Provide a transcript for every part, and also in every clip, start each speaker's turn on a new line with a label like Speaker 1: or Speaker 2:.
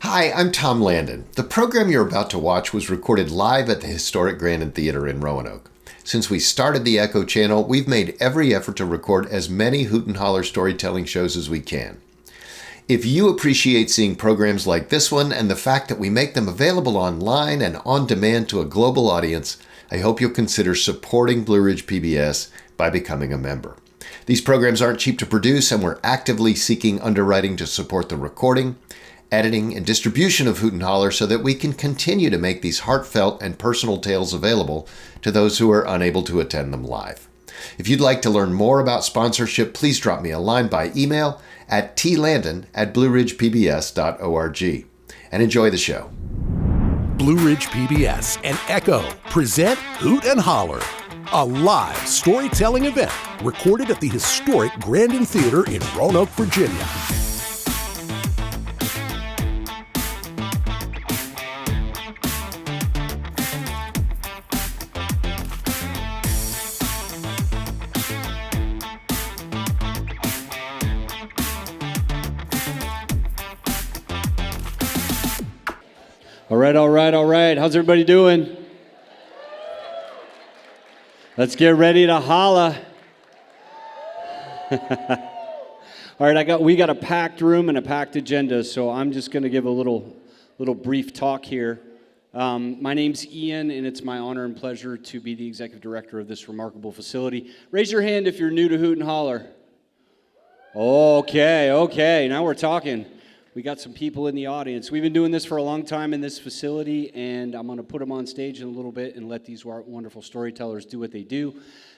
Speaker 1: Hi, I'm Tom Landon. The program you're about to watch was recorded live at the historic Grandin Theater in Roanoke. Since we started the Echo channel, we've made every effort to record as many Hoot and Holler storytelling shows as we can. If you appreciate seeing programs like this one and the fact that we make them available online and on demand to a global audience, I hope you'll consider supporting Blue Ridge PBS by becoming a member. These programs aren't cheap to produce, and we're actively seeking underwriting to support the recording, editing, and distribution of Hoot and Holler so that we can continue to make these heartfelt and personal tales available to those who are unable to attend them live. If you'd like to learn more about sponsorship, please drop me a line by email at tlandon@blueridgepbs.org. And enjoy the show.
Speaker 2: Blue Ridge PBS and Echo present Hoot and Holler, a live storytelling event recorded at the historic Grandin Theater in Roanoke, Virginia.
Speaker 3: All right. How's everybody doing? Let's get ready to holla. All right, we got a packed room and a packed agenda, so I'm just going to give a little brief talk here. My name's Ian, and it's my honor and pleasure to be the executive director of this remarkable facility. Raise your hand if you're new to Hoot and Holler. Okay, now we're talking. We got some people in the audience. We've been doing this for a long time in this facility, and I'm going to put them on stage in a little bit and let these wonderful storytellers do what they do.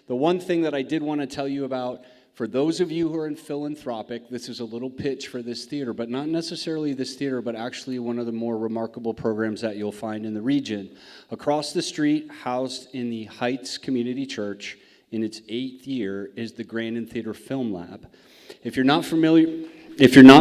Speaker 3: The one thing that I did want to tell you about, for those of you who are in philanthropic, this is a little pitch for this theater, but not necessarily this theater, but actually one of the more remarkable programs that you'll find in the region. Across the street, housed in the Heights Community Church in its 8th year, is the Grandin Theater Film Lab. If you're not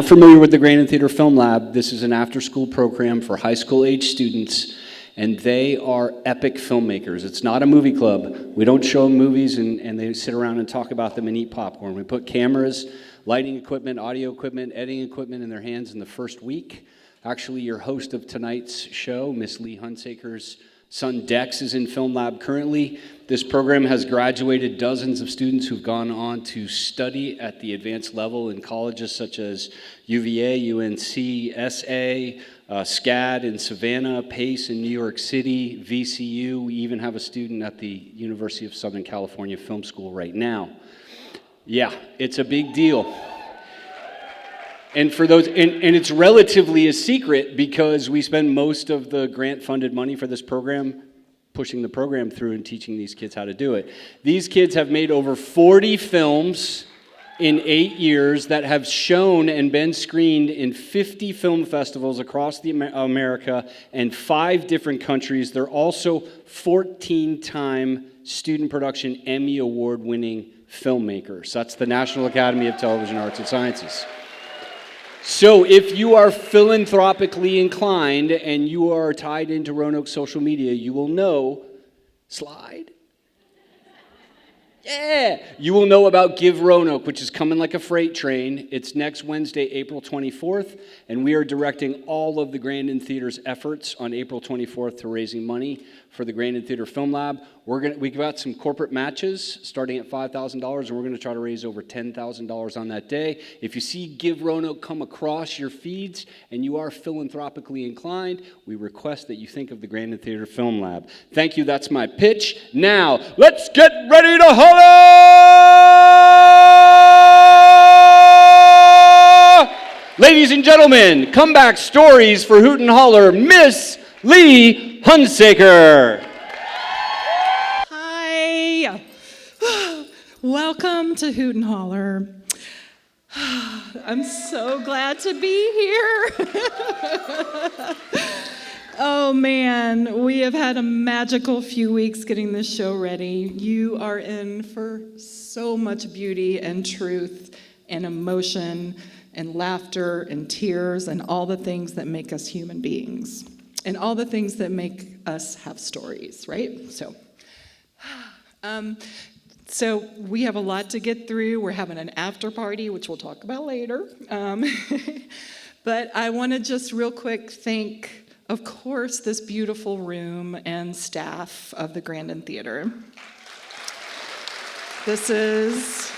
Speaker 3: familiar with the Grandin Theater Film Lab, this is an after-school program for high school age students, and they are epic filmmakers. It's not a movie club. We don't show them movies and they sit around and talk about them and eat popcorn. We put cameras, lighting equipment, audio equipment, editing equipment in their hands in the first week. Actually, your host of tonight's show, Miss Lee Hunsaker's son Dex, is in Film Lab currently. This program has graduated dozens of students who've gone on to study at the advanced level in colleges such as UVA, UNC, SA, SCAD in Savannah, PACE in New York City, VCU. We even have a student at the University of Southern California Film School right now. Yeah, it's a big deal. And for those, and it's relatively a secret because we spend most of the grant-funded money for this program pushing the program through and teaching these kids how to do it. These kids have made over 40 films in 8 years that have shown and been screened in 50 film festivals across America and 5 different countries. They're also 14-time Student Production Emmy Award-winning filmmakers. That's the National Academy of Television Arts and Sciences. So if you are philanthropically inclined and you are tied into Roanoke social media, you will know, slide. Yeah, you will know about Give Roanoke, which is coming like a freight train. It's next Wednesday, April 24th, and we are directing all of the Grandin Theater's efforts on April 24th to raising money for the Grandin Theater Film Lab. We've got some corporate matches starting at $5,000, and we're going to try to raise over $10,000 on that day. If you see Give Roanoke come across your feeds and you are philanthropically inclined, we request that you think of the Grandin Theater Film Lab. Thank you. That's my pitch. Now, let's get ready to holler! Ladies and gentlemen, comeback stories for Hoot and Holler, Miss Lee Hunsaker.
Speaker 4: Hi. Welcome to Hoot and Holler. I'm so glad to be here. Oh man, we have had a magical few weeks getting this show ready. You are in for so much beauty and truth and emotion and laughter and tears and all the things that make us human beings and all the things that make us have stories, right? So we have a lot to get through. We're having an after party, which we'll talk about later. But I want to just real quick thank, of course, this beautiful room and staff of the Grandin Theater. This is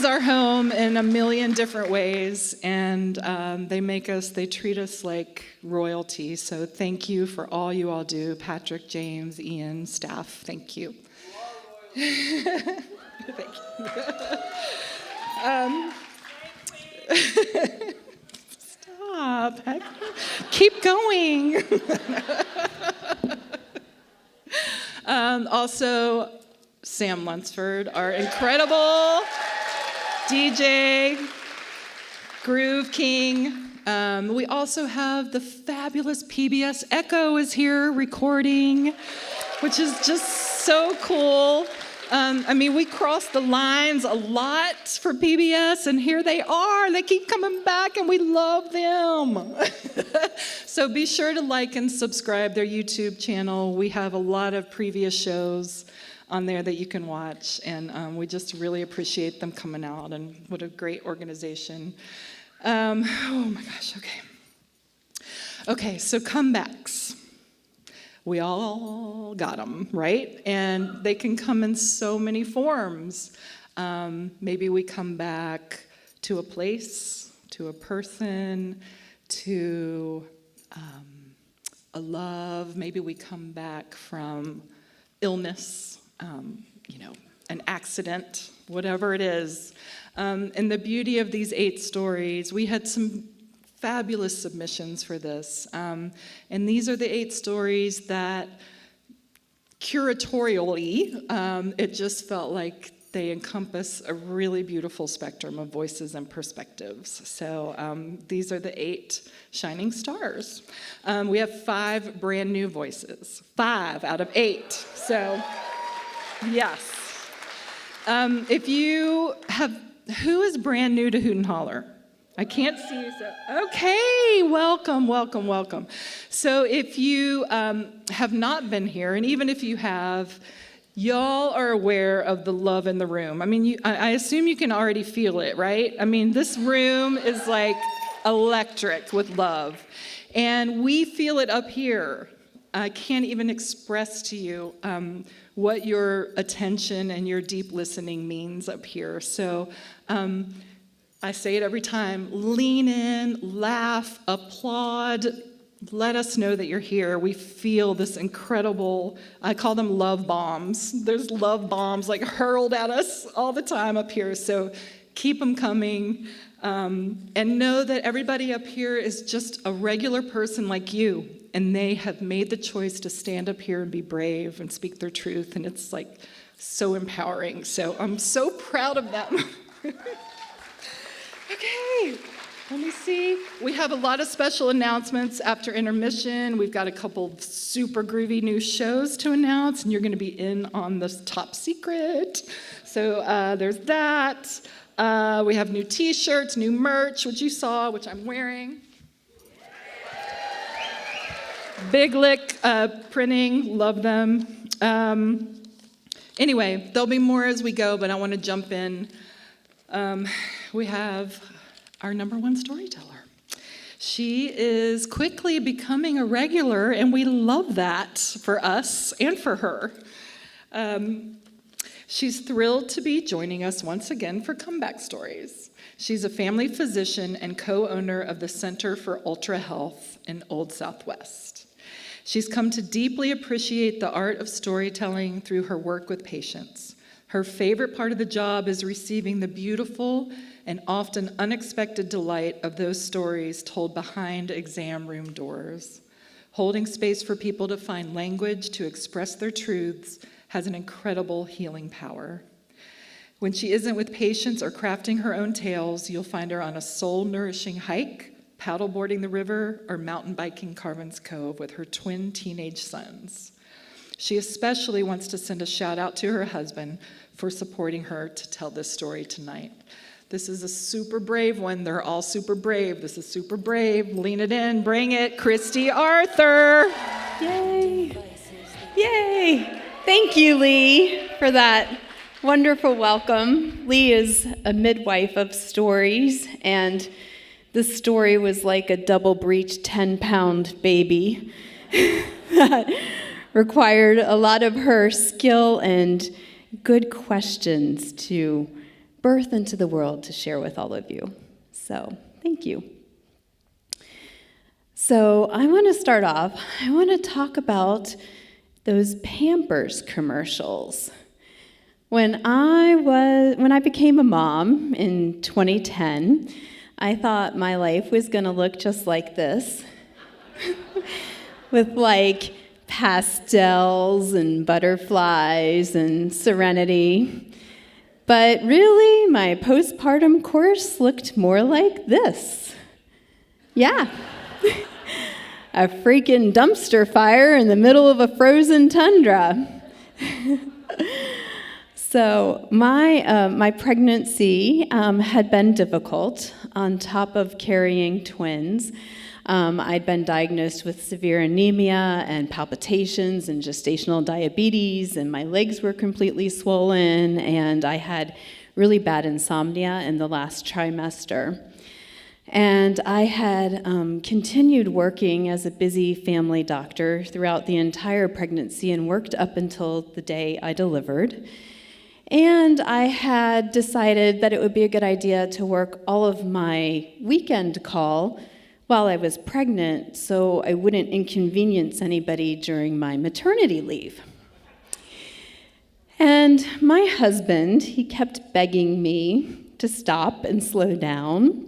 Speaker 4: our home in a million different ways, and they treat us like royalty. So thank you for all you all do. Patrick, James, Ian, staff, thank you. Thank you. Stop. Keep going. Also, Sam Lunsford, our incredible DJ, Groove King. We also have the fabulous PBS Echo is here recording, which is just so cool. We cross the lines a lot for PBS, and here they are. They keep coming back, and we love them. So be sure to like and subscribe their YouTube channel. We have a lot of previous shows on there that you can watch, and we just really appreciate them coming out, and what a great organization. Oh my gosh, okay. Okay, so comebacks. We all got them, right? And they can come in so many forms. Maybe we come back to a place, to a person, to a love. Maybe we come back from illness, an accident, whatever it is. And the beauty of these 8 stories, we had some fabulous submissions for this. And these are the 8 stories that curatorially, it just felt like they encompass a really beautiful spectrum of voices and perspectives. So these are the 8 shining stars. We have 5 brand new voices, 5 out of 8. So yes. Who is brand new to Hoot and Holler? I can't see you, so, okay, welcome. So if you have not been here, and even if you have, y'all are aware of the love in the room. I assume you can already feel it, right? This room is like electric with love, and we feel it up here. I can't even express to you what your attention and your deep listening means up here. So I say it every time, lean in, laugh, applaud, let us know that you're here. We feel this incredible, I call them love bombs. There's love bombs like hurled at us all the time up here. So keep them coming, and know that everybody up here is just a regular person like you, and they have made the choice to stand up here and be brave and speak their truth, and it's like so empowering. So I'm so proud of them. Okay, let me see. We have a lot of special announcements after intermission. We've got a couple super groovy new shows to announce, and you're going to be in on this top secret. So there's that. We have new t-shirts, new merch, which you saw, which I'm wearing. Big Lick printing, love them. Anyway, there'll be more as we go, but I want to jump in. We have our number 1 storyteller. She is quickly becoming a regular, and we love that for us and for her. She's thrilled to be joining us once again for Comeback Stories. She's a family physician and co-owner of the Center for Ultra Health in Old Southwest. She's come to deeply appreciate the art of storytelling through her work with patients. Her favorite part of the job is receiving the beautiful and often unexpected delight of those stories told behind exam room doors. Holding space for people to find language to express their truths has an incredible healing power. When she isn't with patients or crafting her own tales, you'll find her on a soul-nourishing hike, paddleboarding the river, or mountain biking Carvin's Cove with her twin teenage sons. She especially wants to send a shout out to her husband for supporting her to tell this story tonight. This is a super brave one. They're all super brave. This is super brave. Lean it in, bring it. Christy Arthur.
Speaker 5: Yay. Yay. Thank you, Lee, for that wonderful welcome. Lee is a midwife of stories, and This story was like a double-breech 10-pound baby that required a lot of her skill and good questions to birth into the world to share with all of you. So, thank you. So, I want to start off, I want to talk about those Pampers commercials. When I became a mom in 2010, I thought my life was going to look just like this, with like pastels and butterflies and serenity. But really, my postpartum course looked more like this. Yeah. A freaking dumpster fire in the middle of a frozen tundra. So my pregnancy had been difficult on top of carrying twins. I'd been diagnosed with severe anemia and palpitations and gestational diabetes, and my legs were completely swollen, and I had really bad insomnia in the last trimester. And I had continued working as a busy family doctor throughout the entire pregnancy and worked up until the day I delivered. And I had decided that it would be a good idea to work all of my weekend call while I was pregnant so I wouldn't inconvenience anybody during my maternity leave. And my husband, he kept begging me to stop and slow down.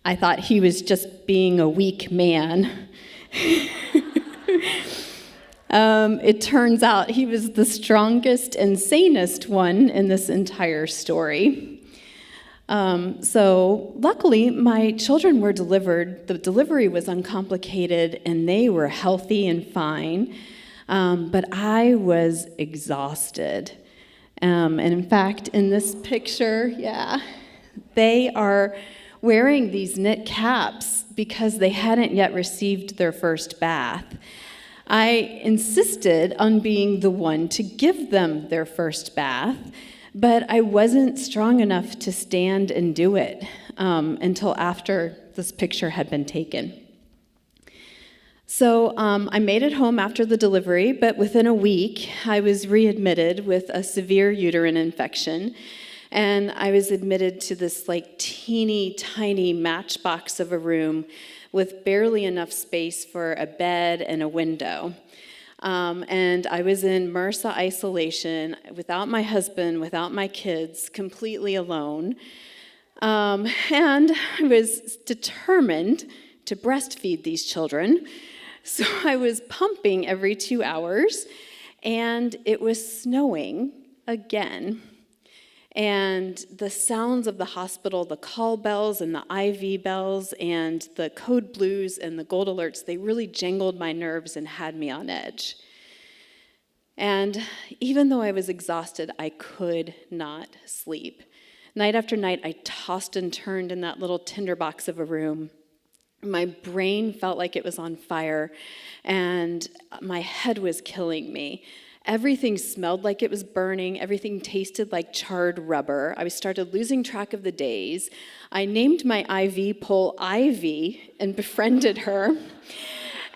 Speaker 5: I thought he was just being a weak man. It turns out he was the strongest and sanest one in this entire story. So luckily, my children were delivered. The delivery was uncomplicated, and they were healthy and fine. But I was exhausted. And in fact, in this picture, they are wearing these knit caps because they hadn't yet received their first bath. I insisted on being the one to give them their first bath, but I wasn't strong enough to stand and do it until after this picture had been taken. So I made it home after the delivery, but within a week, I was readmitted with a severe uterine infection, and I was admitted to this like teeny tiny matchbox of a room with barely enough space for a bed and a window. And I was in MRSA isolation without my husband, without my kids, completely alone. And I was determined to breastfeed these children. So I was pumping every 2 hours, and it was snowing again. And the sounds of the hospital, the call bells and the IV bells and the code blues and the gold alerts, they really jangled my nerves and had me on edge. And even though I was exhausted, I could not sleep. Night after night, I tossed and turned in that little tinderbox of a room. My brain felt like it was on fire, and my head was killing me. Everything smelled like it was burning. Everything tasted like charred rubber. I started losing track of the days. I named my IV pole Ivy and befriended her.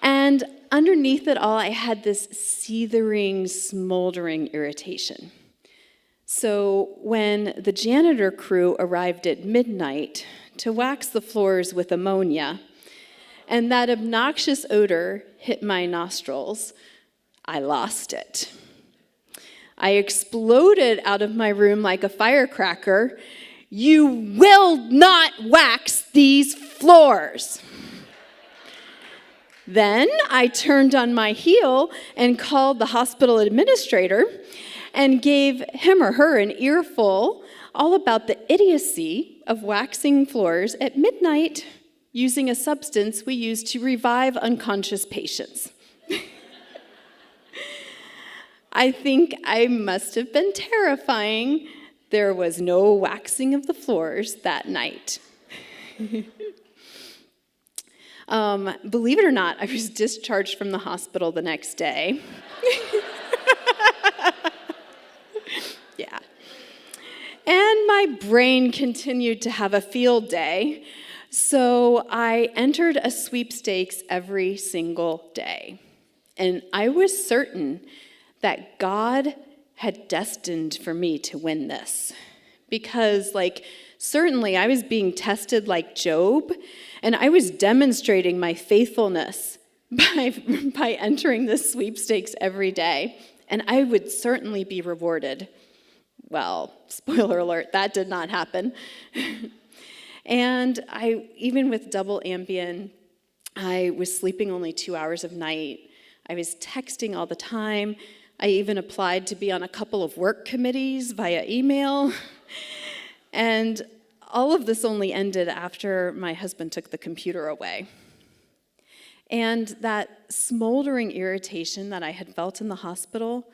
Speaker 5: And underneath it all, I had this seething, smoldering irritation. So when the janitor crew arrived at midnight to wax the floors with ammonia, and that obnoxious odor hit my nostrils, I lost it. I exploded out of my room like a firecracker. "You will not wax these floors." Then I turned on my heel and called the hospital administrator and gave him or her an earful all about the idiocy of waxing floors at midnight using a substance we use to revive unconscious patients. I think I must have been terrifying. There was no waxing of the floors that night. Believe it or not, I was discharged from the hospital the next day. Yeah. And my brain continued to have a field day. So I entered a sweepstakes every single day. And I was certain that God had destined for me to win this. Because, certainly I was being tested like Job, and I was demonstrating my faithfulness by entering this sweepstakes every day. And I would certainly be rewarded. Well, spoiler alert, that did not happen. And even with double Ambien, I was sleeping only 2 hours of night. I was texting all the time. I even applied to be on a couple of work committees via email. And all of this only ended after my husband took the computer away. And that smoldering irritation that I had felt in the hospital,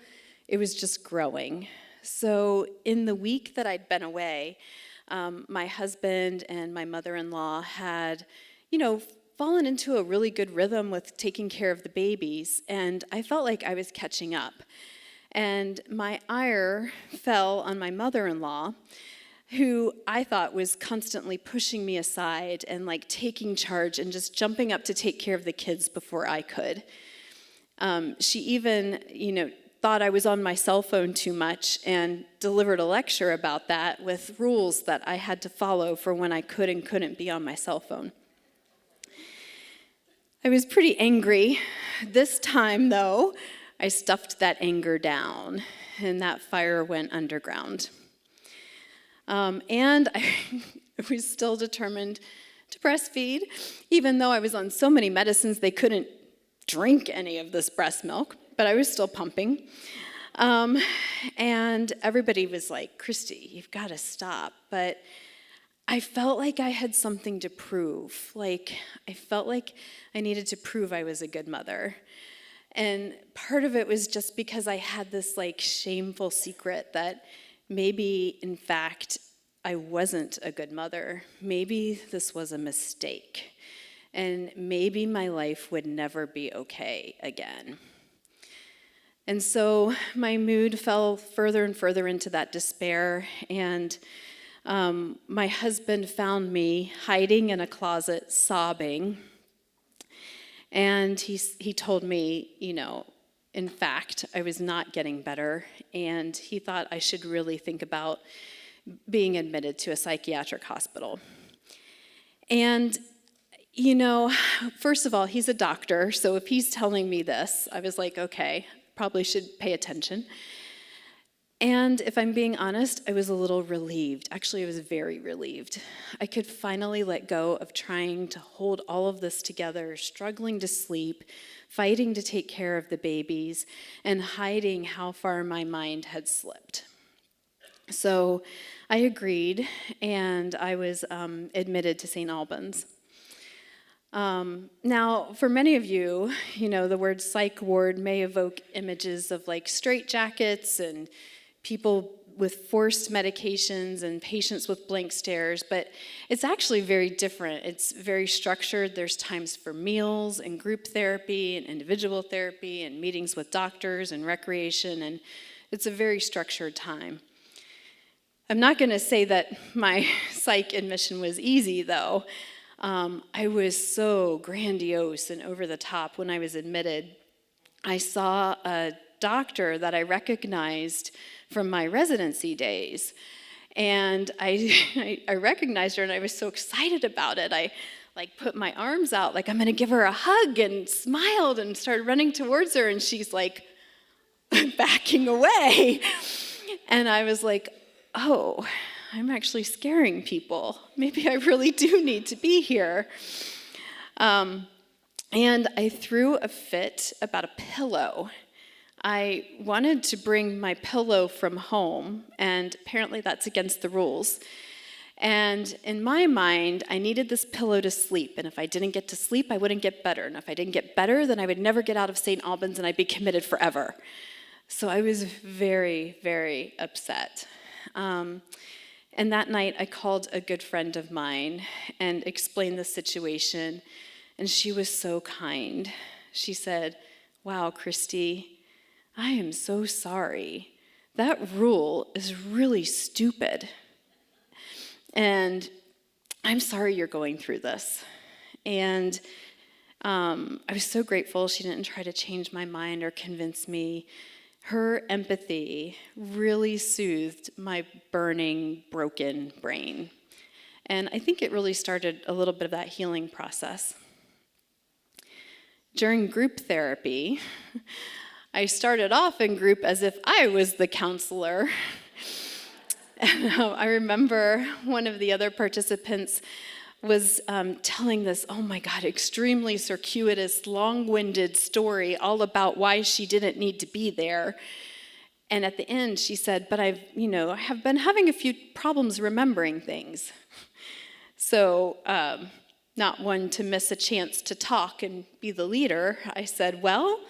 Speaker 5: it was just growing. So in the week that I'd been away, my husband and my mother-in-law had, fallen into a really good rhythm with taking care of the babies, and I felt like I was catching up. And my ire fell on my mother-in-law, who I thought was constantly pushing me aside and taking charge and just jumping up to take care of the kids before I could. She even, thought I was on my cell phone too much and delivered a lecture about that with rules that I had to follow for when I could and couldn't be on my cell phone. I was pretty angry. This time, though, I stuffed that anger down, and that fire went underground. And I was still determined to breastfeed, even though I was on so many medicines they couldn't drink any of this breast milk, but I was still pumping. And everybody was like, Christy, you've got to stop. But I felt like I had something to prove. I felt like I needed to prove I was a good mother. And part of it was just because I had this shameful secret that maybe, in fact, I wasn't a good mother. Maybe this was a mistake. And maybe my life would never be okay again. And so my mood fell further and further into that despair, and my husband found me hiding in a closet, sobbing, and he told me, in fact, I was not getting better, and he thought I should really think about being admitted to a psychiatric hospital. And first of all, he's a doctor, so if he's telling me this, I was like, okay, probably should pay attention. And if I'm being honest, I was a little relieved. Actually, I was very relieved. I could finally let go of trying to hold all of this together, struggling to sleep, fighting to take care of the babies, and hiding how far my mind had slipped. So I agreed, and I was admitted to St. Albans. Now, for many of you, the word psych ward may evoke images of straitjackets and people with forced medications and patients with blank stares, but it's actually very different. It's very structured. There's times for meals and group therapy and individual therapy and meetings with doctors and recreation, and it's a very structured time. I'm not going to say that my psych admission was easy, though. I was so grandiose and over the top when I was admitted. I saw a doctor that I recognized from my residency days, and I recognized her, and I was so excited about it. I put my arms out like I'm going to give her a hug, and smiled and started running towards her, and she's backing away. And I was like, oh, I'm actually scaring people. Maybe I really do need to be here. And I threw a fit about a pillow. I wanted to bring my pillow from home, and apparently that's against the rules. And in my mind, I needed this pillow to sleep, and if I didn't get to sleep, I wouldn't get better. And if I didn't get better, then I would never get out of St. Albans, and I'd be committed forever. So I was very, very upset. And that night, I called a good friend of mine and explained the situation, and she was so kind. She said, wow, Christy, I am so sorry. That rule is really stupid. And I'm sorry you're going through this. And I was so grateful she didn't try to change my mind or convince me. Her empathy really soothed my burning, broken brain. And I think it really started a little bit of that healing process. During group therapy, I started off in group as if I was the counselor. And I remember one of the other participants was telling this, oh my God, extremely circuitous, long-winded story all about why she didn't need to be there. And at the end, she said, but I have been having a few problems remembering things. So, not one to miss a chance to talk and be the leader, I said, well,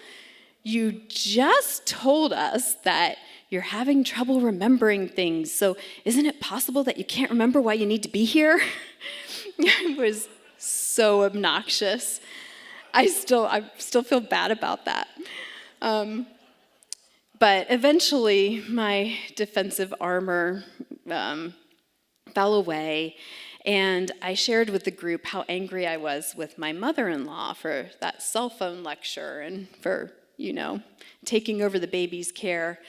Speaker 5: you just told us that you're having trouble remembering things, so isn't it possible that you can't remember why you need to be here? It was so obnoxious. I still feel bad about that. But eventually, my defensive armor fell away, and I shared with the group how angry I was with my mother-in-law for that cell phone lecture and for, taking over the baby's care.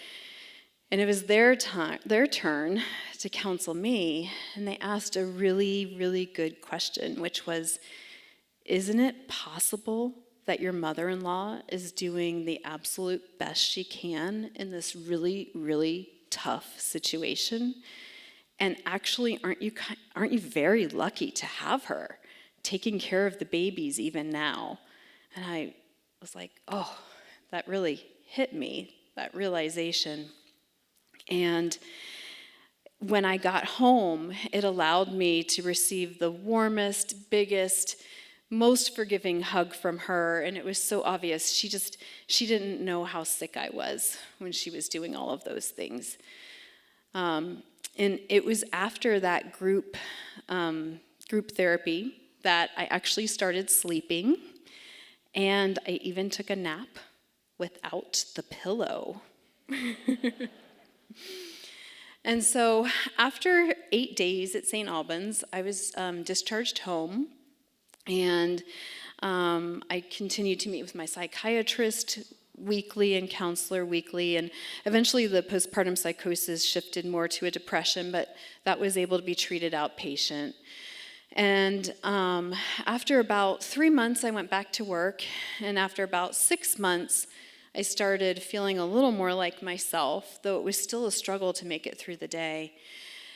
Speaker 5: And it was their turn to counsel me, and they asked a really, really good question, which was, isn't it possible that your mother-in-law is doing the absolute best she can in this really, really tough situation? And actually, aren't you very lucky to have her taking care of the babies even now? And I was like, oh, that really hit me, that realization. And when I got home, it allowed me to receive the warmest, biggest, most forgiving hug from her, and it was so obvious. She didn't know how sick I was when she was doing all of those things. And it was after that group therapy that I actually started sleeping, and I even took a nap without the pillow. And so after 8 days at St. Albans, I was discharged home, and I continued to meet with my psychiatrist weekly and counselor weekly, and eventually the postpartum psychosis shifted more to a depression, but that was able to be treated outpatient. And after about 3 months, I went back to work, and after about 6 months, I started feeling a little more like myself, though it was still a struggle to make it through the day.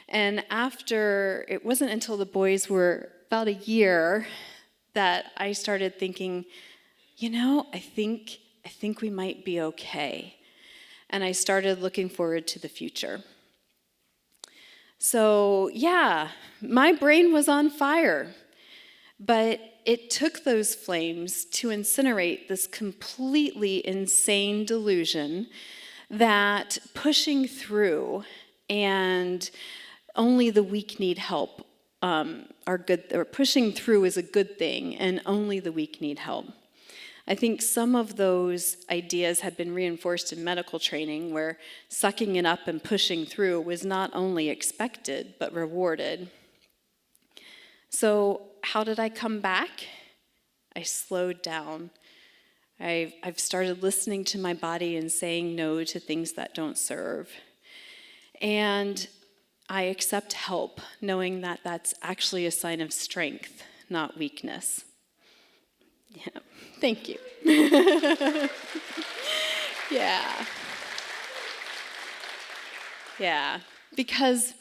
Speaker 5: And it wasn't until the boys were about a year that I started thinking, I think we might be okay. And I started looking forward to the future. So, yeah, my brain was on fire, but it took those flames to incinerate this completely insane delusion that pushing through and only the weak need help are good, or pushing through is a good thing, and only the weak need help. I think some of those ideas had been reinforced in medical training, where sucking it up and pushing through was not only expected, but rewarded. So how did I come back? I slowed down. I've started listening to my body and saying no to things that don't serve. And I accept help, knowing that that's actually a sign of strength, not weakness. Yeah, thank you. Yeah, because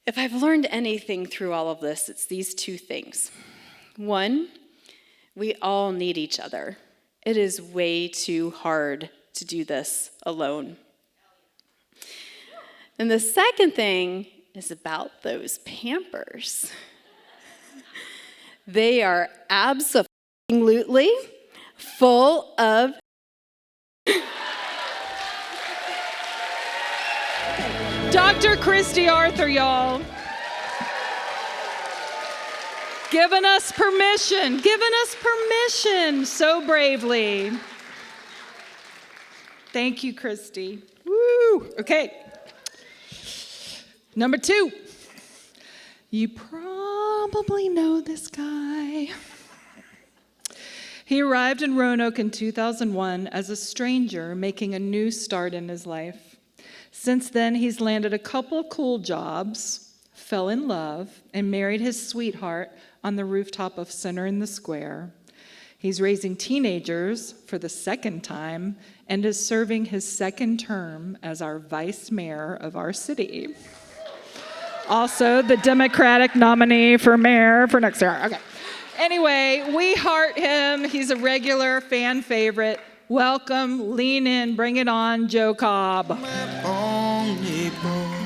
Speaker 5: if I've learned anything through all of this, it's these two things. One, we all need each other. It is way too hard to do this alone. And the second thing is about those Pampers. They are absolutely full of
Speaker 4: Dr. Christy Arthur, y'all. Giving us permission so bravely. Thank you, Christy. Woo! Okay. Number 2. You promised probably know this guy. He arrived in Roanoke in 2001 as a stranger, making a new start in his life. Since then, he's landed a couple of cool jobs, fell in love, and married his sweetheart on the rooftop of Center in the Square. He's raising teenagers for the second time and is serving his second term as our vice mayor of our city. Also, the Democratic nominee for mayor for next year. Okay. Anyway, we heart him. He's a regular fan favorite. Welcome, lean in, bring it on, Joe Cobb.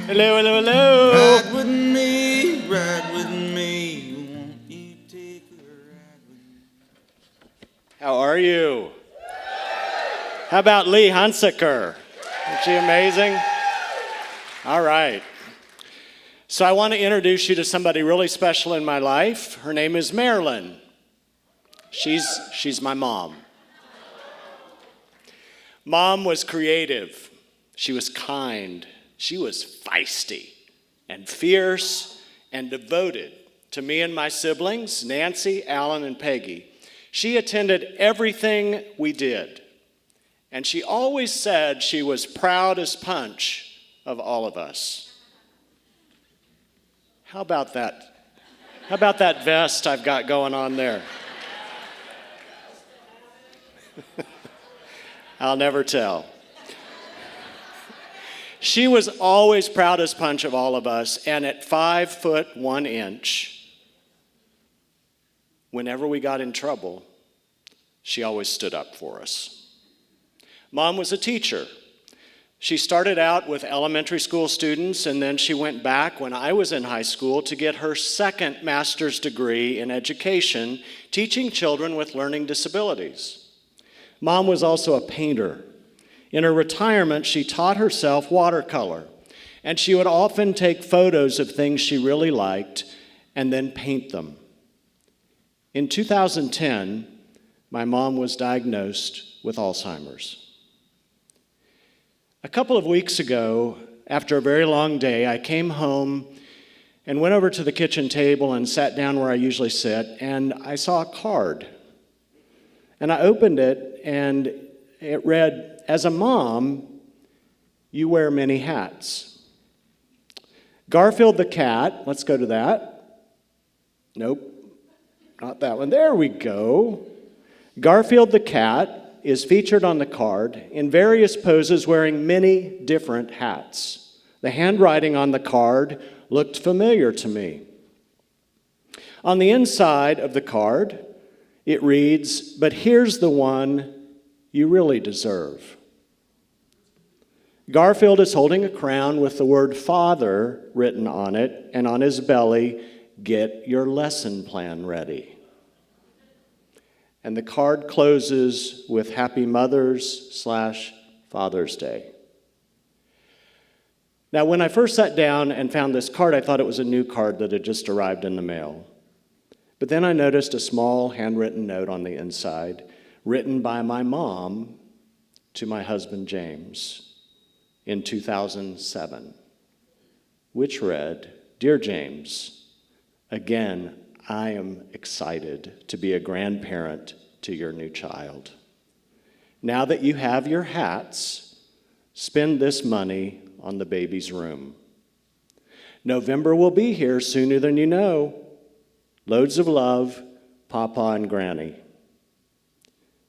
Speaker 6: Hello,
Speaker 3: hello, hello.
Speaker 6: Ride with me, ride with me. Won't you take a ride with me?
Speaker 3: How are you? How about Lee Hunsaker? Isn't she amazing? All right. So I want to introduce you to somebody really special in my life. Her name is Marilyn. She's my mom. Mom was creative. She was kind. She was feisty and fierce and devoted to me and my siblings, Nancy, Alan, and Peggy. She attended everything we did. And she always said she was proud as punch of all of us. How about that? How about that vest I've got going on there? I'll never tell. She was always proud as punch of all of us, and at 5'1", whenever we got in trouble, she always stood up for us. Mom was a teacher. She started out with elementary school students, and then she went back when I was in high school to get her second master's degree in education, teaching children with learning disabilities. Mom was also a painter. In her retirement, she taught herself watercolor, and she would often take photos of things she really liked and then paint them. In 2010, my mom was diagnosed with Alzheimer's. A couple of weeks ago, after a very long day, I came home and went over to the kitchen table and sat down where I usually sit, and I saw a card. And I opened it, and it read, "As a mom, you wear many hats." Garfield the cat, let's go to that. Nope, not that one. There we go. Garfield the cat is featured on the card in various poses wearing many different hats. The handwriting on the card looked familiar to me. On the inside of the card, it reads, "But here's the one you really deserve." Garfield is holding a crown with the word Father written on it, and on his belly, "Get your lesson plan ready." And the card closes with Happy Mother's/Father's Day. Now, when I first sat down and found this card, I thought it was a new card that had just arrived in the mail. But then I noticed a small handwritten note on the inside, written by my mom to my husband James in 2007, which read, "Dear James, again, I am excited to be a grandparent to your new child. Now that you have your hats, spend this money on the baby's room. November will be here sooner than you know. Loads of love, Papa and Granny."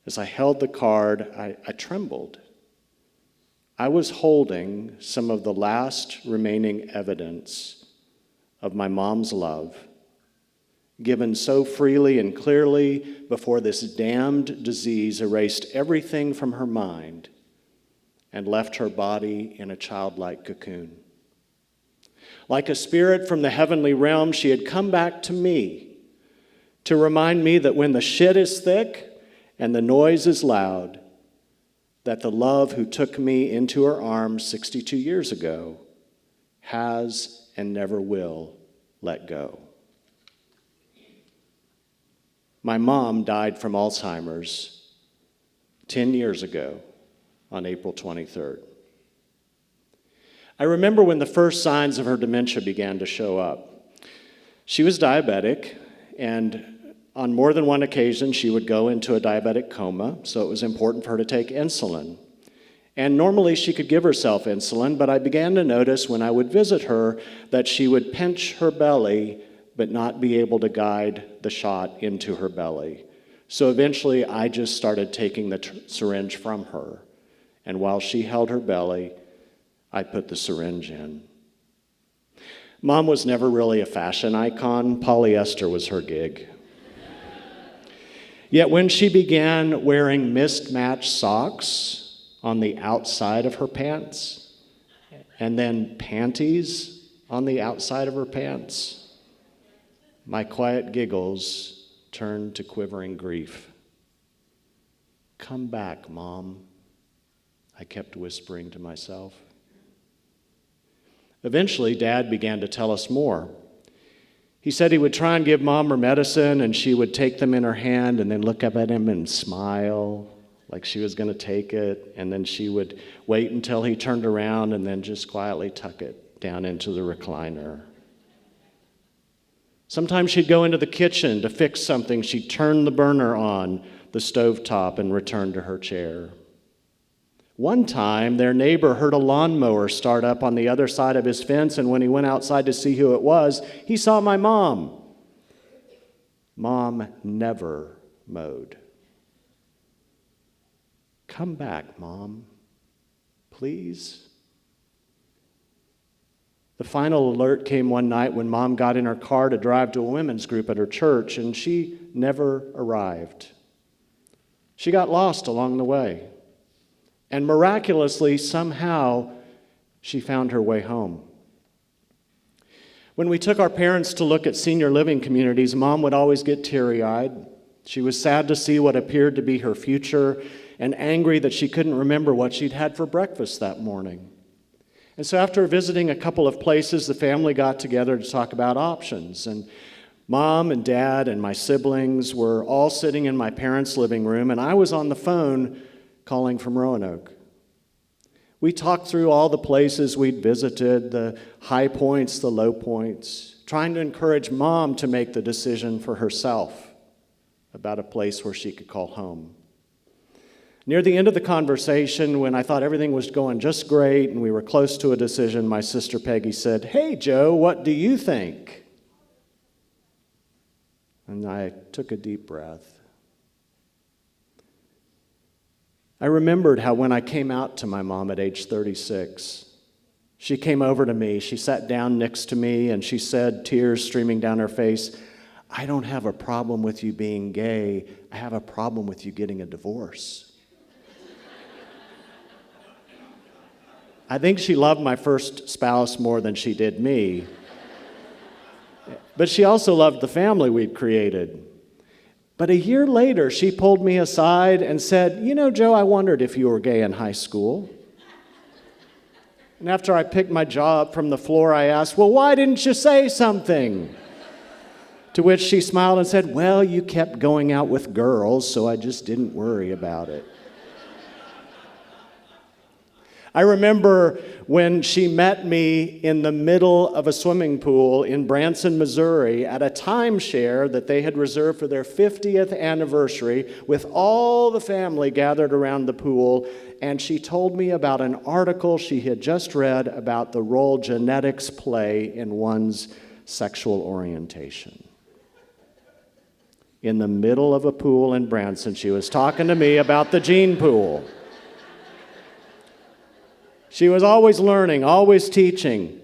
Speaker 3: As I held the card, I trembled. I was holding some of the last remaining evidence of my mom's love, given so freely and clearly before this damned disease erased everything from her mind and left her body in a childlike cocoon. Like a spirit from the heavenly realm, she had come back to me to remind me that when the shit is thick and the noise is loud, that the love who took me into her arms 62 years ago has and never will let go. My mom died from Alzheimer's 10 years ago on April 23rd. I remember when the first signs of her dementia began to show up.
Speaker 7: She was diabetic, and on more than one occasion, she would go into a diabetic coma, so it was important for her to take insulin. And normally she could give herself insulin, but I began to notice when I would visit her that she would pinch her belly but not be able to guide the shot into her belly. So eventually I just started taking the syringe from her. And while she held her belly, I put the syringe in. Mom was never really a fashion icon. Polyester was her gig. Yet when she began wearing mismatched socks on the outside of her pants, and then panties on the outside of her pants, my quiet giggles turned to quivering grief. "Come back, Mom," I kept whispering to myself. Eventually, Dad began to tell us more. He said he would try and give Mom her medicine, and she would take them in her hand and then look up at him and smile like she was going to take it, and then she would wait until he turned around and then just quietly tuck it down into the recliner. Sometimes she'd go into the kitchen to fix something. She'd turn the burner on the stovetop and return to her chair. One time, their neighbor heard a lawnmower start up on the other side of his fence, and when he went outside to see who it was, he saw my mom. Mom never mowed. "Come back, Mom, please." The final alert came one night when Mom got in her car to drive to a women's group at her church, and she never arrived. She got lost along the way. And miraculously, somehow, she found her way home. When we took our parents to look at senior living communities, Mom would always get teary-eyed. She was sad to see what appeared to be her future and angry that she couldn't remember what she'd had for breakfast that morning. And so after visiting a couple of places, the family got together to talk about options. And Mom and Dad and my siblings were all sitting in my parents' living room, and I was on the phone calling from Roanoke. We talked through all the places we'd visited, the high points, the low points, trying to encourage Mom to make the decision for herself about a place where she could call home. Near the end of the conversation, when I thought everything was going just great and we were close to a decision, my sister Peggy said, "Hey, Joe, what do you think?" And I took a deep breath. I remembered how when I came out to my mom at age 36, she came over to me, she sat down next to me, and she said, tears streaming down her face, "I don't have a problem with you being gay. I have a problem with you getting a divorce." I think she loved my first spouse more than she did me. But she also loved the family we'd created. But a year later, she pulled me aside and said, "You know, Joe, I wondered if you were gay in high school." And after I picked my jaw up from the floor, I asked, "Well, why didn't you say something?" To which she smiled and said, "Well, you kept going out with girls, so I just didn't worry about it." I remember when she met me in the middle of a swimming pool in Branson, Missouri, at a timeshare that they had reserved for their 50th anniversary, with all the family gathered around the pool, and she told me about an article she had just read about the role genetics play in one's sexual orientation. In the middle of a pool in Branson, she was talking to me about the gene pool. She was always learning, always teaching.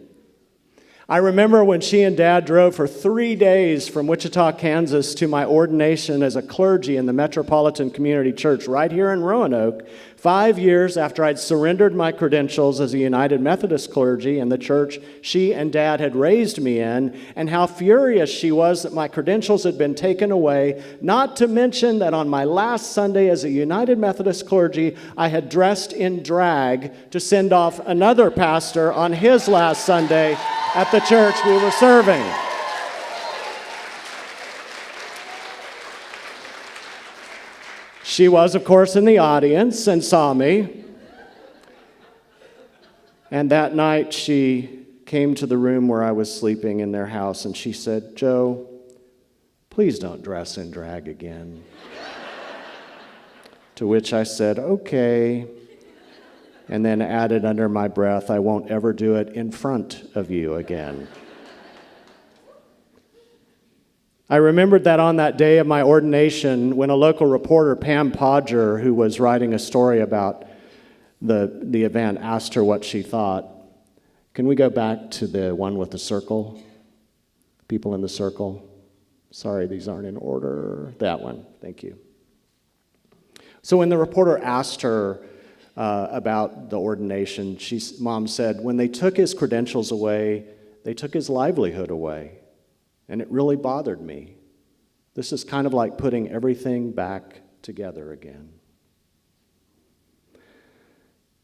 Speaker 7: I remember when she and Dad drove for 3 days from Wichita, Kansas to my ordination as a clergy in the Metropolitan Community Church right here in Roanoke, 5 years after I'd surrendered my credentials as a United Methodist clergy in the church she and Dad had raised me in, and how furious she was that my credentials had been taken away, not to mention that on my last Sunday as a United Methodist clergy, I had dressed in drag to send off another pastor on his last Sunday at the church we were serving. She was, of course, in the audience and saw me. And that night she came to the room where I was sleeping in their house, and she said, "Joe, please don't dress in drag again." To which I said, "Okay," and then added under my breath, "I won't ever do it in front of you again." I remembered that on that day of my ordination, when a local reporter, Pam Podger, who was writing a story about the event, asked her what she thought. Can we go back to the one with the circle? People in the circle. Sorry, these aren't in order. That one, thank you. So when the reporter asked her about the ordination, Mom said, when they took his credentials away, they took his livelihood away. And it really bothered me. This is kind of like putting everything back together again.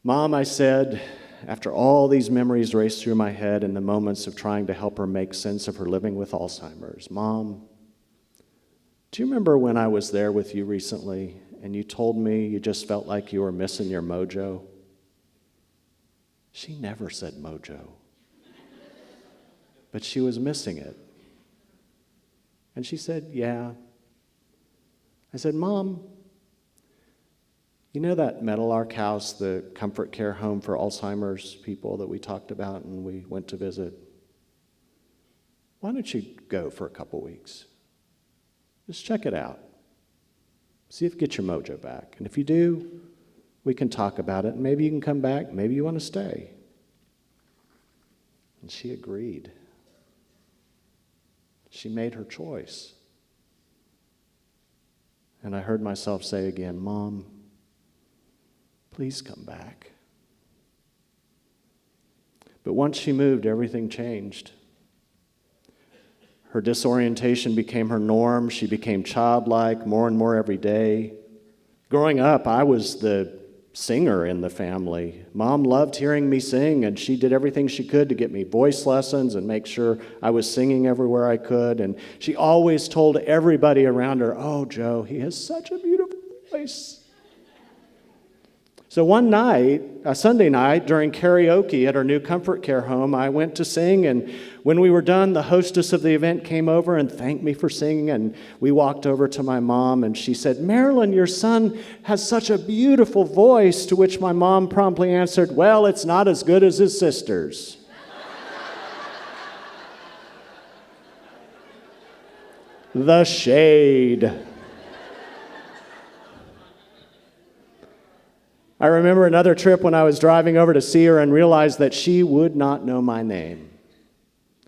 Speaker 7: Mom, I said, after all these memories raced through my head in the moments of trying to help her make sense of her living with Alzheimer's, Mom, do you remember when I was there with you recently and you told me you just felt like you were missing your mojo? She never said mojo, but she was missing it. And she said, yeah. I said, Mom, you know that Meadowlark House, the comfort care home for Alzheimer's people that we talked about and we went to visit? Why don't you go for a couple weeks? Just check it out. See if you get your mojo back. And if you do, we can talk about it. And maybe you can come back. Maybe you want to stay. And she agreed. She made her choice. And I heard myself say again, Mom, please come back. But once she moved, everything changed. Her disorientation became her norm. She became childlike more and more every day. Growing up, I was the singer in the family. Mom loved hearing me sing, and she did everything she could to get me voice lessons and make sure I was singing everywhere I could. And she always told everybody around her, oh, Joe, he has such a beautiful voice. So one night, a Sunday night, during karaoke at our new comfort care home, I went to sing, and when we were done, the hostess of the event came over and thanked me for singing, and we walked over to my mom, and she said, Marilyn, your son has such a beautiful voice, to which my mom promptly answered, well, it's not as good as his sister's. The shade. I remember another trip when I was driving over to see her and realized that she would not know my name.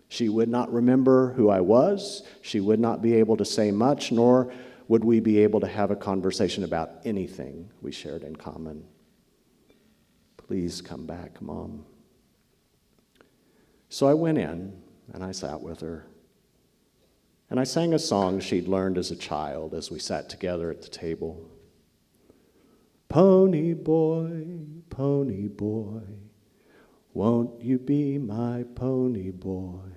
Speaker 7: She would not remember who I was. She would not be able to say much, nor would we be able to have a conversation about anything we shared in common. Please come back, Mom. So I went in and I sat with her. And I sang a song she'd learned as a child as we sat together at the table. Pony boy, won't you be my pony boy?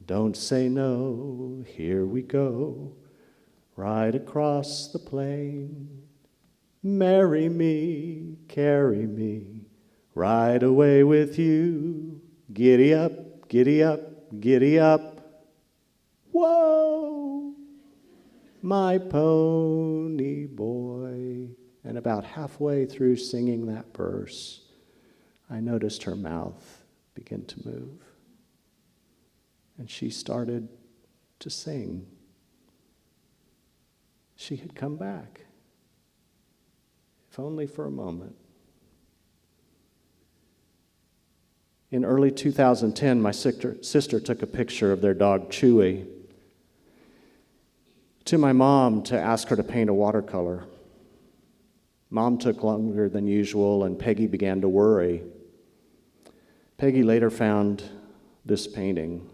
Speaker 7: Don't say no, here we go, right across the plain. Marry me, carry me, right away with you. Giddy up, giddy up, giddy up. Whoa, my pony boy. And about halfway through singing that verse, I noticed her mouth begin to move. And she started to sing. She had come back, if only for a moment. In early 2010, my sister took a picture of their dog, Chewy, to my mom to ask her to paint a watercolor. Mom took longer than usual, and Peggy began to worry. Peggy later found this painting.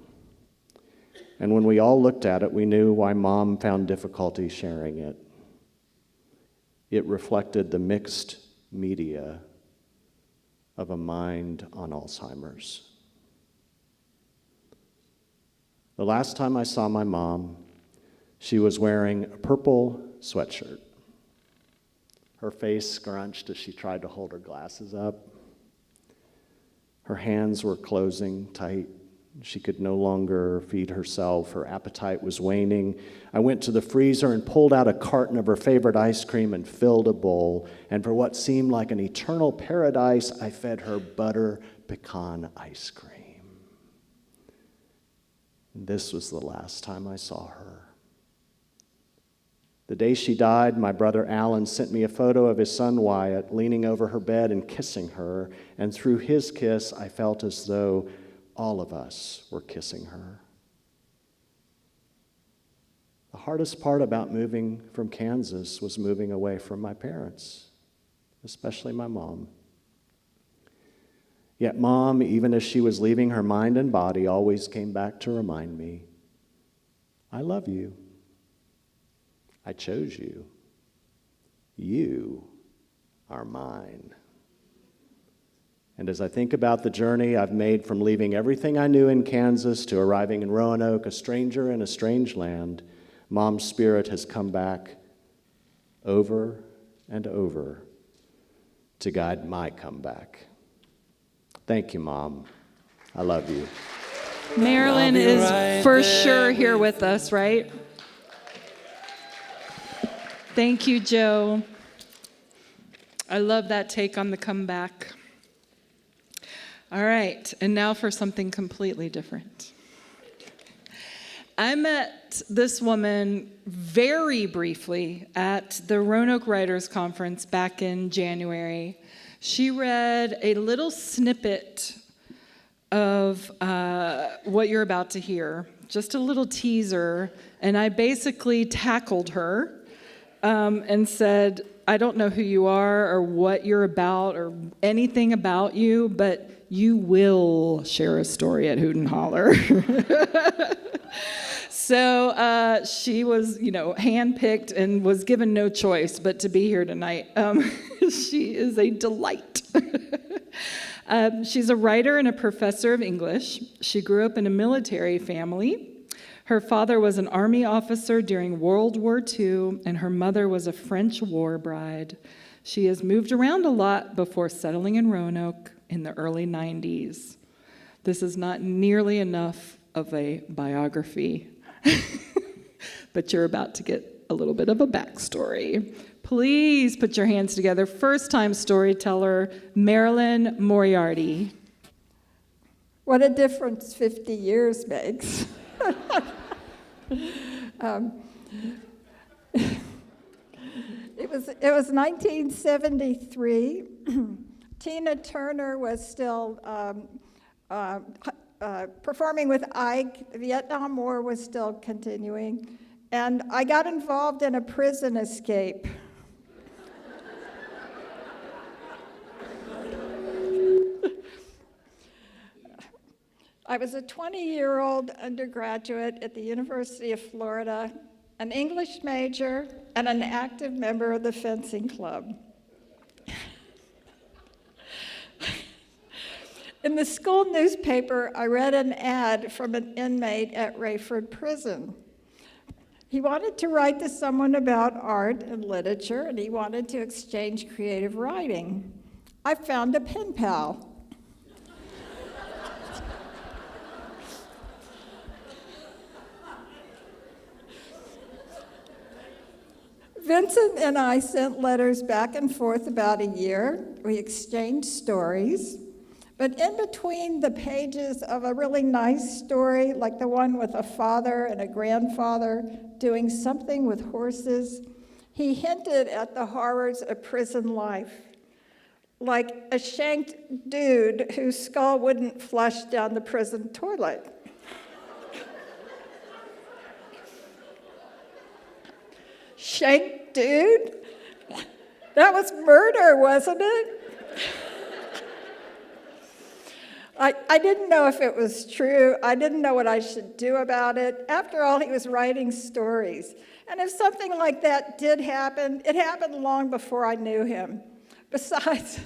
Speaker 7: And when we all looked at it, we knew why Mom found difficulty sharing it. It reflected the mixed media of a mind on Alzheimer's. The last time I saw my mom, she was wearing a purple sweatshirt. Her face scrunched as she tried to hold her glasses up. Her hands were closing tight. She could no longer feed herself. Her appetite was waning. I went to the freezer and pulled out a carton of her favorite ice cream and filled a bowl. And for what seemed like an eternal paradise, I fed her butter pecan ice cream. And this was the last time I saw her. The day she died, my brother Alan sent me a photo of his son Wyatt leaning over her bed and kissing her. And through his kiss, I felt as though all of us were kissing her. The hardest part about moving from Kansas was moving away from my parents, especially my mom. Yet Mom, even as she was leaving her mind and body, always came back to remind me, I love you. I chose you. You are mine. And as I think about the journey I've made from leaving everything I knew in Kansas to arriving in Roanoke, a stranger in a strange land, Mom's spirit has come back over and over to guide my comeback. Thank you, Mom. I love you.
Speaker 4: Marilyn is for sure here with us, right? Thank you, Joe. I love that take on the comeback. All right, and now for something completely different. I met this woman very briefly at the Roanoke Writers Conference back in January. She read a little snippet of what you're about to hear, just a little teaser, and I basically tackled her and said, I don't know who you are or what you're about or anything about you, but you will share a story at Hoot and Holler. So she was, handpicked and was given no choice but to be here tonight. She is a delight. She's a writer and a professor of English. She grew up in a military family. Her father was an army officer during World War II, and her mother was a French war bride. She has moved around a lot before settling in Roanoke in the early 90s. This is not nearly enough of a biography, but you're about to get a little bit of a backstory. Please put your hands together. First-time storyteller, Marilyn Moriarty.
Speaker 8: What a difference 50 years makes. It was 1973. Tina Turner was still performing with Ike. The Vietnam War was still continuing. And I got involved in a prison escape. I was a 20-year-old undergraduate at the University of Florida, an English major, and an active member of the fencing club. In the school newspaper, I read an ad from an inmate at Rayford Prison. He wanted to write to someone about art and literature, and he wanted to exchange creative writing. I found a pen pal. Vincent and I sent letters back and forth about a year. We exchanged stories. But in between the pages of a really nice story, like the one with a father and a grandfather doing something with horses, he hinted at the horrors of prison life, like a shanked dude whose skull wouldn't flush down the prison toilet. Shanked dude? That was murder, wasn't it? I didn't know if it was true. I didn't know what I should do about it. After all, he was writing stories. And if something like that did happen, it happened long before I knew him. Besides,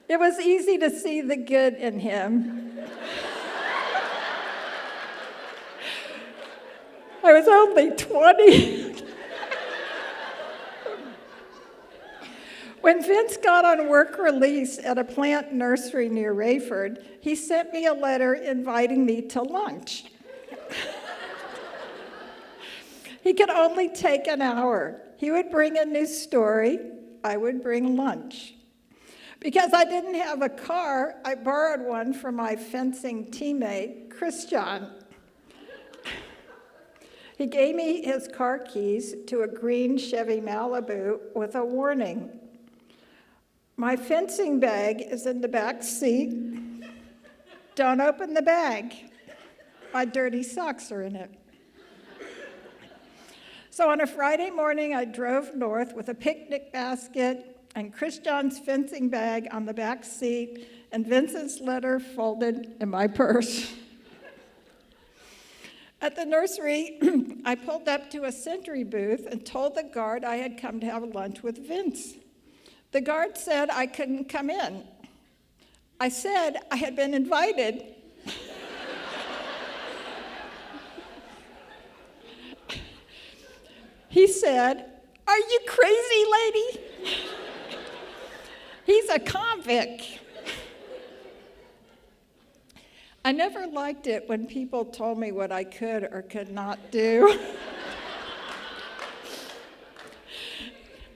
Speaker 8: it was easy to see the good in him. I was only 20. When Vince got on work release at a plant nursery near Rayford, he sent me a letter inviting me to lunch. He could only take an hour. He would bring a new story, I would bring lunch. Because I didn't have a car, I borrowed one from my fencing teammate, Christian. He gave me his car keys to a green Chevy Malibu with a warning. My fencing bag is in the back seat. Don't open the bag. My dirty socks are in it. So on a Friday morning, I drove north with a picnic basket and Christian's fencing bag on the back seat and Vincent's letter folded in my purse. At the nursery, I pulled up to a sentry booth and told the guard I had come to have lunch with Vince. The guard said I couldn't come in. I said I had been invited. He said, "Are you crazy, lady?" He's a convict. I never liked it when people told me what I could or could not do.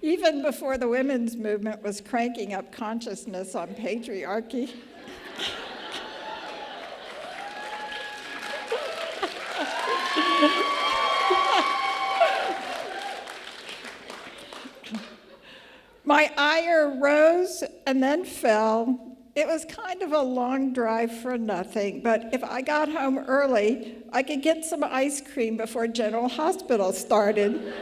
Speaker 8: Even before the women's movement was cranking up consciousness on patriarchy. My ire rose and then fell. It was kind of a long drive for nothing, but if I got home early, I could get some ice cream before General Hospital started.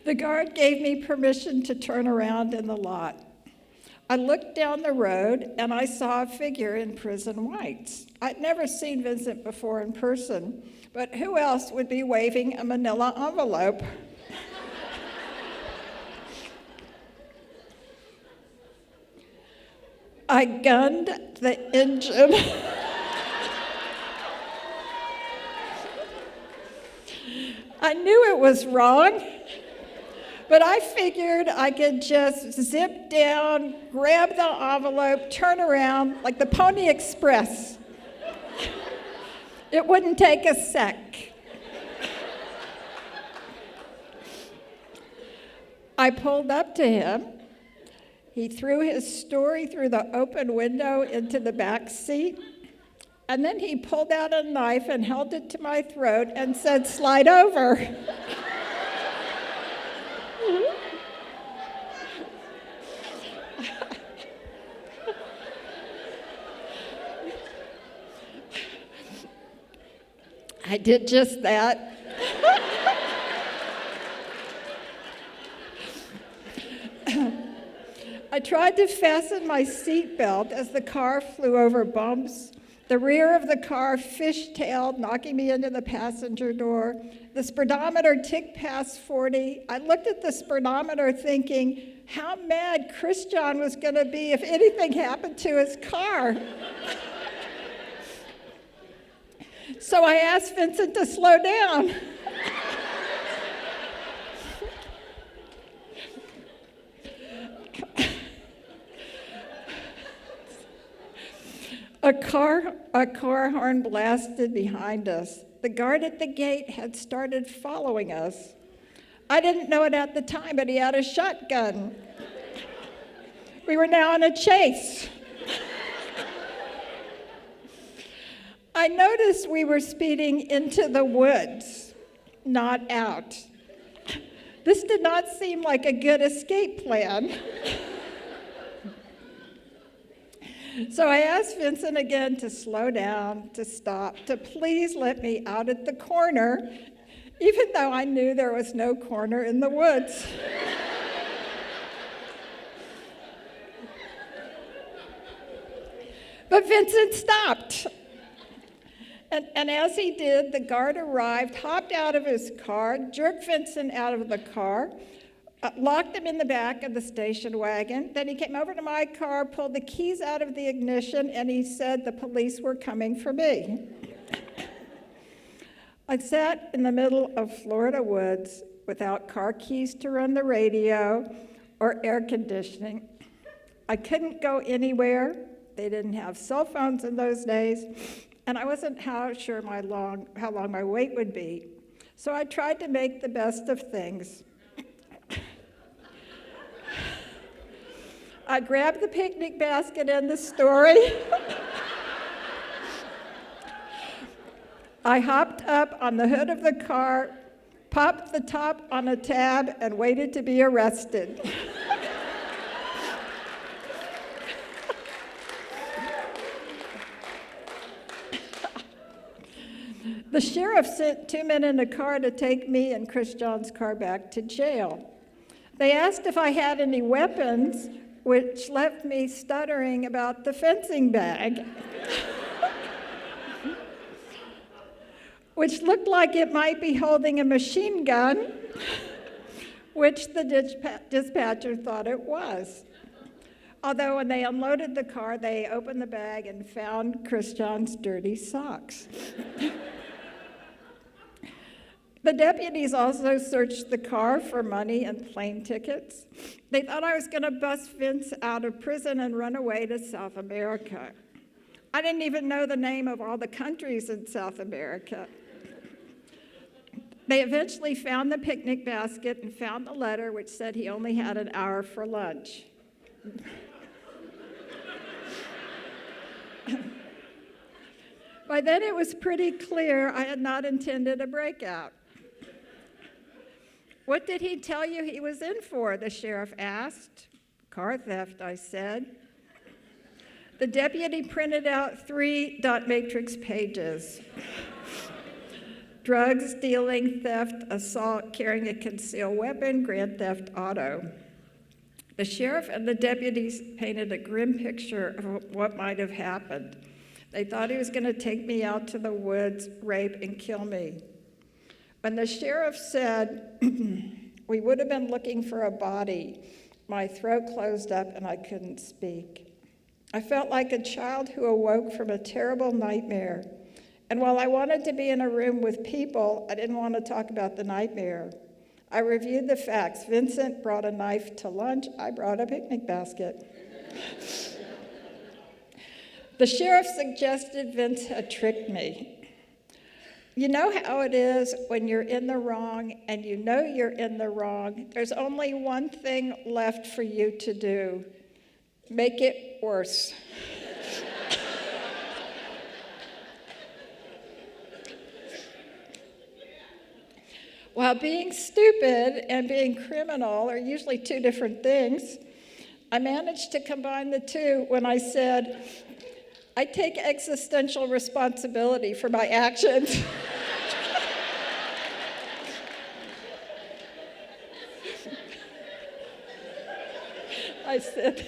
Speaker 8: The guard gave me permission to turn around in the lot. I looked down the road and I saw a figure in prison whites. I'd never seen Vincent before in person, but who else would be waving a manila envelope? I gunned the engine. I knew it was wrong, but I figured I could just zip down, grab the envelope, turn around like the Pony Express. It wouldn't take a sec. I pulled up to him. He threw his story through the open window into the back seat, and then he pulled out a knife and held it to my throat and said, "Slide over." I did just that. I tried to fasten my seatbelt as the car flew over bumps. The rear of the car fishtailed, knocking me into the passenger door. The speedometer ticked past 40. I looked at the speedometer thinking how mad Christian was going to be if anything happened to his car. So I asked Vincent to slow down. A car horn blasted behind us. The guard at the gate had started following us. I didn't know it at the time, but he had a shotgun. We were now in a chase. I noticed we were speeding into the woods, not out. This did not seem like a good escape plan. So I asked Vincent again to slow down, to stop, to please let me out at the corner, even though I knew there was no corner in the woods. But Vincent stopped. And as he did, the guard arrived, hopped out of his car, jerked Vincent out of the car, locked him in the back of the station wagon. Then he came over to my car, pulled the keys out of the ignition, and he said the police were coming for me. I sat in the middle of Florida woods without car keys to run the radio or air conditioning. I couldn't go anywhere. They didn't have cell phones in those days, and I wasn't sure how long my wait would be. So I tried to make the best of things. I grabbed the picnic basket in the story. I hopped up on the hood of the car, popped the top on a tab, and waited to be arrested. The sheriff sent 2 men in a car to take me and Chris John's car back to jail. They asked if I had any weapons, which left me stuttering about the fencing bag, which looked like it might be holding a machine gun, which the dispatcher thought it was. Although when they unloaded the car, they opened the bag and found Chris John's dirty socks. The deputies also searched the car for money and plane tickets. They thought I was going to bust Vince out of prison and run away to South America. I didn't even know the name of all the countries in South America. They eventually found the picnic basket and found the letter which said he only had an hour for lunch. By then it was pretty clear I had not intended a breakout. What did he tell you he was in for? The sheriff asked. Car theft, I said. The deputy printed out 3 dot matrix pages. Drugs, dealing, theft, assault, carrying a concealed weapon, grand theft auto. The sheriff and the deputies painted a grim picture of what might have happened. They thought he was going to take me out to the woods, rape, and kill me. When the sheriff said, we would have been looking for a body, my throat closed up and I couldn't speak. I felt like a child who awoke from a terrible nightmare. And while I wanted to be in a room with people, I didn't want to talk about the nightmare. I reviewed the facts. Vincent brought a knife to lunch. I brought a picnic basket. The sheriff suggested Vince had tricked me. You know how it is when you're in the wrong and you know you're in the wrong. There's only one thing left for you to do. Make it worse. While being stupid and being criminal are usually 2 different things, I managed to combine the 2 when I said, I take existential responsibility for my actions. I said,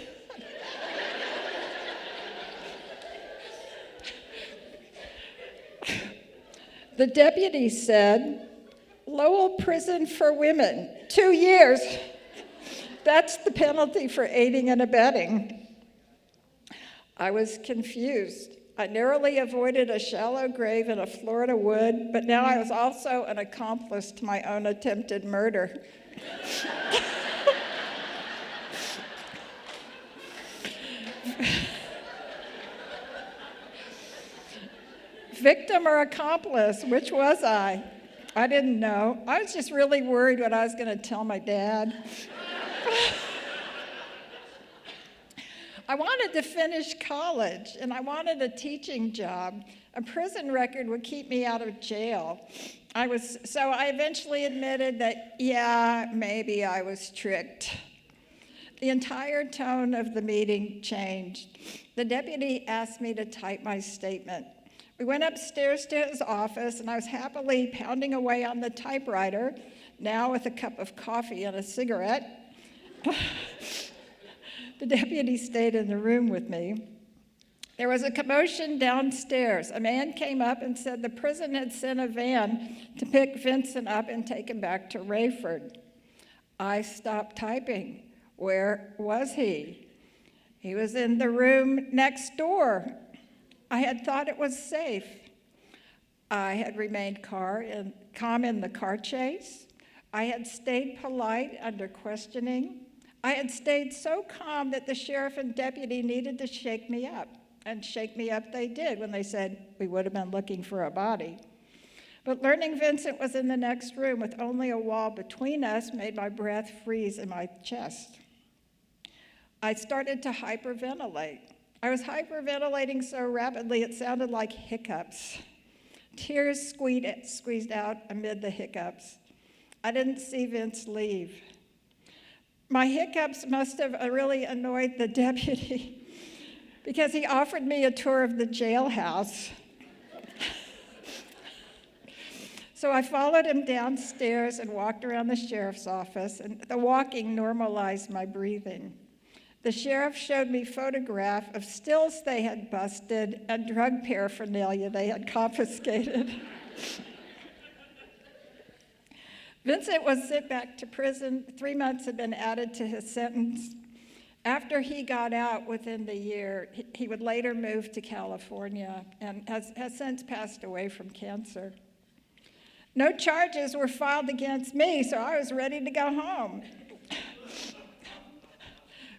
Speaker 8: the deputy said, Lowell Prison for Women, 2 years. That's the penalty for aiding and abetting. I was confused. I narrowly avoided a shallow grave in a Florida wood, but now I was also an accomplice to my own attempted murder. Victim or accomplice, which was I? I didn't know. I was just really worried what I was going to tell my dad. I wanted to finish college, and I wanted a teaching job. A prison record would keep me out of jail. So I eventually admitted that, yeah, maybe I was tricked. The entire tone of the meeting changed. The deputy asked me to type my statement. We went upstairs to his office, and I was happily pounding away on the typewriter, now with a cup of coffee and a cigarette. The deputy stayed in the room with me. There was a commotion downstairs. A man came up and said the prison had sent a van to pick Vincent up and take him back to Rayford. I stopped typing. Where was he? He was in the room next door. I had thought it was safe. I had remained calm in the car chase. I had stayed polite under questioning. I had stayed so calm that the sheriff and deputy needed to shake me up. And shake me up they did when they said we would have been looking for a body. But learning Vincent was in the next room with only a wall between us made my breath freeze in my chest. I started to hyperventilate. I was hyperventilating so rapidly it sounded like hiccups. Tears squeezed out amid the hiccups. I didn't see Vince leave. My hiccups must have really annoyed the deputy because he offered me a tour of the jailhouse. So I followed him downstairs and walked around the sheriff's office, and the walking normalized my breathing. The sheriff showed me photographs of stills they had busted and drug paraphernalia they had confiscated. Vincent was sent back to prison. 3 months had been added to his sentence. After he got out within the year, he would later move to California and has since passed away from cancer. No charges were filed against me, so I was ready to go home.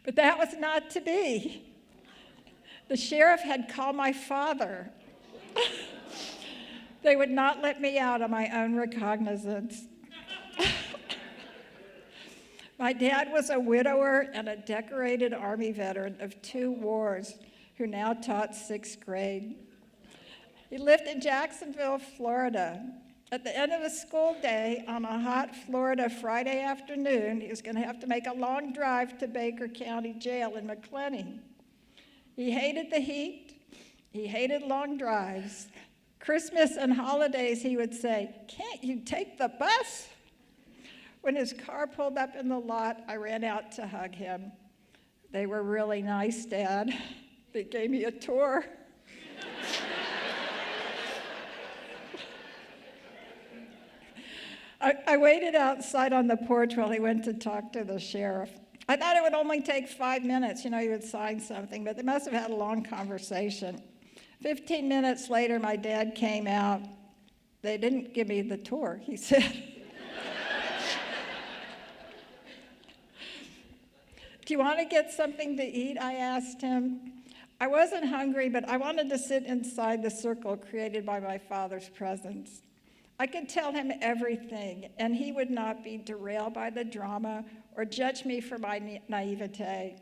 Speaker 8: But that was not to be. The sheriff had called my father. They would not let me out on my own recognizance. My dad was a widower and a decorated Army veteran of 2 wars who now taught 6th grade. He lived in Jacksonville, Florida. At the end of a school day on a hot Florida Friday afternoon, he was going to have to make a long drive to Baker County Jail in McClenny. He hated the heat. He hated long drives. Christmas and holidays, he would say, "Can't you take the bus?" When his car pulled up in the lot, I ran out to hug him. "They were really nice, Dad. They gave me a tour." I waited outside on the porch while he went to talk to the sheriff. I thought it would only take 5 minutes, he would sign something, but they must have had a long conversation. 15 minutes later, my dad came out. "They didn't give me the tour," he said. "Do you want to get something to eat?" I asked him. I wasn't hungry, but I wanted to sit inside the circle created by my father's presence. I could tell him everything, and he would not be derailed by the drama or judge me for my naivete.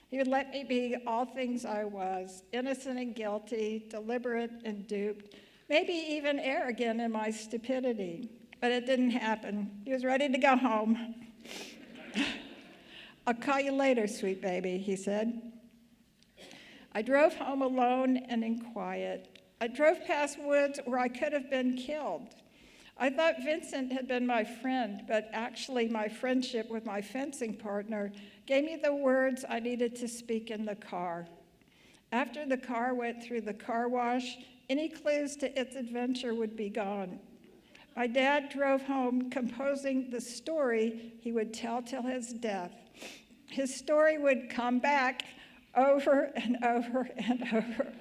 Speaker 8: He would let me be all things I was, innocent and guilty, deliberate and duped, maybe even arrogant in my stupidity. But it didn't happen. He was ready to go home. "I'll call you later, sweet baby," he said. I drove home alone and in quiet. I drove past woods where I could have been killed. I thought Vincent had been my friend, but actually my friendship with my fencing partner gave me the words I needed to speak in the car. After the car went through the car wash, any clues to its adventure would be gone. My dad drove home composing the story he would tell till his death. His story would come back over and over and over.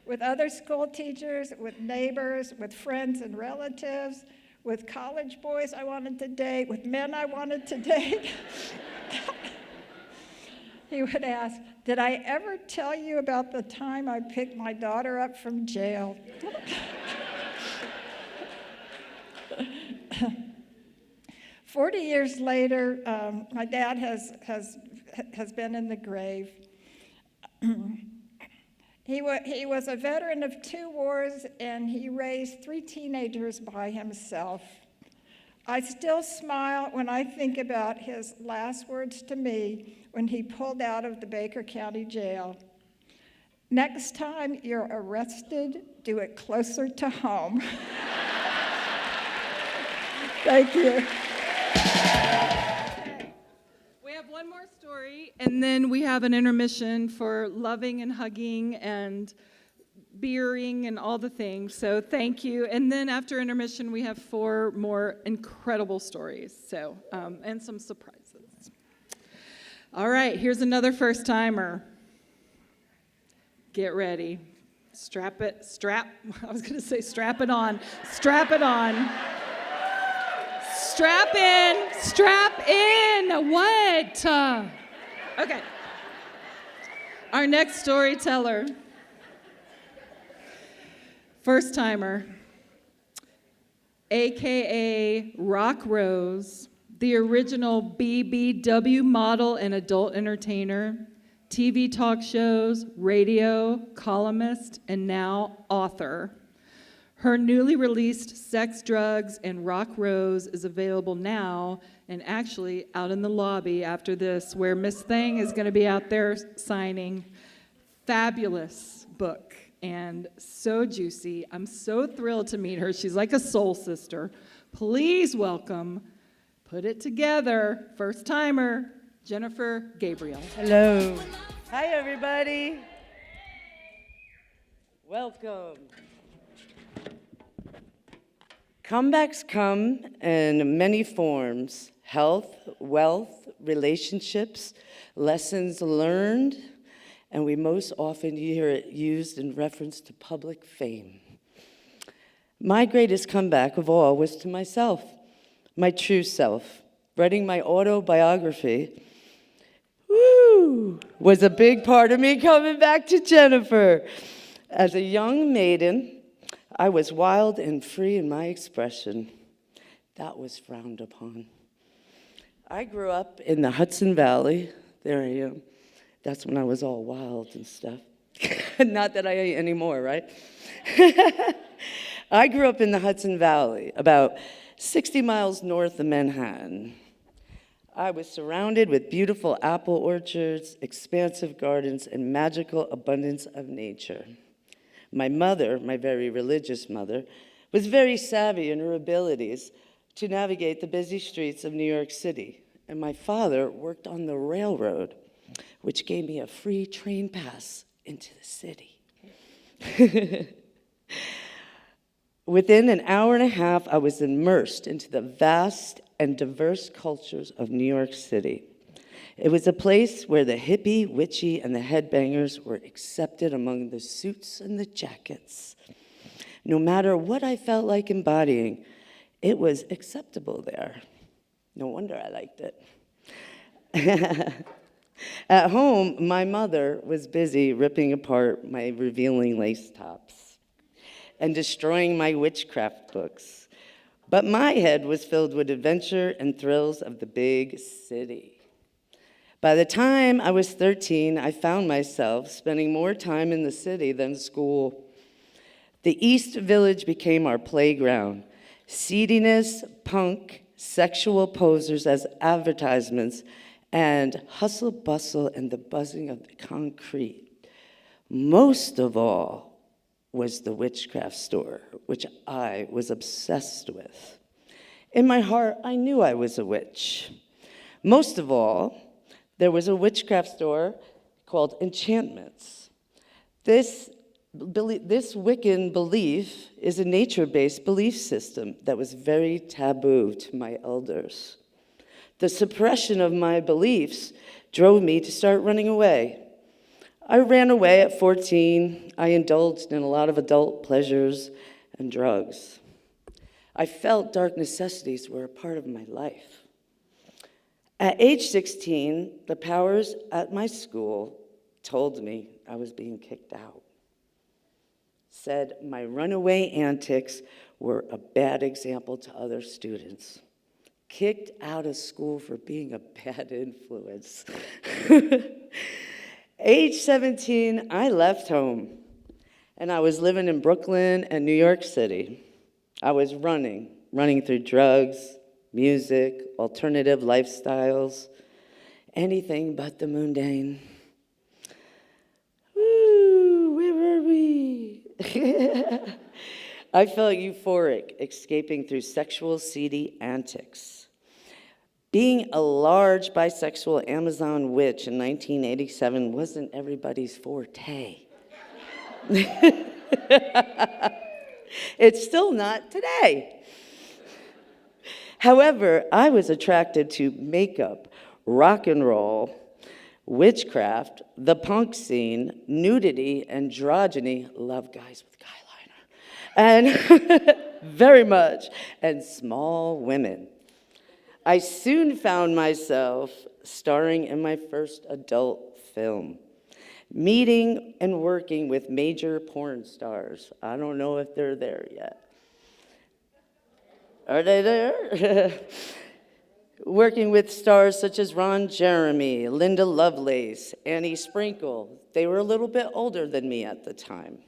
Speaker 8: With other school teachers, with neighbors, with friends and relatives, with college boys I wanted to date, with men I wanted to date. He would ask, "Did I ever tell you about the time I picked my daughter up from jail?" 40 years later, my dad has been in the grave. He was a veteran of 2 wars, and he raised 3 teenagers by himself. I still smile when I think about his last words to me when he pulled out of the Baker County Jail. "Next time you're arrested, do it closer to home." Thank you.
Speaker 4: We have one more story, and then we have an intermission for loving and hugging and beering and all the things. So thank you. And then after intermission, we have 4 more incredible stories. So and some surprises. All right, here's another first timer. Get ready. Strap it on. Strap it on. Strap in. Strap in. What? Okay. Our next storyteller. First timer. AKA Rock Rose, the original BBW model and adult entertainer, TV talk shows, radio, columnist, and now author. Her newly released Sex, Drugs, and Rock Rose is available now and actually out in the lobby after this, where Miss Thing is going to be out there signing. Fabulous book and so juicy. I'm so thrilled to meet her. She's like a soul sister. Please welcome, put it together, first timer, Jennifer Gabriel.
Speaker 9: Hello. Hi, everybody. Welcome. Comebacks come in many forms: health, wealth, relationships, lessons learned, and we most often hear it used in reference to public fame. My greatest comeback of all was to myself, my true self. Writing my autobiography, was a big part of me coming back to Jennifer. As a young maiden, I was wild and free in my expression. That was frowned upon. I grew up in the Hudson Valley. There I am. That's when I was all wild and stuff. Not that I ain't anymore, right? I grew up in the Hudson Valley, about 60 miles north of Manhattan. I was surrounded with beautiful apple orchards, expansive gardens, and magical abundance of nature. My mother, my very religious mother, was very savvy in her abilities to navigate the busy streets of New York City. And my father worked on the railroad, which gave me a free train pass into the city. Within an hour and a half, I was immersed into the vast and diverse cultures of New York City. It was a place where the hippie, witchy, and the headbangers were accepted among the suits and the jackets. No matter what I felt like embodying, it was acceptable there. No wonder I liked it. At home, my mother was busy ripping apart my revealing lace tops and destroying my witchcraft books. But my head was filled with adventure and thrills of the big city. By the time I was 13, I found myself spending more time in the city than school. The East Village became our playground. Seediness, punk, sexual posers as advertisements, and hustle bustle and the buzzing of the concrete. Most of all was the witchcraft store, which I was obsessed with. In my heart, I knew I was a witch. Most of all, there was a witchcraft store called Enchantments. This Wiccan belief is a nature-based belief system that was very taboo to my elders. The suppression of my beliefs drove me to start running away. I ran away at 14. I indulged in a lot of adult pleasures and drugs. I felt dark necessities were a part of my life. At age 16, the powers at my school told me I was being kicked out. Said my runaway antics were a bad example to other students. Kicked out of school for being a bad influence. Age 17, I left home, and I was living in Brooklyn and New York City. I was running through drugs, music, alternative lifestyles, anything but the mundane. Woo, where were we? I felt euphoric, escaping through sexual seedy antics. Being a large bisexual Amazon witch in 1987 wasn't everybody's forte. It's still not today. However, I was attracted to makeup, rock and roll, witchcraft, the punk scene, nudity, androgyny, love guys with guy liner, and very much, and small women. I soon found myself starring in my first adult film, meeting and working with major porn stars. I don't know if they're there yet. Are they there? Working with stars such as Ron Jeremy, Linda Lovelace, Annie Sprinkle. They were a little bit older than me at the time.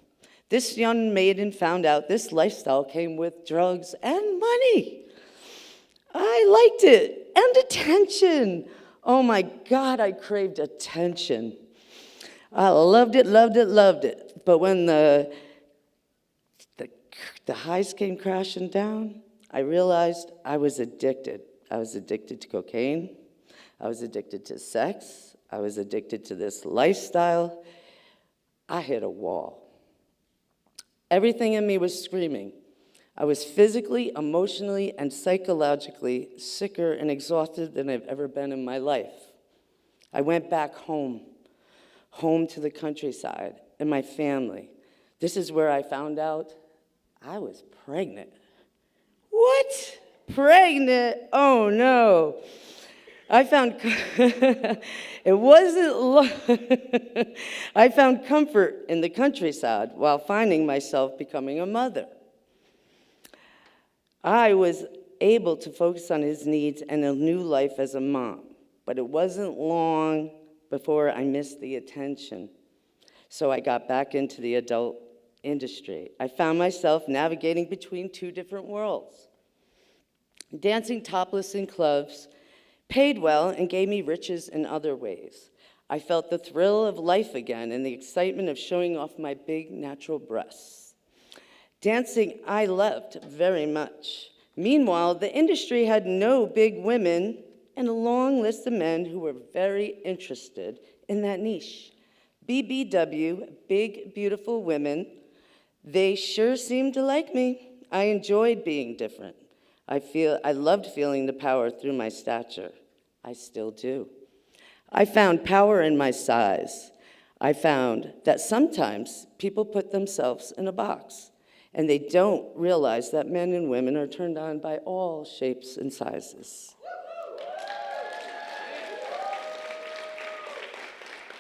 Speaker 9: This young maiden found out this lifestyle came with drugs and money. I liked it, and attention. Oh my God, I craved attention. I loved it, loved it, loved it. But when the highs came crashing down, I realized I was addicted. I was addicted to cocaine. I was addicted to sex. I was addicted to this lifestyle. I hit a wall. Everything in me was screaming. I was physically, emotionally, and psychologically sicker and exhausted than I've ever been in my life. I went back home to the countryside and my family. This is where I found out I was pregnant. What? Pregnant? Oh no. I found it wasn't I found comfort in the countryside while finding myself becoming a mother. I was able to focus on his needs and a new life as a mom, but it wasn't long before I missed the attention. So I got back into the adult industry. I found myself navigating between two different worlds. Dancing topless in clubs paid well and gave me riches in other ways. I felt the thrill of life again and the excitement of showing off my big natural breasts. Dancing I loved very much. Meanwhile, the industry had no big women and a long list of men who were very interested in that niche. BBW, big, beautiful women, they sure seemed to like me. I enjoyed being different. I loved feeling the power through my stature. I still do. I found power in my size. I found that sometimes people put themselves in a box, and they don't realize that men and women are turned on by all shapes and sizes.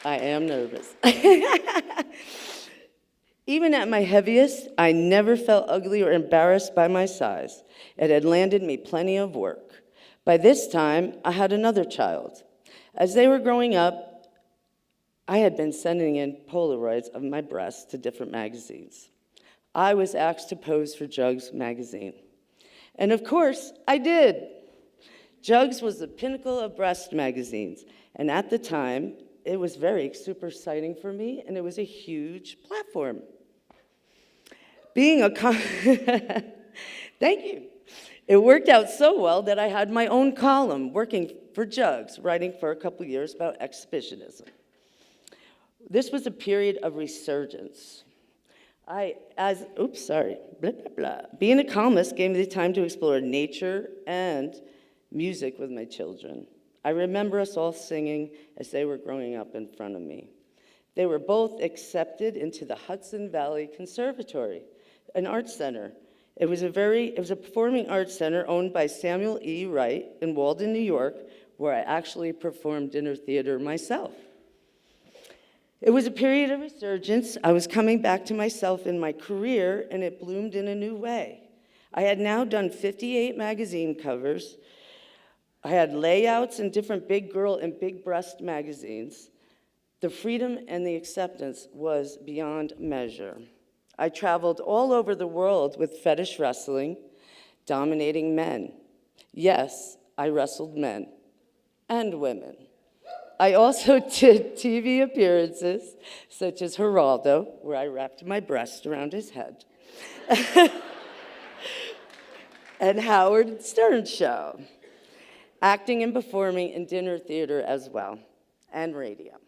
Speaker 9: I am nervous. Even at my heaviest, I never felt ugly or embarrassed by my size. It had landed me plenty of work. By this time, I had another child. As they were growing up, I had been sending in Polaroids of my breasts to different magazines. I was asked to pose for Jugs magazine. And of course, I did. Jugs was the pinnacle of breast magazines. And at the time, it was very super exciting for me, and it was a huge platform. Thank you. It worked out so well that I had my own column working for Jugs, writing for a couple years about exhibitionism. This was a period of resurgence. Being a columnist gave me the time to explore nature and music with my children. I remember us all singing as they were growing up in front of me. They were both accepted into the Hudson Valley Conservatory, an art center. It was a performing arts center owned by Samuel E. Wright in Walden, New York, where I actually performed dinner theater myself. It was a period of resurgence. I was coming back to myself in my career, and it bloomed in a new way. I had now done 58 magazine covers. I had layouts in different big girl and big breast magazines. The freedom and the acceptance was beyond measure. I traveled all over the world with fetish wrestling, dominating men. Yes, I wrestled men and women. I also did TV appearances, such as Geraldo, where I wrapped my breast around his head, and Howard Stern's show, acting and performing in dinner theater as well, and radio.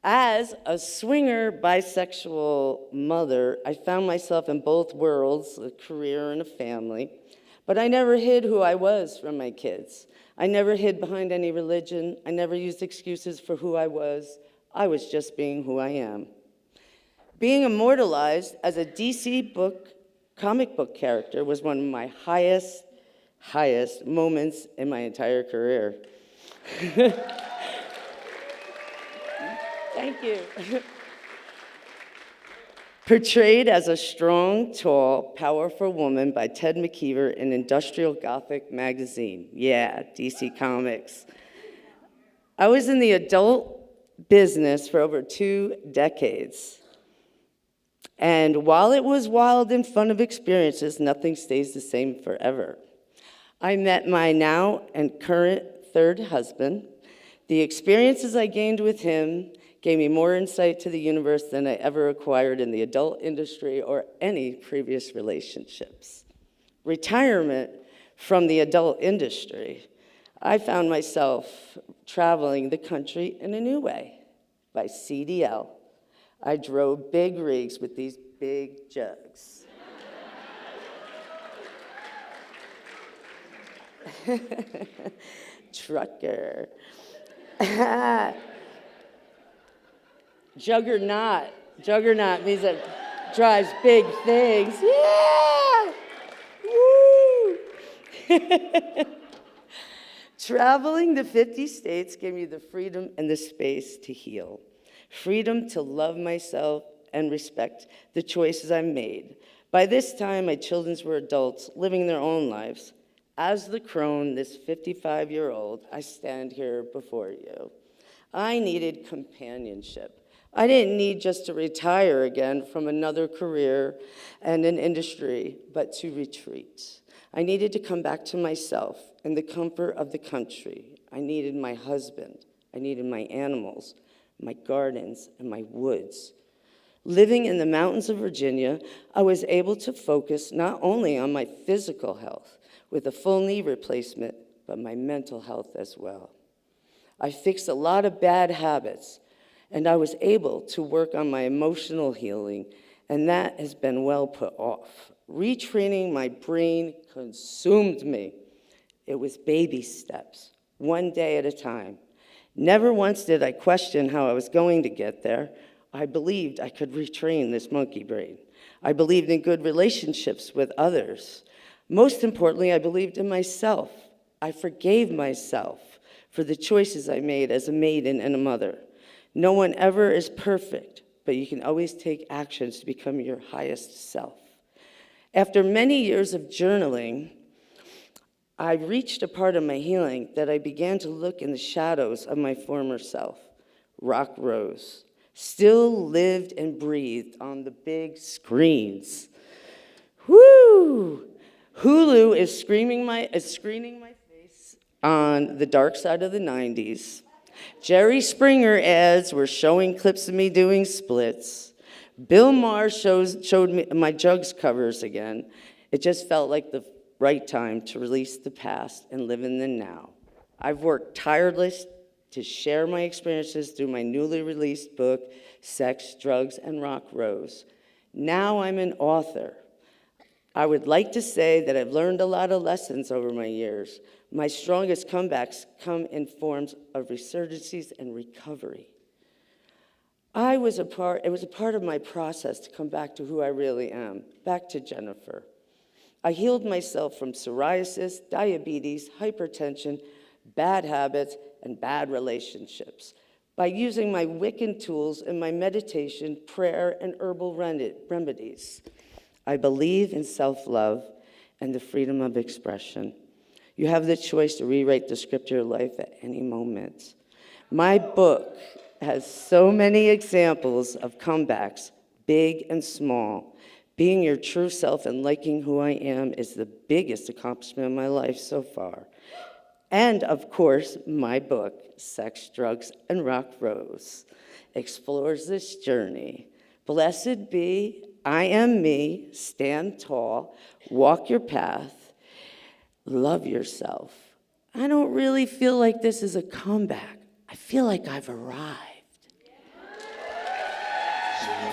Speaker 9: As a swinger bisexual mother, I found myself in both worlds, a career and a family, but I never hid who I was from my kids. I never hid behind any religion. I never used excuses for who I was. I was just being who I am. Being immortalized as a DC comic book character was one of my highest highest moments in my entire career. Thank you. Portrayed as a strong, tall, powerful woman by Ted McKeever in Industrial Gothic magazine. Yeah, DC Comics. I was in the adult business for over 2 decades. And while it was wild and fun of experiences, nothing stays the same forever. I met my now and current third husband. The experiences I gained with him gave me more insight to the universe than I ever acquired in the adult industry or any previous relationships. Retirement from the adult industry, I found myself traveling the country in a new way. By CDL, I drove big rigs with these big jugs. Trucker. Juggernaut. Juggernaut means that drives big things. Yeah! Woo! Traveling the 50 states gave me the freedom and the space to heal. Freedom to love myself and respect the choices I made. By this time, my children were adults living their own lives. As the crone, this 55-year-old, I stand here before you. I needed companionship. I didn't need just to retire again from another career and an industry, but to retreat. I needed to come back to myself in the comfort of the country. I needed my husband. I needed my animals, my gardens, and my woods. Living in the mountains of Virginia, I was able to focus not only on my physical health with a full knee replacement, but my mental health as well. I fixed a lot of bad habits, and I was able to work on my emotional healing, and that has been well put off. Retraining my brain consumed me. It was baby steps, one day at a time. Never once did I question how I was going to get there. I believed I could retrain this monkey brain. I believed in good relationships with others. Most importantly, I believed in myself. I forgave myself for the choices I made as a maiden and a mother. No one ever is perfect, but you can always take actions to become your highest self. After many years of journaling, I reached a part of my healing that I began to look in the shadows of my former self. Rock Rose still lived and breathed on the big screens. Woo! Hulu is screening my face on the dark side of the 90s. Jerry Springer ads were showing clips of me doing splits. Bill Maher showed me my jugs covers again. It just felt like the right time to release the past and live in the now. I've worked tirelessly to share my experiences through my newly released book, Sex, Drugs, and Rock Rose. Now I'm an author. I would like to say that I've learned a lot of lessons over my years. My strongest comebacks come in forms of resurgencies and recovery. It was a part of my process to come back to who I really am, back to Jennifer. I healed myself from psoriasis, diabetes, hypertension, bad habits, and bad relationships by using my Wiccan tools and my meditation, prayer, and herbal remedies. I believe in self-love and the freedom of expression. You have the choice to rewrite the script of your life at any moment. My book has so many examples of comebacks, big and small. Being your true self and liking who I am is the biggest accomplishment of my life so far. And of course, my book, Sex, Drugs, and Rock Rose, explores this journey. Blessed be, I am me, stand tall, walk your path, love yourself. I don't really feel like this is a comeback. I feel like I've arrived.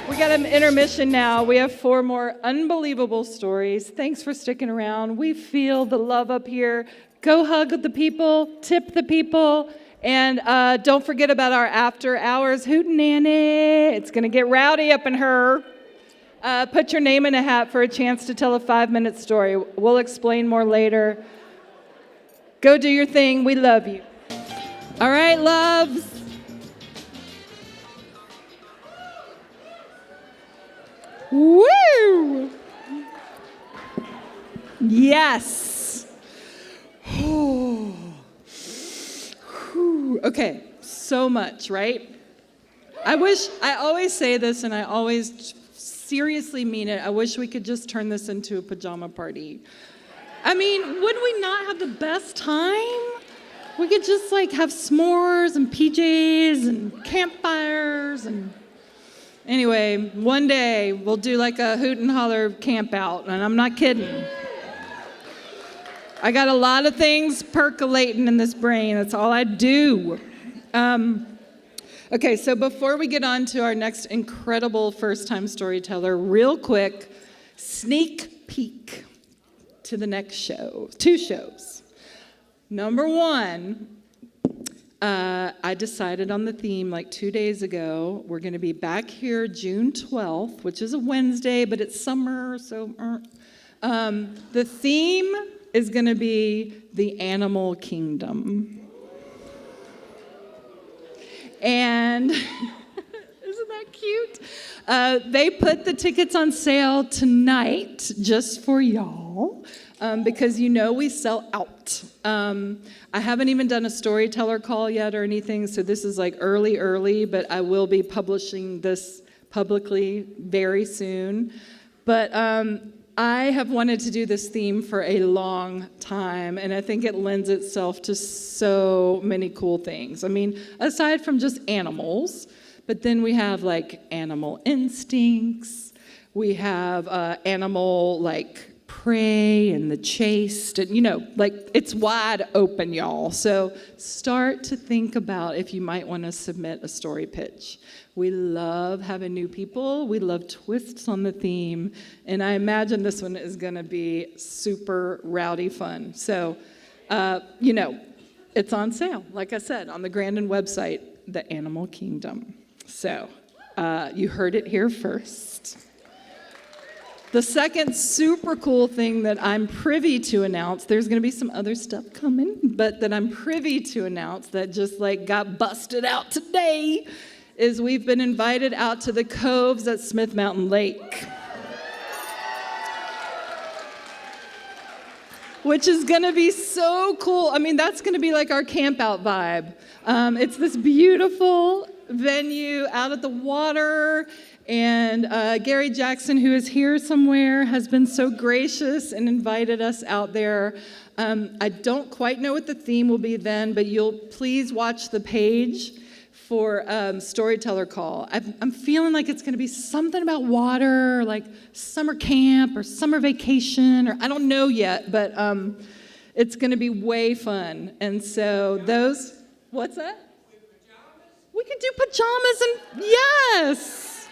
Speaker 4: We got an intermission now. We have 4 more unbelievable stories. Thanks for sticking around. We feel the love up here. Go hug the people, tip the people, and don't forget about our after hours hootenanny. It's going to get rowdy up in her. Put your name in a hat for a chance to tell a 5-minute story. We'll explain more later. Go do your thing. We love you. All right, loves. Woo! Yes. Okay, so much, right? I always say this and I always seriously mean it. I wish we could just turn this into a pajama party. I mean, would we not have the best time? We could just like have s'mores and PJs and campfires and anyway, one day we'll do like a Hoot and Holler camp out, and I'm not kidding. I got a lot of things percolating in this brain. That's all I do. Okay, so before we get on to our next incredible first-time storyteller, real quick, sneak peek to the next show. 2 shows. Number 1, I decided on the theme like 2 days ago. We're going to be back here June 12th, which is a Wednesday, but it's summer, so the theme is going to be the animal kingdom. And isn't that cute? They put the tickets on sale tonight just for y'all because you know we sell out. I haven't even done a storyteller call yet or anything, so this is like early, but I will be publishing this publicly very soon. But I have wanted to do this theme for a long time, and I think it lends itself to so many cool things. I mean, aside from just animals, but then we have like animal instincts, we have animal like prey and the chase, and like it's wide open, y'all. So start to think about if you might want to submit a story pitch. We love having new people. We love twists on the theme. And I imagine this one is going to be super rowdy fun. So, it's on sale, like I said, on the Grandin website, The Animal Kingdom. So, you heard it here first. The second super cool thing that I'm privy to announce, there's going to be some other stuff coming, but that I'm privy to announce that just like got busted out today, is we've been invited out to the coves at Smith Mountain Lake. Which is gonna be so cool. I mean, that's gonna be like our camp out vibe. It's this beautiful venue out at the water, and Gary Jackson, who is here somewhere, has been so gracious and invited us out there. I don't quite know what the theme will be then, but you'll please watch the page for storyteller call. I'm feeling like it's going to be something about water, like summer camp or summer vacation, or I don't know yet, but it's going to be way fun. And so what's that? We could do pajamas and, yes,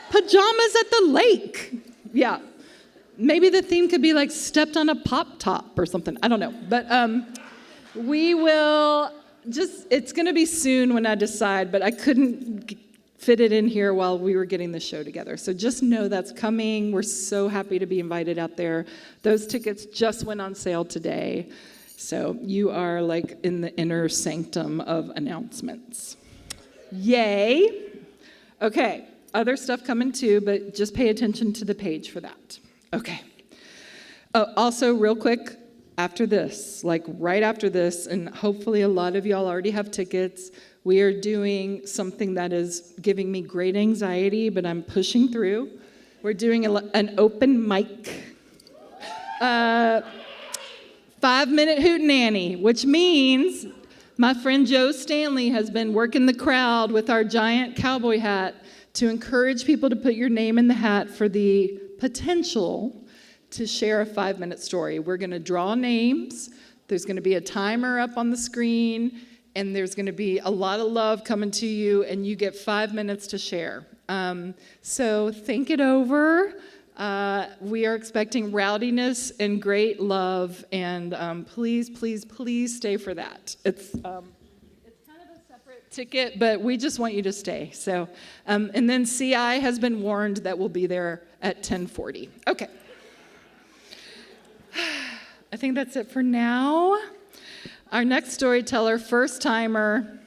Speaker 4: pajamas at the lake. Yeah. Maybe the theme could be like stepped on a pop top or something. I don't know. But we will... it's going to be soon when I decide, but I couldn't fit it in here while we were getting the show together. So just know that's coming. We're so happy to be invited out there. Those tickets just went on sale today. So you are like in the inner sanctum of announcements. Yay. Okay, other stuff coming too, but just pay attention to the page for that. Okay. Also, real quick, after this, like right after this, and hopefully a lot of y'all already have tickets, we are doing something that is giving me great anxiety, but I'm pushing through. We're doing an open mic, 5-minute hootenanny, which means my friend Joe Stanley has been working the crowd with our giant cowboy hat to encourage people to put your name in the hat for the potential to share a 5-minute story. We're going to draw names. There's going to be a timer up on the screen, and there's going to be a lot of love coming to you, and you get 5 minutes to share. So think it over. We are expecting rowdiness and great love, and please, please, please stay for that. It's kind of a separate ticket, but we just want you to stay. So, and then CI has been warned that we'll be there at 10:40. Okay. I think that's it for now. Our next storyteller, first timer.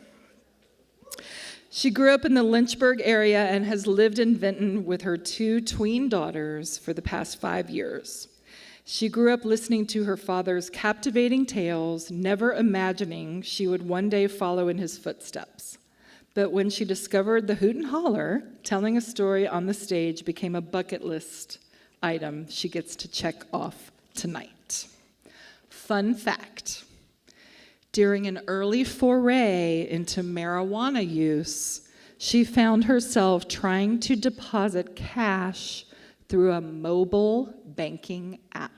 Speaker 4: She grew up in the Lynchburg area and has lived in Vinton with her 2 tween daughters for the past 5 years. She grew up listening to her father's captivating tales, never imagining she would one day follow in his footsteps. But when she discovered the Hoot and Holler, telling a story on the stage became a bucket list item she gets to check off tonight. Fun fact. During an early foray into marijuana use, she found herself trying to deposit cash through a mobile banking app.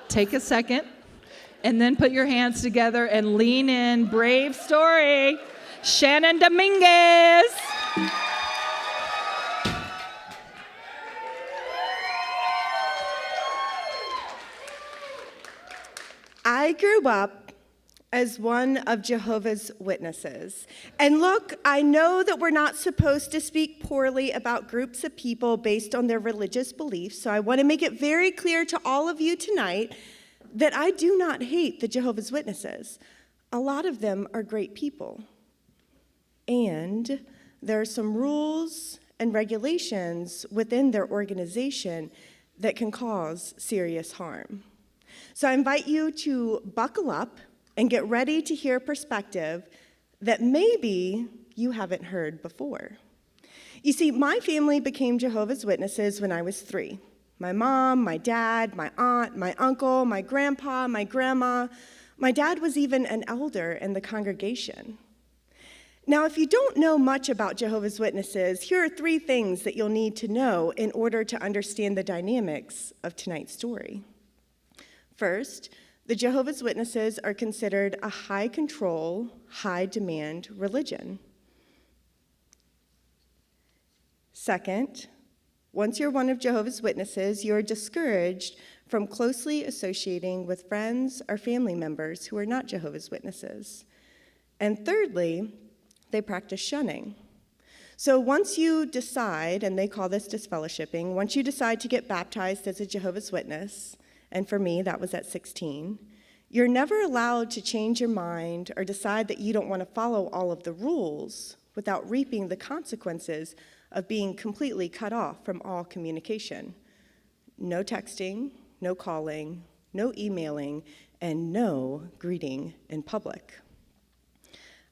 Speaker 4: Take a second, and then put your hands together and lean in. Brave story. Shannon Dominguez.
Speaker 10: I grew up as one of Jehovah's Witnesses. And look, I know that we're not supposed to speak poorly about groups of people based on their religious beliefs, so I want to make it very clear to all of you tonight that I do not hate the Jehovah's Witnesses. A lot of them are great people. And there are some rules and regulations within their organization that can cause serious harm. So I invite you to buckle up and get ready to hear perspective that maybe you haven't heard before. You see, my family became Jehovah's Witnesses when I was 3. My mom, my dad, my aunt, my uncle, my grandpa, my grandma. My dad was even an elder in the congregation. Now, if you don't know much about Jehovah's Witnesses, here are 3 things that you'll need to know in order to understand the dynamics of tonight's story. First, the Jehovah's Witnesses are considered a high-control, high-demand religion. Second, once you're one of Jehovah's Witnesses, you are discouraged from closely associating with friends or family members who are not Jehovah's Witnesses. And thirdly, they practice shunning. So once you decide, and they call this disfellowshipping, once you decide to get baptized as a Jehovah's Witness, and for me, that was at 16, you're never allowed to change your mind or decide that you don't want to follow all of the rules without reaping the consequences of being completely cut off from all communication. No texting, no calling, no emailing, and no greeting in public.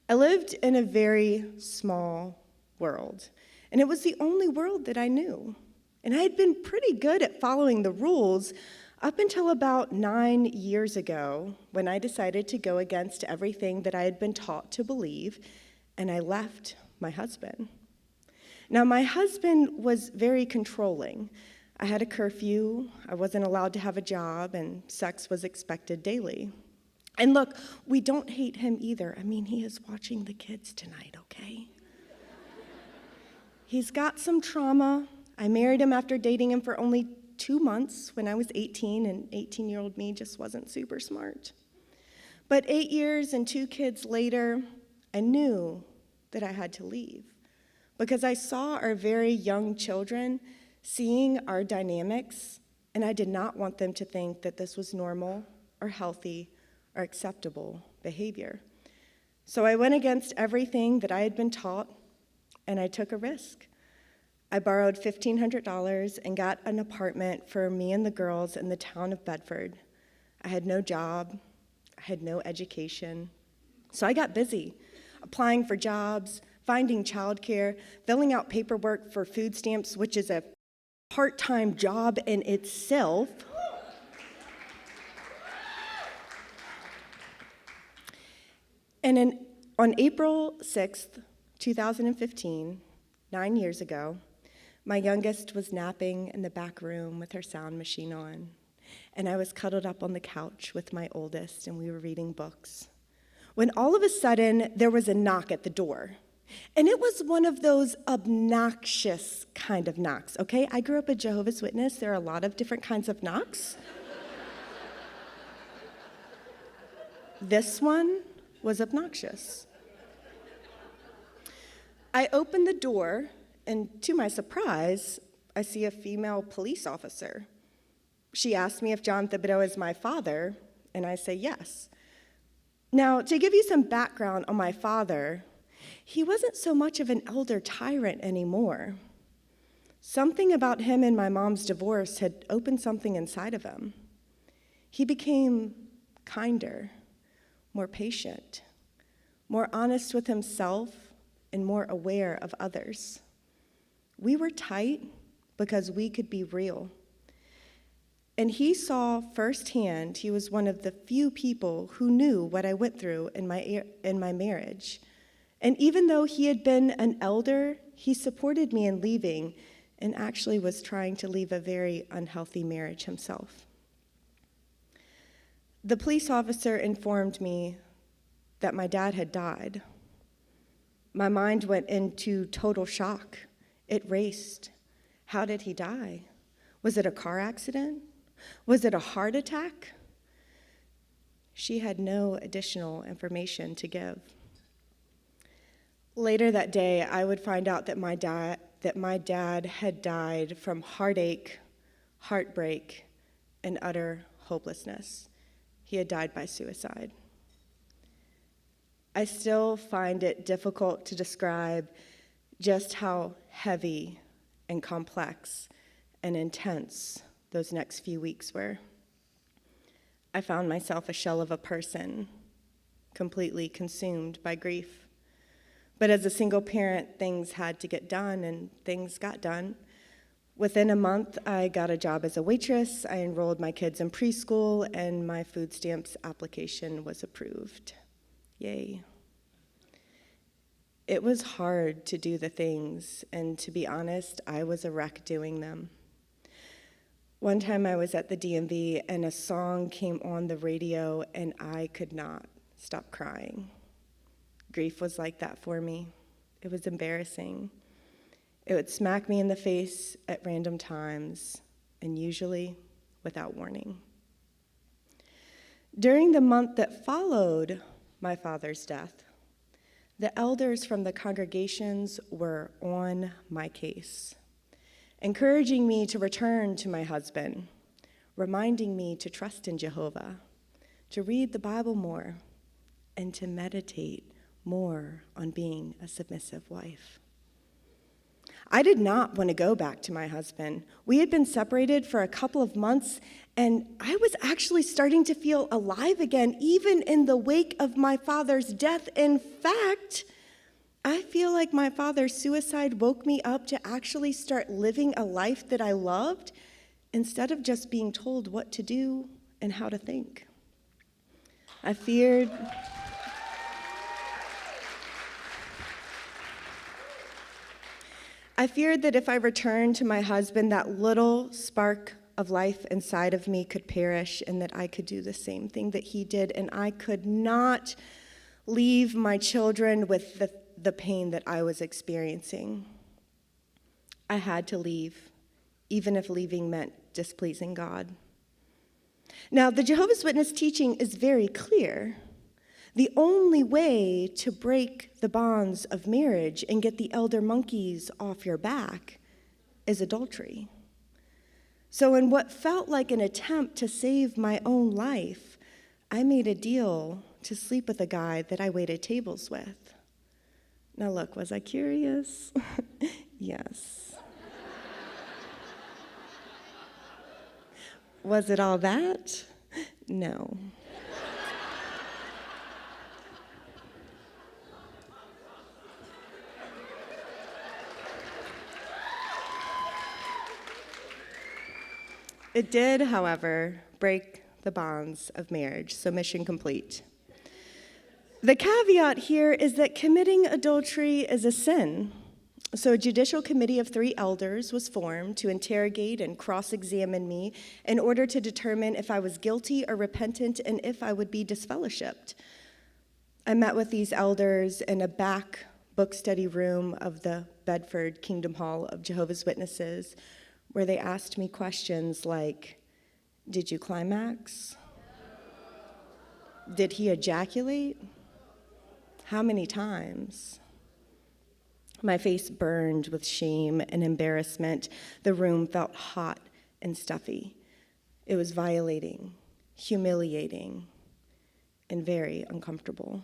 Speaker 10: I lived in a very small world, and it was the only world that I knew. And I had been pretty good at following the rules up until about 9 years ago, when I decided to go against everything that I had been taught to believe, and I left my husband. Now, my husband was very controlling. I had a curfew, I wasn't allowed to have a job, and sex was expected daily. And look, we don't hate him either. I mean, he is watching the kids tonight, okay? He's got some trauma. I married him after dating him for only 2 months when I was 18, and 18-year-old me just wasn't super smart. But 8 years and 2 kids later, I knew that I had to leave because I saw our very young children seeing our dynamics, and I did not want them to think that this was normal or healthy or acceptable behavior. So I went against everything that I had been taught, and I took a risk. I borrowed $1,500 and got an apartment for me and the girls in the town of Bedford. I had no job, I had no education. So I got busy, applying for jobs, finding childcare, filling out paperwork for food stamps, which is a part-time job in itself. And on April 6th, 2015, 9 years ago, my youngest was napping in the back room with her sound machine on, and I was cuddled up on the couch with my oldest, and we were reading books. When all of a sudden, there was a knock at the door, and it was one of those obnoxious kind of knocks, okay? I grew up a Jehovah's Witness. There are a lot of different kinds of knocks. This one was obnoxious. I opened the door, and to my surprise, I see a female police officer. She asked me if John Thibodeau is my father, and I say yes. Now, to give you some background on my father, he wasn't so much of an elder tyrant anymore. Something about him and my mom's divorce had opened something inside of him. He became kinder, more patient, more honest with himself, and more aware of others. We were tight because we could be real. And he saw firsthand, he was one of the few people who knew what I went through in my marriage. And even though he had been an elder, he supported me in leaving and actually was trying to leave a very unhealthy marriage himself. The police officer informed me that my dad had died. My mind went into total shock. It raced. How did he die? Was it a car accident? Was it a heart attack? She had no additional information to give. Later that day, I would find out that my dad had died from heartache, heartbreak, and utter hopelessness. He had died by suicide. I still find it difficult to describe just how heavy and complex and intense those next few weeks were. I found myself a shell of a person, completely consumed by grief. But as a single parent, things had to get done, and things got done. Within a month, I got a job as a waitress, I enrolled my kids in preschool, and my food stamps application was approved. Yay. It was hard to do the things, and to be honest, I was a wreck doing them. One time I was at the DMV, and a song came on the radio, and I could not stop crying. Grief was like that for me. It was embarrassing. It would smack me in the face at random times, and usually without warning. During the month that followed my father's death, the elders from the congregations were on my case, encouraging me to return to my husband, reminding me to trust in Jehovah, to read the Bible more, and to meditate more on being a submissive wife. I did not want to go back to my husband. We had been separated for a couple of months, and I was actually starting to feel alive again, even in the wake of my father's death. In fact, I feel like my father's suicide woke me up to actually start living a life that I loved, instead of just being told what to do and how to think. I feared that if I returned to my husband, that little spark of life inside of me could perish, and that I could do the same thing that he did, and I could not leave my children with the pain that I was experiencing. I had to leave, even if leaving meant displeasing God. Now, the Jehovah's Witness teaching is very clear. The only way to break the bonds of marriage and get the elder monkeys off your back is adultery. So in what felt like an attempt to save my own life, I made a deal to sleep with a guy that I waited tables with. Now look, was I curious? Yes. Was it all that? No. It did, however, break the bonds of marriage, so mission complete. The caveat here is that committing adultery is a sin. So a judicial committee of 3 elders was formed to interrogate and cross-examine me in order to determine if I was guilty or repentant and if I would be disfellowshipped. I met with these elders in a back book study room of the Bedford Kingdom Hall of Jehovah's Witnesses, where they asked me questions like, did you climax? Did he ejaculate? How many times? My face burned with shame and embarrassment. The room felt hot and stuffy. It was violating, humiliating, and very uncomfortable.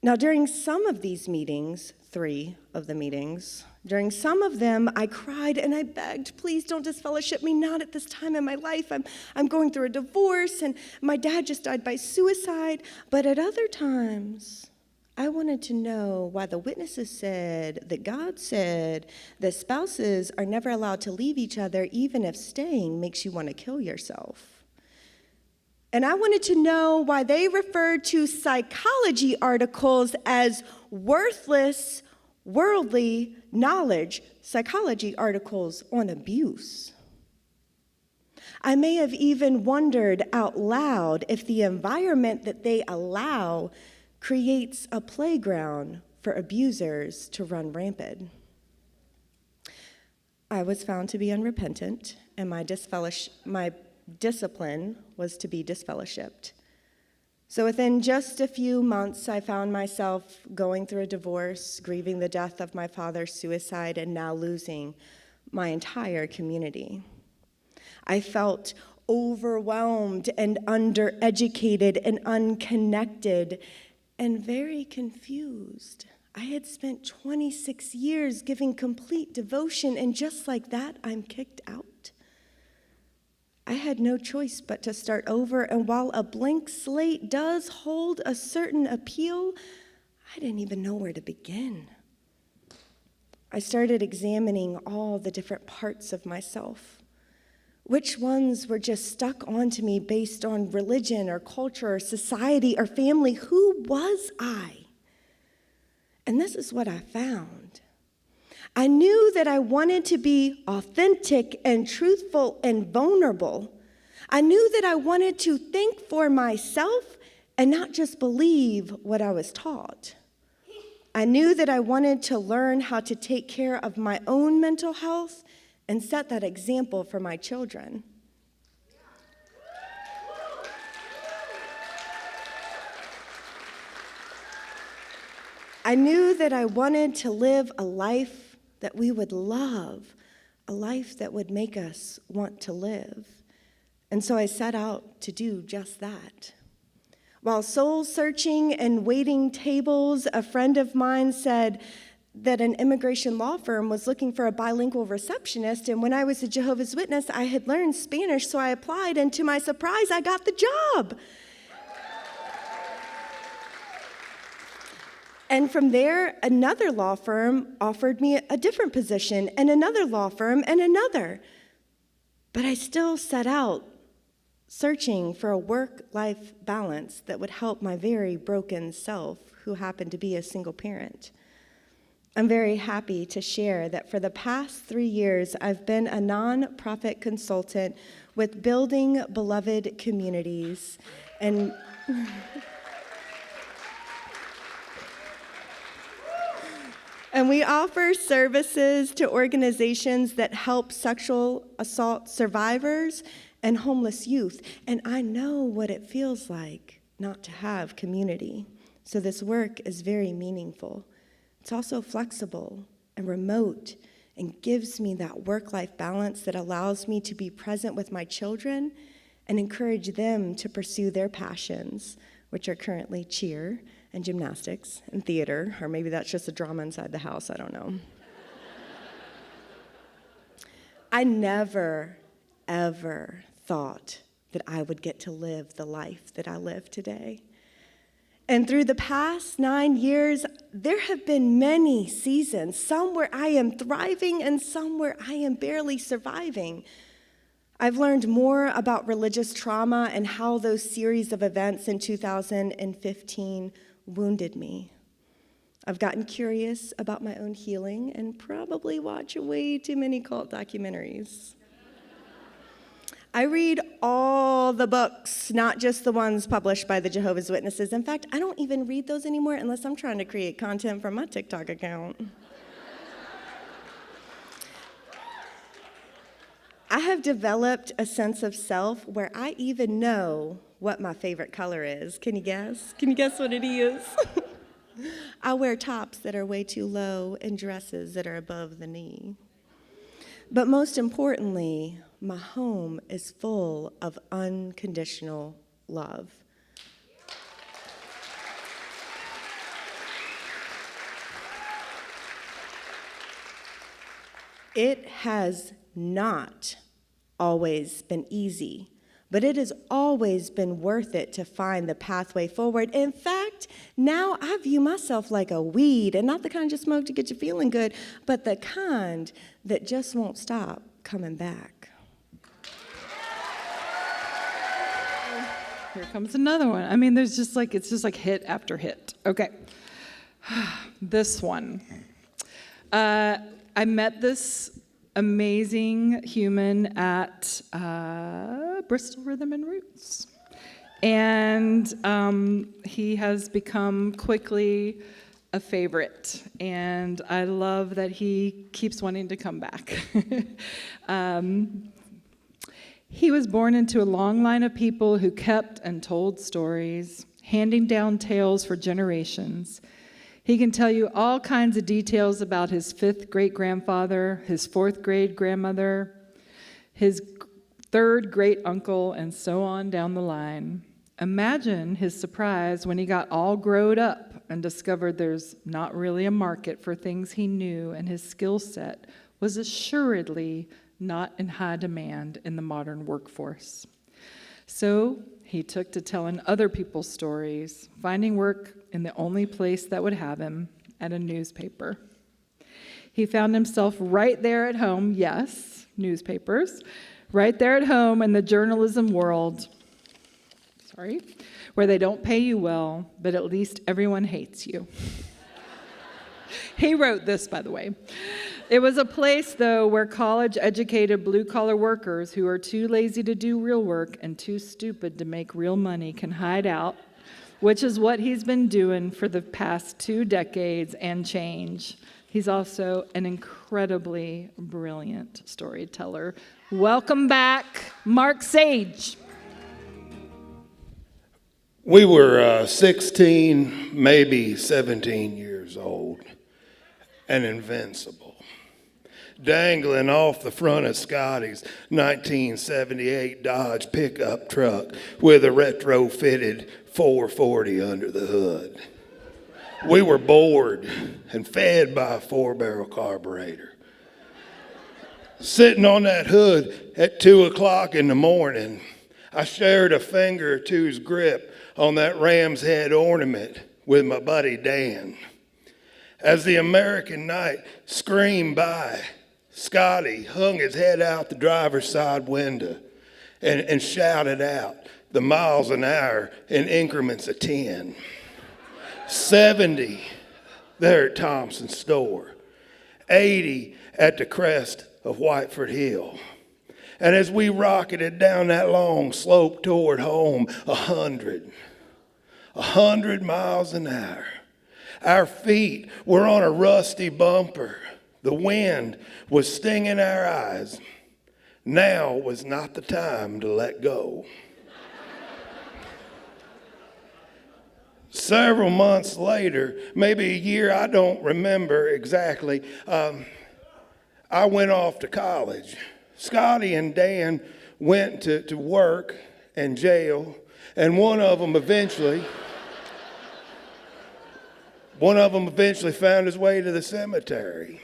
Speaker 10: Now, during some of these meetings, 3 of the meetings, during some of them, I cried and I begged, please don't disfellowship me, not at this time in my life. I'm going through a divorce, and my dad just died by suicide. But at other times, I wanted to know why the witnesses said that God said that spouses are never allowed to leave each other, even if staying makes you want to kill yourself. And I wanted to know why they referred to psychology articles as worthless, worldly knowledge, psychology articles on abuse. I may have even wondered out loud if the environment that they allow creates a playground for abusers to run rampant. I was found to be unrepentant, and my discipline was to be disfellowshipped. So within just a few months, I found myself going through a divorce, grieving the death of my father's suicide, and now losing my entire community. I felt overwhelmed and undereducated and unconnected and very confused. I had spent 26 years giving complete devotion, and just like that, I'm kicked out. I had no choice but to start over, and while a blank slate does hold a certain appeal, I didn't even know where to begin. I started examining all the different parts of myself. Which ones were just stuck onto me based on religion or culture or society or family? Who was I? And this is what I found. I knew that I wanted to be authentic and truthful and vulnerable. I knew that I wanted to think for myself and not just believe what I was taught. I knew that I wanted to learn how to take care of my own mental health and set that example for my children. I knew that I wanted to live a life that we would love, a life that would make us want to live. And so I set out to do just that. While soul searching and waiting tables, a friend of mine said that an immigration law firm was looking for a bilingual receptionist, and when I was a Jehovah's Witness, I had learned Spanish, so I applied, and to my surprise, I got the job. And from there, another law firm offered me a different position, and another law firm, and another. But I still set out searching for a work-life balance that would help my very broken self, who happened to be a single parent. I'm very happy to share that for the past 3 years, I've been a nonprofit consultant with Building Beloved Communities, and we offer services to organizations that help sexual assault survivors and homeless youth. And I know what it feels like not to have community. So this work is very meaningful. It's also flexible and remote and gives me that work-life balance that allows me to be present with my children and encourage them to pursue their passions, which are currently cheer and gymnastics and theater, or maybe that's just a drama inside the house, I don't know. I never, ever thought that I would get to live the life that I live today. And through the past 9 years, there have been many seasons, some where I am thriving and some where I am barely surviving. I've learned more about religious trauma and how those series of events in 2015 wounded me. I've gotten curious about my own healing and probably watch way too many cult documentaries. I read all the books, not just the ones published by the Jehovah's Witnesses. In fact, I don't even read those anymore unless I'm trying to create content for my TikTok account. I have developed a sense of self where I even know what my favorite color is. Can you guess? Can you guess what it is? I wear tops that are way too low and dresses that are above the knee. But most importantly, my home is full of unconditional love. It has not always been easy, but it has always been worth it to find the pathway forward. In fact, now I view myself like a weed, and not the kind you smoke to get you feeling good, but the kind that just won't stop coming back.
Speaker 4: Here comes another one. I mean, it's just like hit after hit. Okay. This one. I met this amazing human at Bristol Rhythm and Roots. And he has become quickly a favorite. And I love that he keeps wanting to come back. He was born into a long line of people who kept and told stories, handing down tales for generations. He can tell you all kinds of details about his 5th great-grandfather, his 4th great-grandmother, his 3rd great-uncle, and so on down the line. Imagine his surprise when he got all grown up and discovered there's not really a market for things he knew, and his skill set was assuredly not in high demand in the modern workforce. So he took to telling other people's stories, finding work in the only place that would have him, at a newspaper. He found himself right there at home, yes, newspapers, right there at home in the journalism world, where they don't pay you well, but at least everyone hates you. He wrote this, by the way. It was a place, though, where college-educated blue-collar workers who are too lazy to do real work and too stupid to make real money can hide out, which is what he's been doing for the past 2 decades and change. He's also an incredibly brilliant storyteller. Welcome back, Mark Sage.
Speaker 11: We were 16, maybe 17 years old, and invincible. Dangling off the front of Scotty's 1978 Dodge pickup truck with a retrofitted 440 under the hood. We were bored and fed by a 4-barrel carburetor. Sitting on that hood at 2 o'clock in the morning, I shared a finger or two's grip on that ram's head ornament with my buddy Dan. As the American night screamed by, Scotty hung his head out the driver's side window and shouted out the miles an hour in increments of 10. 70 there at Thompson's store, 80 at the crest of Whiteford Hill. And as we rocketed down that long slope toward home, 100 miles an hour. Our feet were on a rusty bumper. The wind was stinging our eyes. Now was not the time to let go. Several months later, maybe a year, I don't remember exactly, I went off to college. Scotty and Dan went to work and jail, and one of them eventually found his way to the cemetery.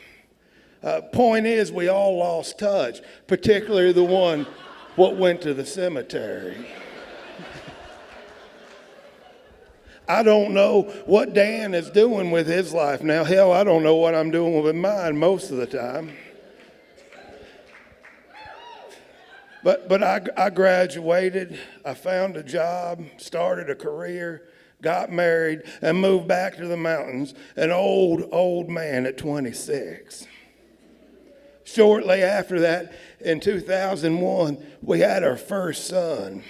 Speaker 11: Point is, we all lost touch, particularly the one what went to the cemetery. I don't know what Dan is doing with his life now. Hell, I don't know what I'm doing with mine most of the time. But I graduated, I found a job, started a career, got married, and moved back to the mountains, an old man at 26. Shortly after that, in 2001, we had our first son.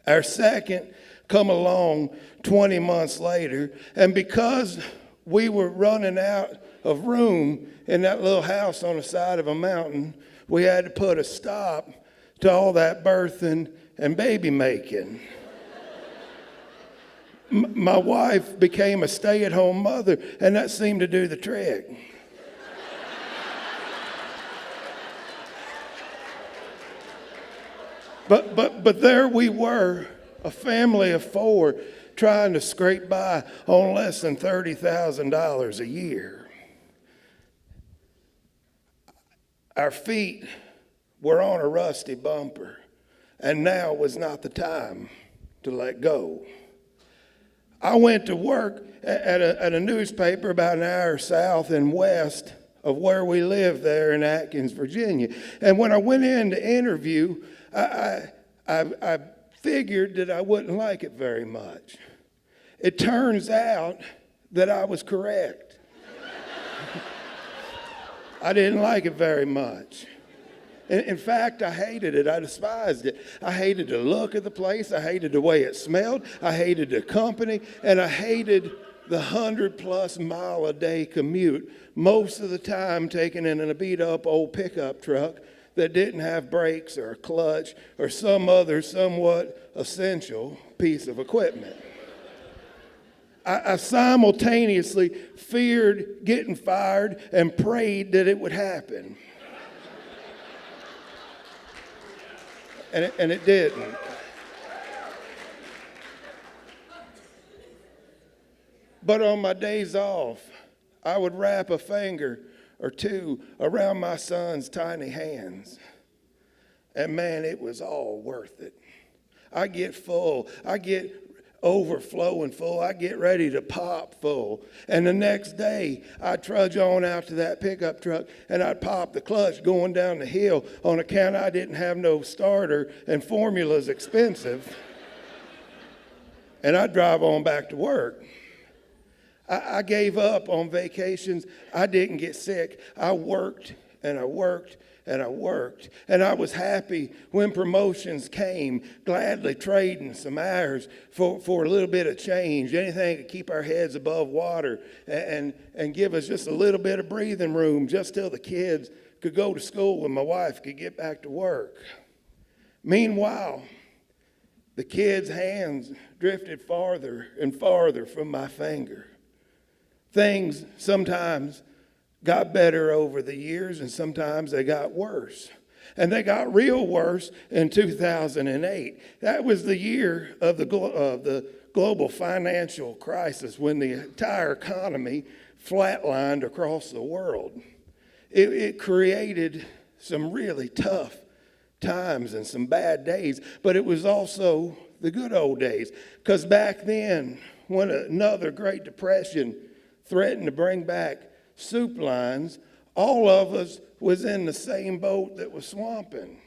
Speaker 11: Our second come along 20 months later, and because we were running out of room in that little house on the side of a mountain, we had to put a stop to all that birthing and baby making. My wife became a stay-at-home mother, and that seemed to do the trick. But there we were, a family of 4, trying to scrape by on less than $30,000 a year. Our feet were on a rusty bumper, and now was not the time to let go. I went to work at a newspaper about an hour south and west of where we live there in Atkins, Virginia. And when I went in to interview, I figured that I wouldn't like it very much. It turns out that I was correct. I didn't like it very much. In fact, I hated it. I despised it. I hated the look of the place. I hated the way it smelled. I hated the company. And I hated the 100+ mile a day commute, most of the time taken in a beat up old pickup truck that didn't have brakes or a clutch or some other somewhat essential piece of equipment. I simultaneously feared getting fired and prayed that it would happen. And it didn't. But on my days off, I would wrap a finger or two around my son's tiny hands. And man, it was all worth it. I get full. I get overflowing full. I get ready to pop full. And the next day, I'd trudge on out to that pickup truck and I'd pop the clutch going down the hill on account I didn't have no starter and formula's expensive. And I'd drive on back to work. I gave up on vacations. I didn't get sick. I worked and I worked and I worked. And I was happy when promotions came, gladly trading some hours for a little bit of change, anything to keep our heads above water and give us just a little bit of breathing room just till the kids could go to school and my wife could get back to work. Meanwhile, the kids' hands drifted farther and farther from my finger. Things sometimes got better over the years, and sometimes they got worse. And they got real worse in 2008. That was the year of the global financial crisis when the entire economy flatlined across the world. It created some really tough times and some bad days, but it was also the good old days. Because back then, when another Great Depression threatened to bring back soup lines, all of us was in the same boat that was swamping.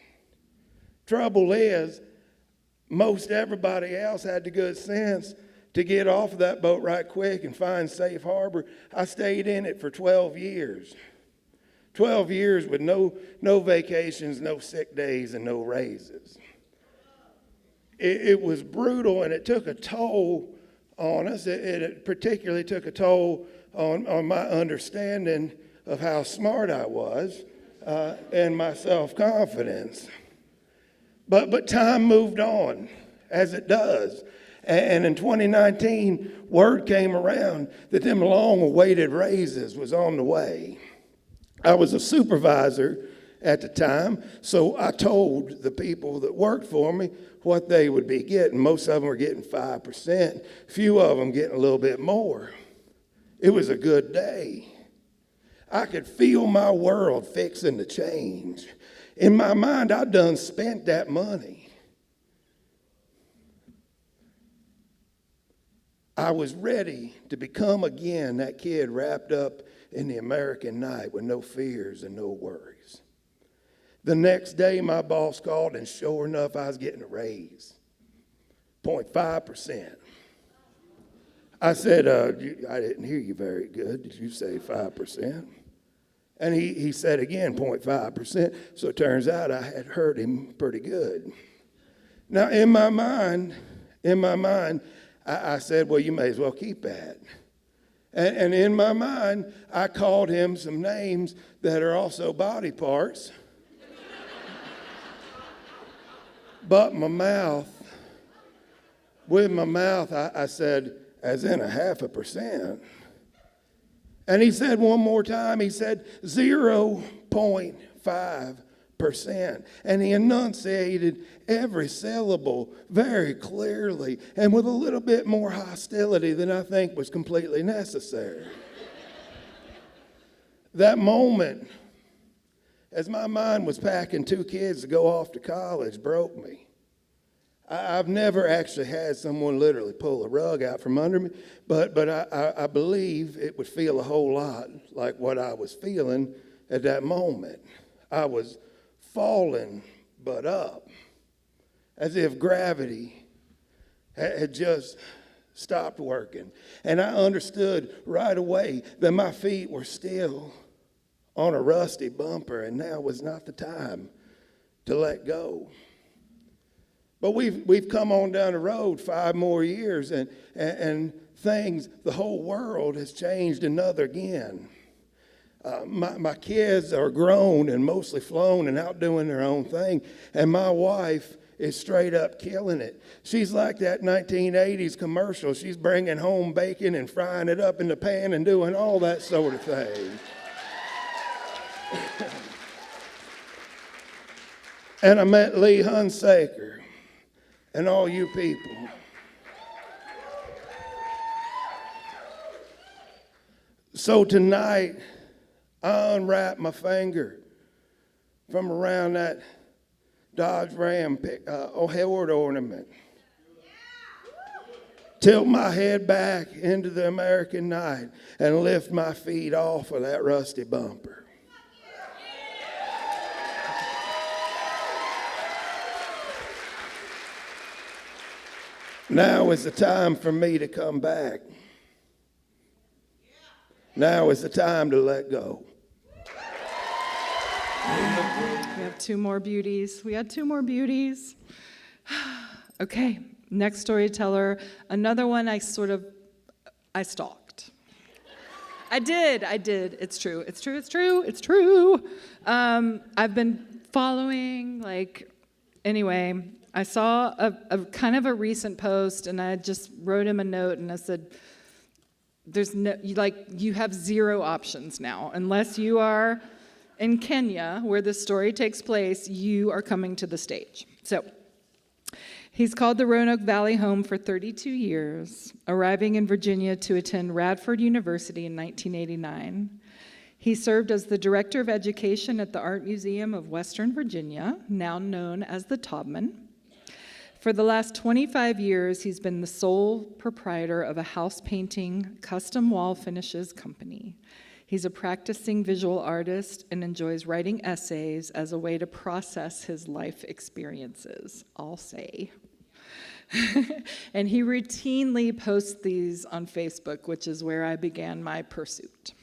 Speaker 11: Trouble is, most everybody else had the good sense to get off of that boat right quick and find safe harbor. I stayed in it for 12 years. 12 years with no vacations, no sick days, and no raises. It was brutal, and it took a toll on us. It particularly took a toll on my understanding of how smart I was and my self-confidence. But time moved on, as it does. And in 2019, word came around that them long-awaited raises was on the way. I was a supervisor at the time, so I told the people that worked for me what they would be getting. Most of them were getting 5%, few of them getting a little bit more. It was a good day. I could feel my world fixing to change. In my mind, I'd done spent that money. I was ready to become again that kid wrapped up in the American night with no fears and no worries. The next day, my boss called, and sure enough, I was getting a raise, 0.5%. I said, I didn't hear you very good. Did you say 5%? And he said again, 0.5%. So it turns out I had heard him pretty good. Now, in my mind, I said, well, you may as well keep that. And in my mind, I called him some names that are also body parts. But with my mouth, I said, as in 0.5%. And he said one more time, he said 0.5%. And he enunciated every syllable very clearly and with a little bit more hostility than I think was completely necessary. That moment, as my mind was packing 2 kids to go off to college, broke me. I've never actually had someone literally pull a rug out from under me, but I believe it would feel a whole lot like what I was feeling at that moment. I was falling but up, as if gravity had just stopped working. And I understood right away that my feet were still on a rusty bumper, and now was not the time to let go. But we've come on down the road 5 more years, and things, the whole world has changed another again. My kids are grown and mostly flown and out doing their own thing, and my wife is straight up killing it. She's like that 1980s commercial. She's bringing home bacon and frying it up in the pan and doing all that sort of thing. And I met Lee Hunsaker and all you people. So tonight, I unwrap my finger from around that Dodge Ram Holler ornament. Tilt my head back into the American night and lift my feet off of that rusty bumper. Now is the time for me to come back. Now is the time to let go.
Speaker 4: We have 2 more beauties. We had 2 more beauties. Okay, next storyteller. Another one I stalked. I did. It's true. I've been following, anyway, I saw a kind of a recent post, and I just wrote him a note, and I said, you have 0 options now. Unless you are in Kenya, where this story takes place, you are coming to the stage. So, he's called the Roanoke Valley home for 32 years, arriving in Virginia to attend Radford University in 1989. He served as the Director of Education at the Art Museum of Western Virginia, now known as the Taubman. For the last 25 years, he's been the sole proprietor of a house painting, custom wall finishes company. He's a practicing visual artist and enjoys writing essays as a way to process his life experiences, I'll say. And he routinely posts these on Facebook, which is where I began my pursuit.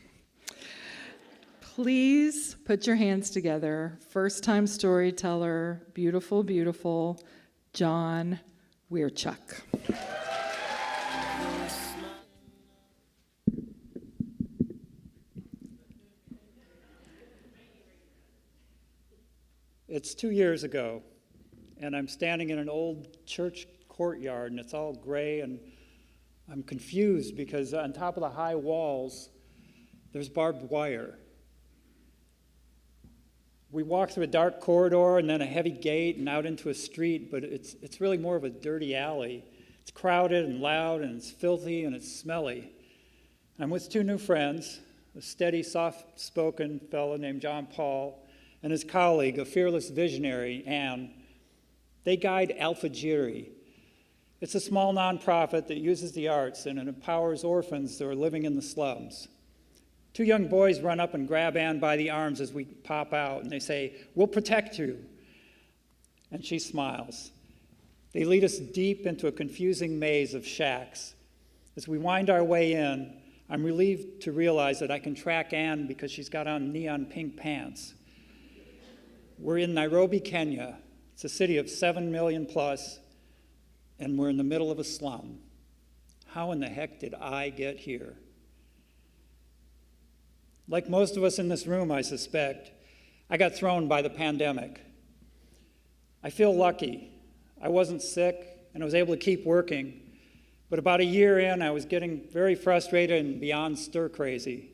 Speaker 4: Please put your hands together. First-time storyteller, beautiful, beautiful, John Weirchuk.
Speaker 12: It's 2 years ago, and I'm standing in an old church courtyard, and it's all gray, and I'm confused because on top of the high walls, there's barbed wire. We walk through a dark corridor and then a heavy gate and out into a street, but it's really more of a dirty alley. It's crowded and loud, and it's filthy, and it's smelly. I'm with 2 new friends, a steady, soft-spoken fellow named John Paul, and his colleague, a fearless visionary, Anne. They guide Alphagiri. It's a small nonprofit that uses the arts and it empowers orphans that are living in the slums. 2 young boys run up and grab Anne by the arms as we pop out, and they say, "We'll protect you." And she smiles. They lead us deep into a confusing maze of shacks. As we wind our way in, I'm relieved to realize that I can track Anne because she's got on neon pink pants. We're in Nairobi, Kenya. It's a city of 7 million plus, and we're in the middle of a slum. How in the heck did I get here? Like most of us in this room, I suspect, I got thrown by the pandemic. I feel lucky. I wasn't sick, and I was able to keep working. But about a year in, I was getting very frustrated and beyond stir-crazy.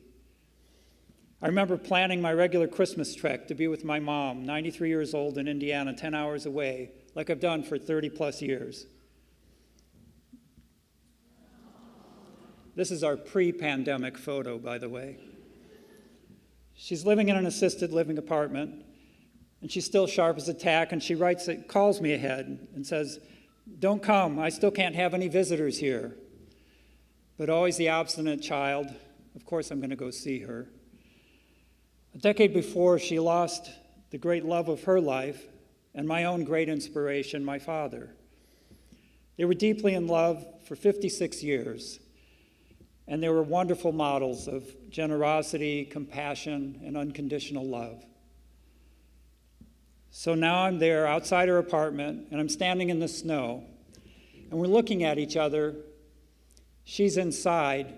Speaker 12: I remember planning my regular Christmas trek to be with my mom, 93 years old in Indiana, 10 hours away, like I've done for 30 plus years. This is our pre-pandemic photo, by the way. She's living in an assisted living apartment, and she's still sharp as a tack, and she calls me ahead and says, "Don't come, I still can't have any visitors here." But always the obstinate child, of course I'm going to go see her. A decade before, she lost the great love of her life and my own great inspiration, my father. They were deeply in love for 56 years, and they were wonderful models of generosity, compassion, and unconditional love. So now I'm there outside her apartment, and I'm standing in the snow, and we're looking at each other. She's inside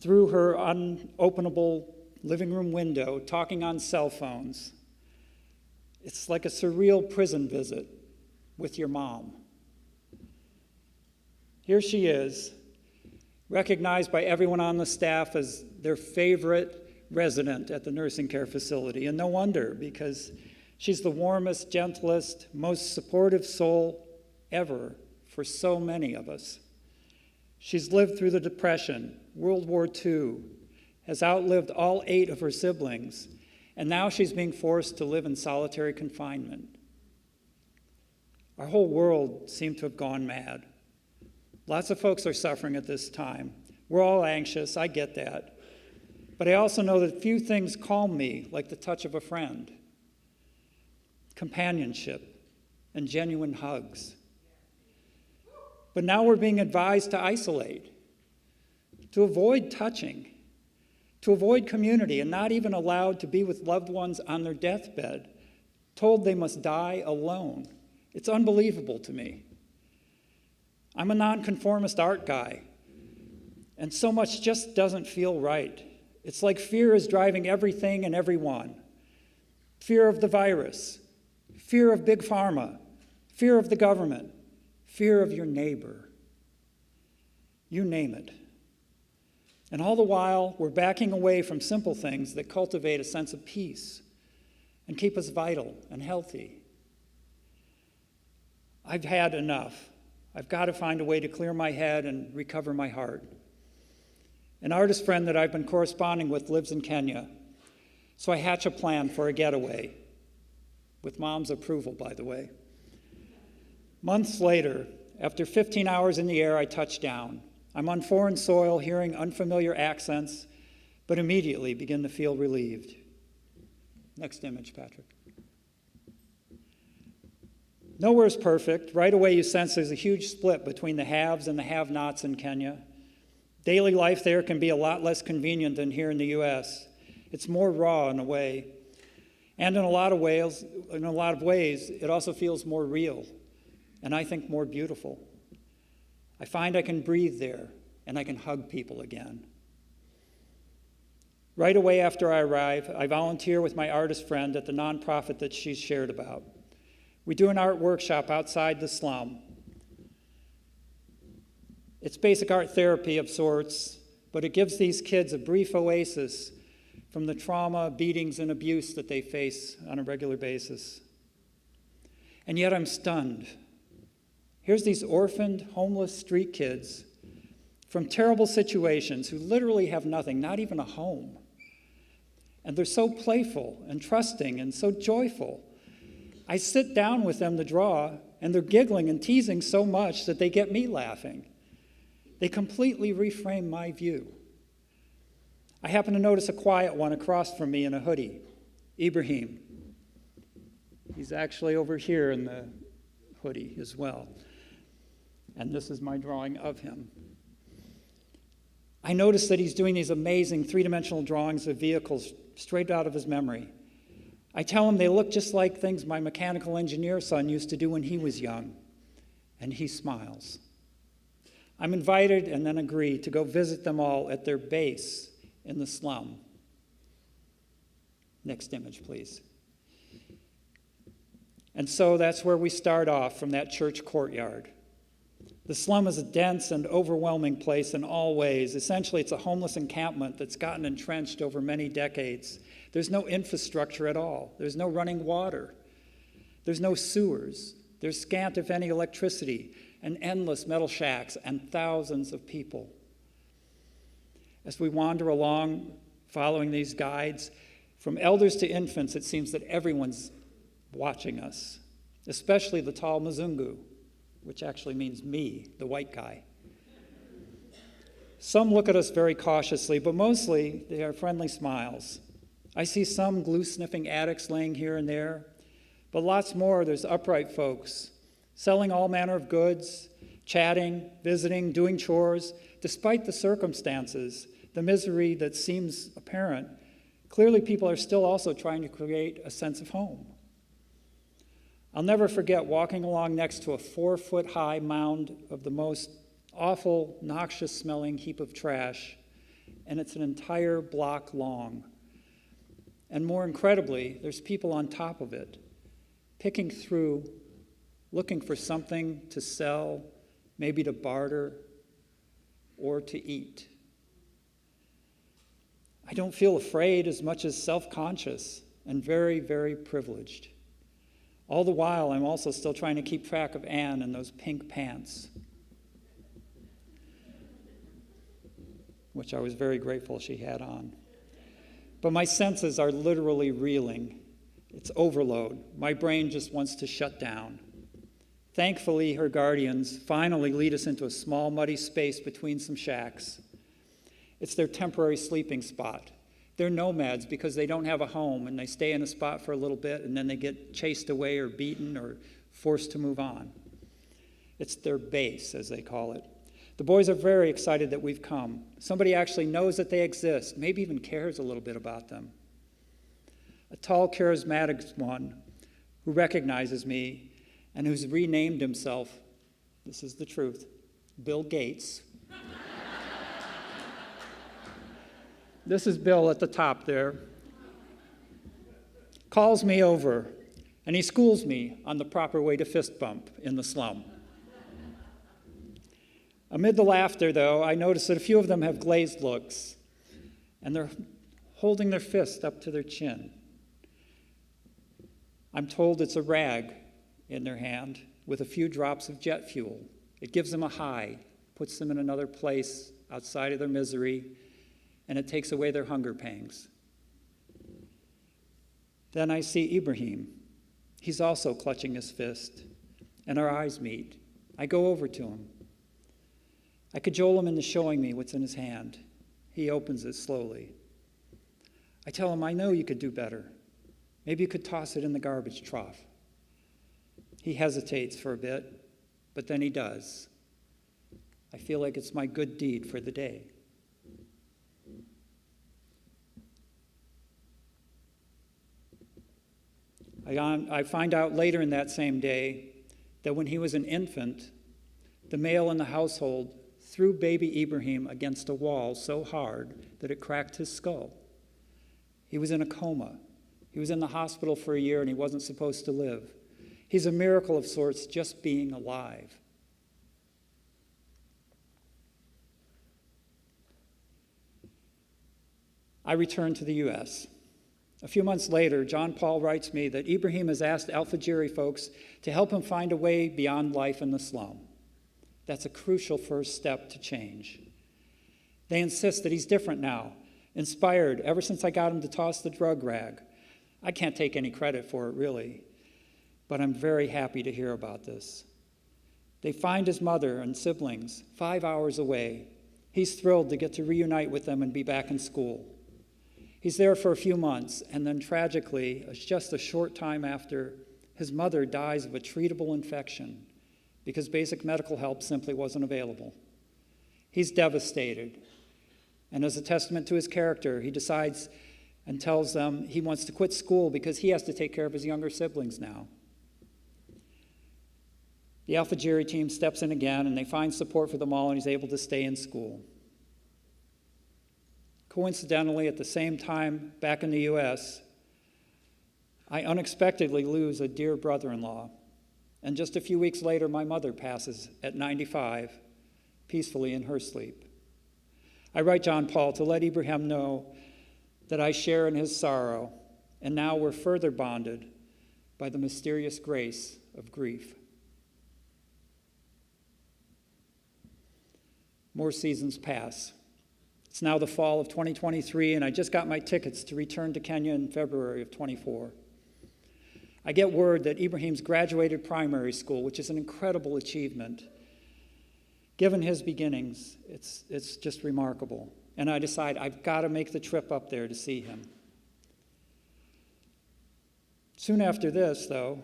Speaker 12: through her unopenable living room window, talking on cell phones. It's like a surreal prison visit with your mom. Here she is, recognized by everyone on the staff as their favorite resident at the nursing care facility. And no wonder, because she's the warmest, gentlest, most supportive soul ever for so many of us. She's lived through the Depression, World War II, has outlived all 8 of her siblings, and now she's being forced to live in solitary confinement. Our whole world seemed to have gone mad. Lots of folks are suffering at this time. We're all anxious, I get that. But I also know that few things calm me like the touch of a friend, companionship, and genuine hugs. But now we're being advised to isolate, to avoid touching, to avoid community, and not even allowed to be with loved ones on their deathbed, told they must die alone. It's unbelievable to me. I'm a nonconformist art guy, and so much just doesn't feel right. It's like fear is driving everything and everyone. Fear of the virus, fear of big pharma, fear of the government, fear of your neighbor. You name it. And all the while, we're backing away from simple things that cultivate a sense of peace and keep us vital and healthy. I've had enough. I've got to find a way to clear my head and recover my heart. An artist friend that I've been corresponding with lives in Kenya, so I hatch a plan for a getaway, with Mom's approval, by the way. Months later, after 15 hours in the air, I touch down. I'm on foreign soil, hearing unfamiliar accents, but immediately begin to feel relieved. Next image, Patrick. Nowhere's perfect. Right away, you sense there's a huge split between the haves and the have-nots in Kenya. Daily life there can be a lot less convenient than here in the U.S. It's more raw in a way. And in a lot of ways, it also feels more real, and I think more beautiful. I find I can breathe there, and I can hug people again. Right away after I arrive, I volunteer with my artist friend at the nonprofit that she's shared about. We do an art workshop outside the slum. It's basic art therapy of sorts, but it gives these kids a brief oasis from the trauma, beatings, and abuse that they face on a regular basis. And yet I'm stunned. Here's these orphaned, homeless street kids from terrible situations who literally have nothing, not even a home. And they're so playful and trusting and so joyful. I sit down with them to draw, and they're giggling and teasing so much that they get me laughing. They completely reframe my view. I happen to notice a quiet one across from me in a hoodie, Ibrahim. He's actually over here in the hoodie as well. And this is my drawing of him. I notice that he's doing these amazing three-dimensional drawings of vehicles straight out of his memory. I tell him they look just like things my mechanical engineer son used to do when he was young, and he smiles. I'm invited and then agree to go visit them all at their base in the slum. Next image, please. And so that's where we start off, from that church courtyard. The slum is a dense and overwhelming place in all ways. Essentially, it's a homeless encampment that's gotten entrenched over many decades. There's no infrastructure at all. There's no running water. There's no sewers. There's scant, if any, electricity, and endless metal shacks, and thousands of people. As we wander along, following these guides, from elders to infants, it seems that everyone's watching us, especially the tall Mzungu, which actually means me, the white guy. Some look at us very cautiously, but mostly they are friendly smiles. I see some glue-sniffing addicts laying here and there, but lots more, there's upright folks, selling all manner of goods, chatting, visiting, doing chores. Despite the circumstances, the misery that seems apparent, clearly people are still also trying to create a sense of home. I'll never forget walking along next to a 4-foot-high mound of the most awful, noxious-smelling heap of trash, and it's an entire block long. And more incredibly, there's people on top of it, picking through, looking for something to sell, maybe to barter, or to eat. I don't feel afraid as much as self-conscious and very, very privileged. All the while, I'm also still trying to keep track of Anne and those pink pants, which I was very grateful she had on. But my senses are literally reeling. It's overload. My brain just wants to shut down. Thankfully, her guardians finally lead us into a small, muddy space between some shacks. It's their temporary sleeping spot. They're nomads because they don't have a home, and they stay in a spot for a little bit, and then they get chased away or beaten or forced to move on. It's their base, as they call it. The boys are very excited that we've come. Somebody actually knows that they exist, maybe even cares a little bit about them. A tall, charismatic one who recognizes me and who's renamed himself, this is the truth, Bill Gates. This is Bill at the top there. Calls me over, and he schools me on the proper way to fist bump in the slum. Amid the laughter, though, I notice that a few of them have glazed looks, and they're holding their fist up to their chin. I'm told it's a rag in their hand with a few drops of jet fuel. It gives them a high, puts them in another place outside of their misery, and it takes away their hunger pangs. Then I see Ibrahim. He's also clutching his fist, and our eyes meet. I go over to him. I cajole him into showing me what's in his hand. He opens it slowly. I tell him, I know you could do better. Maybe you could toss it in the garbage trough. He hesitates for a bit, but then he does. I feel like it's my good deed for the day. I find out later in that same day that when he was an infant, the male in the household threw baby Ibrahim against a wall so hard that it cracked his skull. He was in a coma. He was in the hospital for a year and he wasn't supposed to live. He's a miracle of sorts, just being alive. I returned to the U.S. A few months later, John Paul writes me that Ibrahim has asked Alfajiri folks to help him find a way beyond life in the slum. That's a crucial first step to change. They insist that he's different now, inspired ever since I got him to toss the drug rag. I can't take any credit for it, really, but I'm very happy to hear about this. They find his mother and siblings 5 hours away. He's thrilled to get to reunite with them and be back in school. He's there for a few months, and then tragically, just a short time after, his mother dies of a treatable infection because basic medical help simply wasn't available. He's devastated, and as a testament to his character, he decides and tells them he wants to quit school because he has to take care of his younger siblings now. The Alfajiri team steps in again, and they find support for them all, and he's able to stay in school. Coincidentally, at the same time, back in the U.S., I unexpectedly lose a dear brother-in-law. And just a few weeks later, my mother passes at 95, peacefully in her sleep. I write John Paul to let Ibrahim know that I share in his sorrow, and now we're further bonded by the mysterious grace of grief. More seasons pass. It's now the fall of 2023, and I just got my tickets to return to Kenya in February of 24. I get word that Ibrahim's graduated primary school, which is an incredible achievement. Given his beginnings, it's just remarkable. And I decide I've got to make the trip up there to see him. Soon after this, though,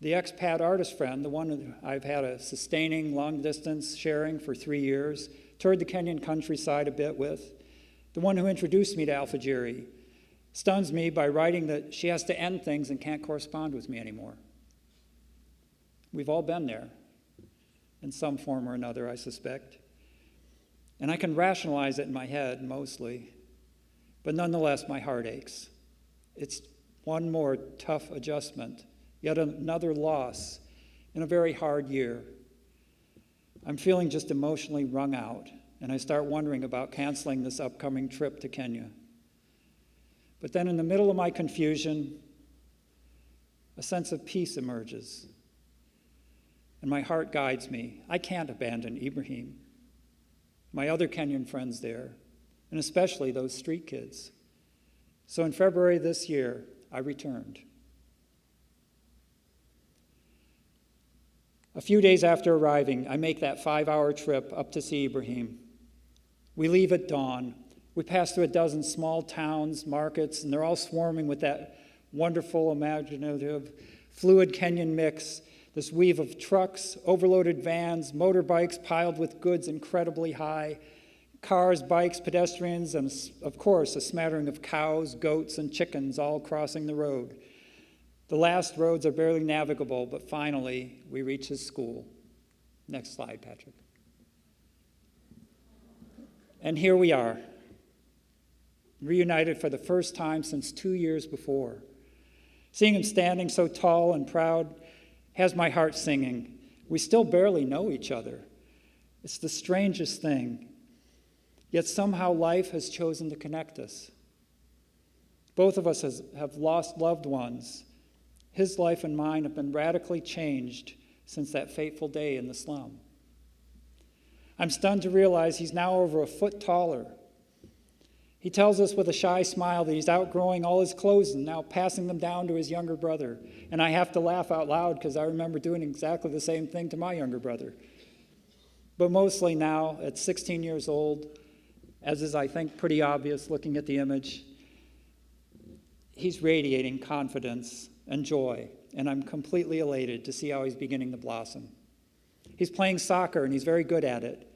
Speaker 12: the expat artist friend, the one I've had a sustaining long-distance sharing for 3 years, toured the Kenyan countryside a bit with, the one who introduced me to Alfajiri, stuns me by writing that she has to end things and can't correspond with me anymore. We've all been there, in some form or another, I suspect. And I can rationalize it in my head, mostly. But nonetheless, my heart aches. It's one more tough adjustment, yet another loss in a very hard year. I'm feeling just emotionally wrung out, and I start wondering about canceling this upcoming trip to Kenya. But then in the middle of my confusion, a sense of peace emerges, and my heart guides me. I can't abandon Ibrahim, my other Kenyan friends there, and especially those street kids. So in February this year, I returned. A few days after arriving, I make that 5-hour trip up to see Ibrahim. We leave at dawn. We pass through a dozen small towns, markets, and they're all swarming with that wonderful, imaginative, fluid Kenyan mix, this weave of trucks, overloaded vans, motorbikes piled with goods incredibly high, cars, bikes, pedestrians, and of course a smattering of cows, goats, and chickens all crossing the road. The last roads are barely navigable, but finally we reach his school. Next slide, Patrick. And here we are, reunited for the first time since 2 years before. Seeing him standing so tall and proud has my heart singing. We still barely know each other. It's the strangest thing. Yet somehow life has chosen to connect us. Both of us have lost loved ones. His life and mine have been radically changed since that fateful day in the slum. I'm stunned to realize he's now over a foot taller. He tells us with a shy smile that he's outgrowing all his clothes and now passing them down to his younger brother. And I have to laugh out loud because I remember doing exactly the same thing to my younger brother. But mostly now, at 16 years old, as is, I think, pretty obvious looking at the image, he's radiating confidence and joy, and I'm completely elated to see how he's beginning to blossom. He's playing soccer, and he's very good at it.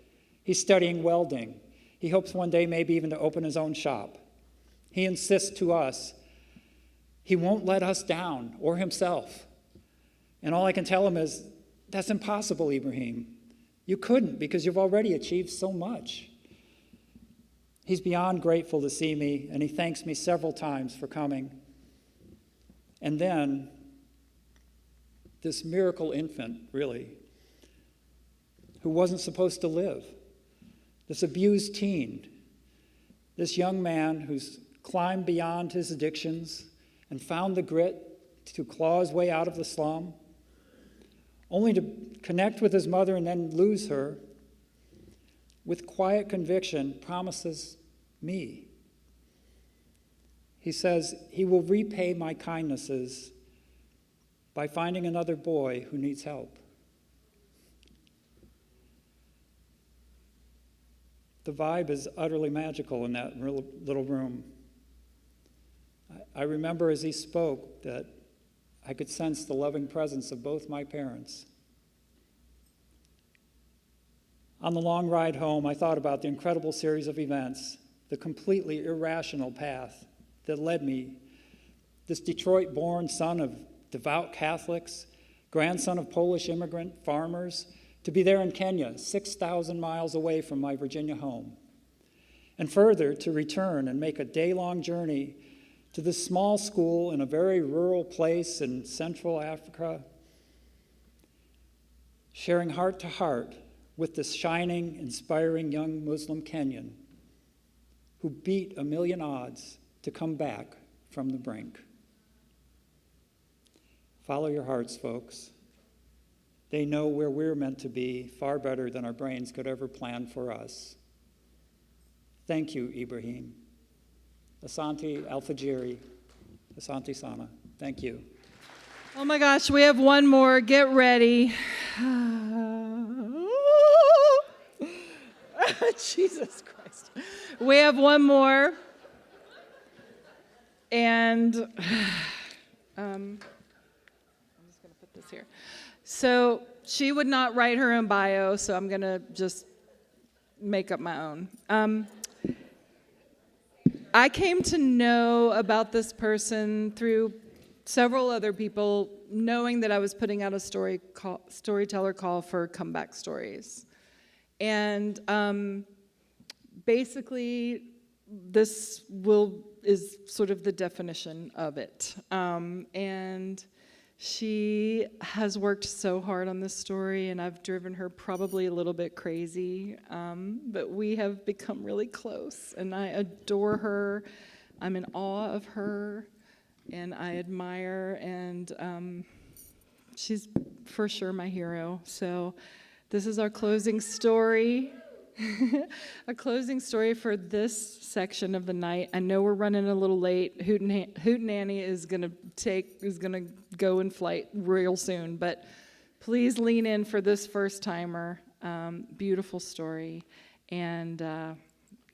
Speaker 12: He's studying welding. He hopes one day maybe even to open his own shop. He insists to us he won't let us down or himself. And all I can tell him is, that's impossible, Ibrahim. You couldn't because you've already achieved so much. He's beyond grateful to see me, and he thanks me several times for coming. And then, this miracle infant, really, who wasn't supposed to live, this abused teen, this young man who's climbed beyond his addictions and found the grit to claw his way out of the slum, only to connect with his mother and then lose her, with quiet conviction, promises me. He says he will repay my kindnesses by finding another boy who needs help. The vibe is utterly magical in that little room. I remember as he spoke that I could sense the loving presence of both my parents. On the long ride home, I thought about the incredible series of events, the completely irrational path that led me, this Detroit-born son of devout Catholics, grandson of Polish immigrant farmers, to be there in Kenya, 6,000 miles away from my Virginia home. And further, to return and make a day-long journey to this small school in a very rural place in Central Africa. sharing heart to heart with this shining, inspiring young Muslim Kenyan who beat a million odds to come back from the brink. Follow your hearts, folks. They know where we're meant to be far better than our brains could ever plan for us. Thank you, Ibrahim. Asante Alfajiri, Asante Sana. Thank you.
Speaker 4: Oh my gosh, we have one more. Get ready. Jesus Christ. We have one more. And I'm just going to put this here. So she would not write her own bio, so I'm going to just make up my own. I came to know about this person through several other people, knowing that I was putting out a storyteller call for comeback stories. And basically, this is sort of the definition of it. And she has worked so hard on this story, and I've driven her probably a little bit crazy, but we have become really close, and I adore her. I'm in awe of her, and I admire, and she's for sure my hero. So this is our closing story. A closing story for this section of the night. I know we're running a little late. Hoot and Annie is gonna go in flight real soon, but please lean in for this first timer. Beautiful story, and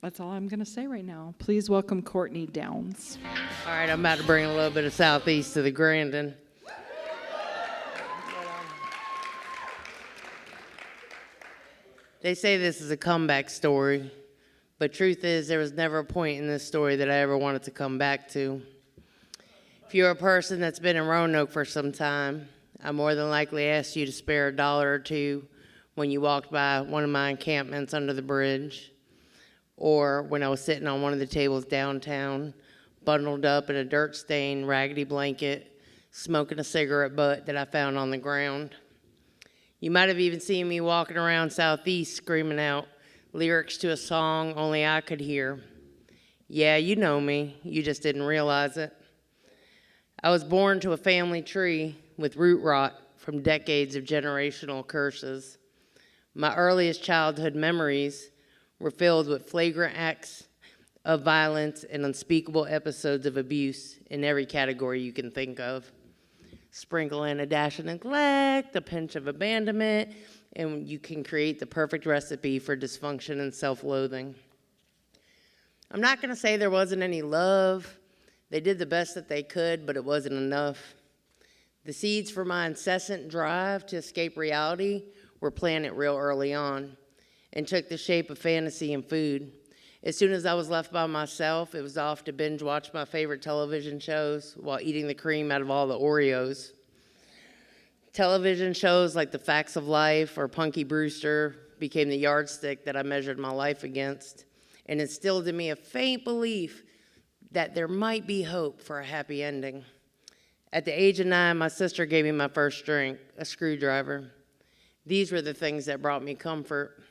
Speaker 4: that's all I'm gonna say right now. Please welcome Courtney Downs.
Speaker 13: All right, I'm about to bring a little bit of Southeast to the Grandin. They say this is a comeback story, but truth is there was never a point in this story that I ever wanted to come back to. If you're a person that's been in Roanoke for some time, I more than likely asked you to spare a dollar or two when you walked by one of my encampments under the bridge, or when I was sitting on one of the tables downtown, bundled up in a dirt-stained, raggedy blanket, smoking a cigarette butt that I found on the ground. You might have even seen me walking around Southeast screaming out lyrics to a song only I could hear. Yeah, you know me, you just didn't realize it. I was born to a family tree with root rot from decades of generational curses. My earliest childhood memories were filled with flagrant acts of violence and unspeakable episodes of abuse in every category you can think of. Sprinkle in a dash of neglect, a pinch of abandonment, and you can create the perfect recipe for dysfunction and self-loathing. I'm not going to say there wasn't any love. They did the best that they could, but it wasn't enough. The seeds for my incessant drive to escape reality were planted real early on and took the shape of fantasy and food. As soon as I was left by myself, it was off to binge watch my favorite television shows while eating the cream out of all the Oreos. Television shows like The Facts of Life or Punky Brewster became the yardstick that I measured my life against and instilled in me a faint belief that there might be hope for a happy ending. At the age of 9, my sister gave me my first drink, a screwdriver. These were the things that brought me comfort.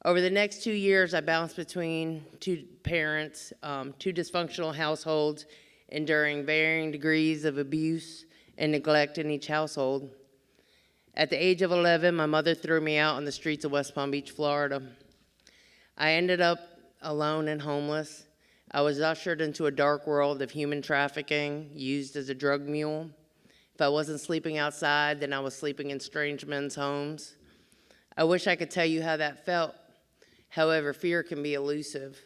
Speaker 13: Over the next 2 years, I bounced between two parents, two dysfunctional households, enduring varying degrees of abuse and neglect in each household. At the age of 11, my mother threw me out on the streets of West Palm Beach, Florida. I ended up alone and homeless. I was ushered into a dark world of human trafficking, used as a drug mule. If I wasn't sleeping outside, then I was sleeping in strange men's homes. I wish I could tell you how that felt. However, fear can be elusive.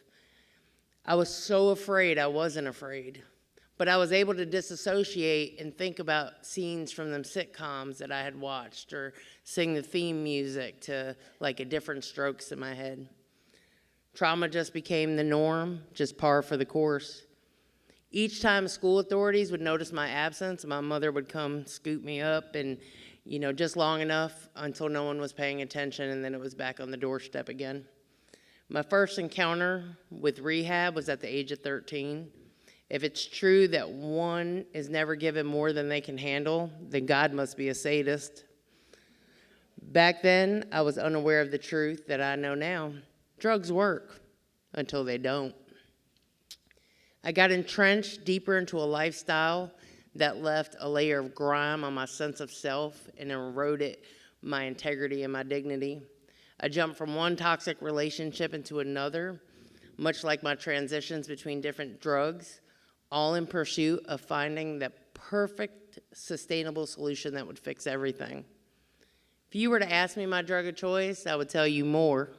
Speaker 13: I was so afraid I wasn't afraid, but I was able to disassociate and think about scenes from them sitcoms that I had watched or sing the theme music to like a different strokes in my head. Trauma just became the norm, just par for the course. Each time school authorities would notice my absence, my mother would come scoop me up and, just long enough until no one was paying attention, and then it was back on the doorstep again. My first encounter with rehab was at the age of 13. If it's true that one is never given more than they can handle, then God must be a sadist. Back then, I was unaware of the truth that I know now. Drugs work until they don't. I got entrenched deeper into a lifestyle that left a layer of grime on my sense of self and eroded my integrity and my dignity. I jumped from one toxic relationship into another, much like my transitions between different drugs, all in pursuit of finding the perfect, sustainable solution that would fix everything. If you were to ask me my drug of choice, I would tell you more.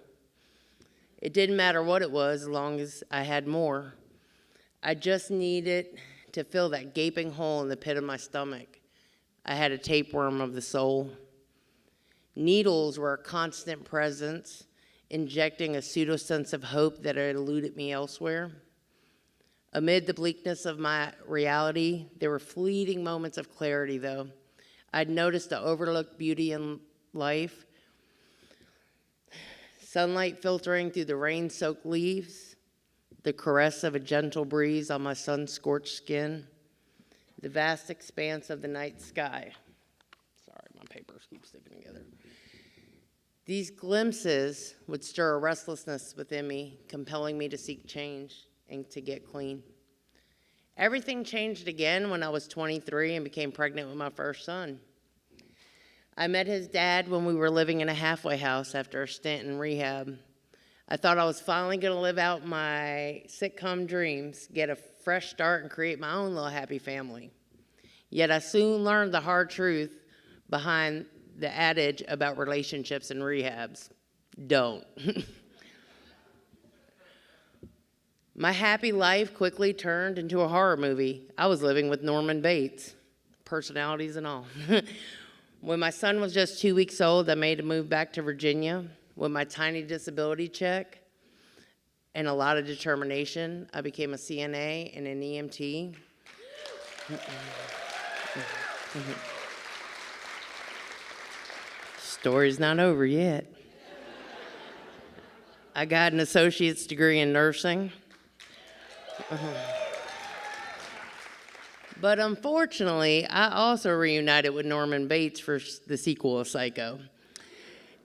Speaker 13: It didn't matter what it was as long as I had more. I just needed to fill that gaping hole in the pit of my stomach. I had a tapeworm of the soul. Needles were a constant presence, injecting a pseudo sense of hope that had eluded me elsewhere. Amid the bleakness of my reality, there were fleeting moments of clarity, though. I'd noticed the overlooked beauty in life, sunlight filtering through the rain-soaked leaves, the caress of a gentle breeze on my sun-scorched skin, the vast expanse of the night sky. Sorry, my papers keep sticking together. These glimpses would stir a restlessness within me, compelling me to seek change and to get clean. Everything changed again when I was 23 and became pregnant with my first son. I met his dad when we were living in a halfway house after a stint in rehab. I thought I was finally going to live out my sitcom dreams, get a fresh start, and create my own little happy family. Yet I soon learned the hard truth behind the adage about relationships and rehabs. Don't. My happy life quickly turned into a horror movie. I was living with Norman Bates, personalities and all. When my son was just 2 weeks old, I made a move back to Virginia. With my tiny disability check and a lot of determination, I became a CNA and an EMT. Story's not over yet. I got an associate's degree in nursing. But unfortunately, I also reunited with Norman Bates for the sequel of Psycho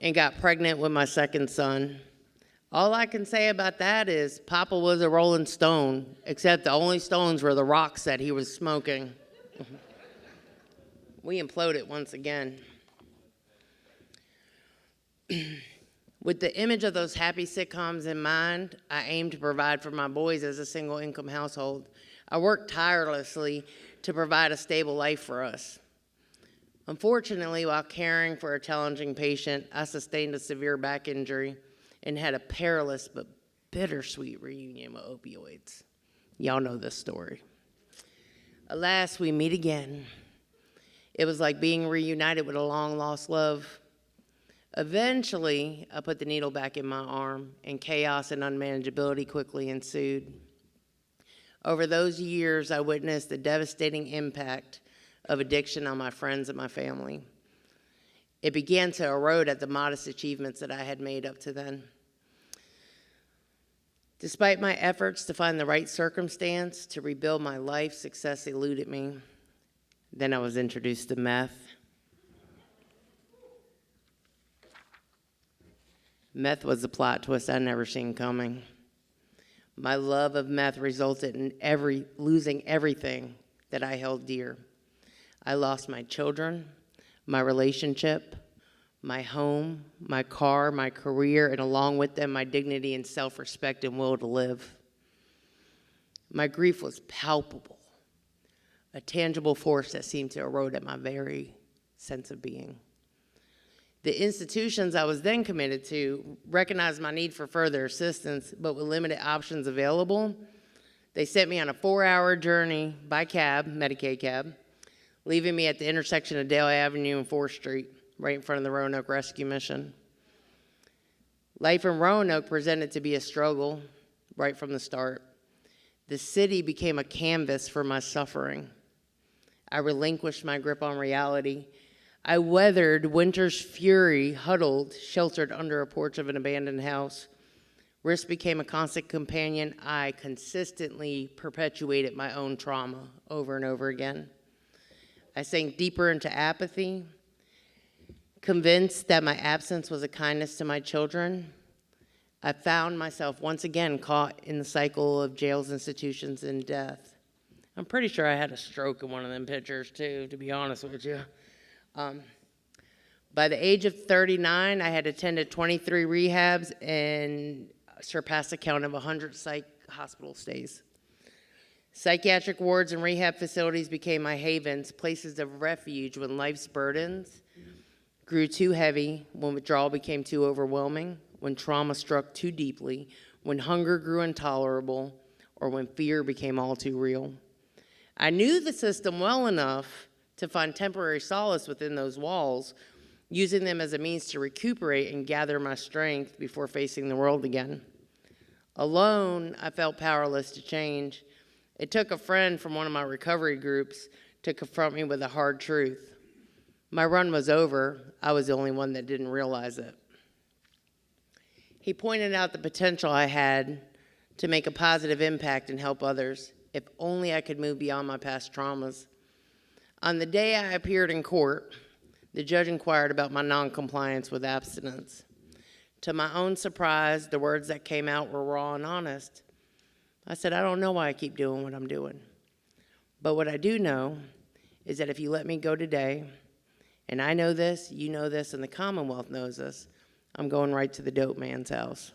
Speaker 13: and got pregnant with my second son. All I can say about that is Papa was a Rolling Stone, except the only stones were the rocks that he was smoking. We imploded once again. With the image of those happy sitcoms in mind, I aimed to provide for my boys as a single income household. I worked tirelessly to provide a stable life for us. Unfortunately, while caring for a challenging patient, I sustained a severe back injury and had a perilous but bittersweet reunion with opioids. Y'all know this story. Alas, we meet again. It was like being reunited with a long-lost love. Eventually, I put the needle back in my arm, and chaos and unmanageability quickly ensued. Over those years, I witnessed the devastating impact of addiction on my friends and my family. It began to erode at the modest achievements that I had made up to then. Despite my efforts to find the right circumstance to rebuild my life, success eluded me. Then I was introduced to meth. Meth was a plot twist I'd never seen coming. My love of meth resulted in losing everything that I held dear. I lost my children, my relationship, my home, my car, my career, and along with them, my dignity and self-respect and will to live. My grief was palpable, a tangible force that seemed to erode at my very sense of being. The institutions I was then committed to recognized my need for further assistance, but with limited options available, they sent me on a 4-hour journey by cab, Medicaid cab, leaving me at the intersection of Dale Avenue and 4th Street, right in front of the Roanoke Rescue Mission. Life in Roanoke presented to be a struggle right from the start. The city became a canvas for my suffering. I relinquished my grip on reality. I weathered winter's fury, huddled, sheltered under a porch of an abandoned house. Risk became a constant companion. I consistently perpetuated my own trauma over and over again. I sank deeper into apathy, Convinced that my absence was a kindness to my children, I found myself once again caught in the cycle of jails, institutions, and death. I'm pretty sure I had a stroke in one of them pictures too, to be honest with you. By the age of 39, I had attended 23 rehabs and surpassed a count of 100 psych hospital stays. Psychiatric wards and rehab facilities became my havens, places of refuge when life's burdens grew too heavy, when withdrawal became too overwhelming, when trauma struck too deeply, when hunger grew intolerable, or when fear became all too real. I knew the system well enough to find temporary solace within those walls, using them as a means to recuperate and gather my strength before facing the world again. Alone, I felt powerless to change. It took a friend from one of my recovery groups to confront me with a hard truth. My run was over. I was the only one that didn't realize it. He pointed out the potential I had to make a positive impact and help others, if only I could move beyond my past traumas. On the day I appeared in court, the judge inquired about my noncompliance with abstinence. To my own surprise, the words that came out were raw and honest. I said, I don't know why I keep doing what I'm doing. But what I do know is that if you let me go today, and I know this, you know this, and the Commonwealth knows this, I'm going right to the dope man's house.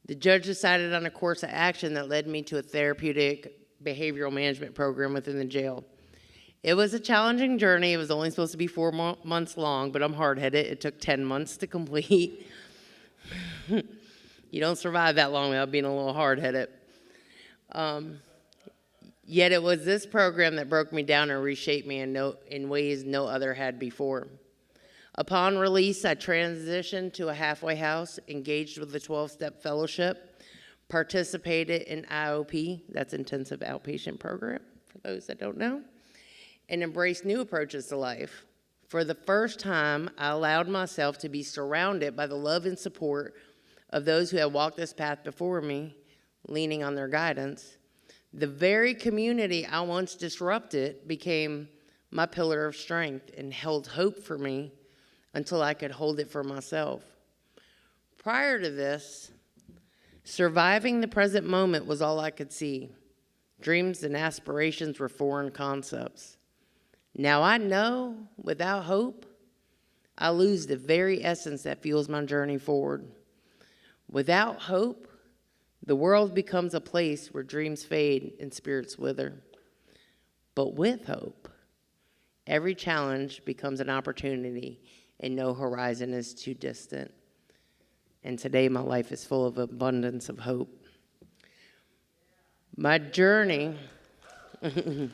Speaker 13: The judge decided on a course of action that led me to a therapeutic behavioral management program within the jail. It was a challenging journey. It was only supposed to be 4 months long, but I'm hard-headed. It took 10 months to complete. You don't survive that long without being a little hard-headed. Yet it was this program that broke me down and reshaped me in ways no other had before. Upon release, I transitioned to a halfway house, engaged with the 12-step fellowship, participated in IOP, that's intensive outpatient program, for those that don't know, and embraced new approaches to life. For the first time, I allowed myself to be surrounded by the love and support of those who had walked this path before me, leaning on their guidance. The very community I once disrupted became my pillar of strength and held hope for me until I could hold it for myself. Prior to this, surviving the present moment was all I could see. Dreams and aspirations were foreign concepts. Now I know without hope, I lose the very essence that fuels my journey forward. Without hope, the world becomes a place where dreams fade and spirits wither. But with hope, every challenge becomes an opportunity and no horizon is too distant. And today my life is full of abundance of hope. My journey, thank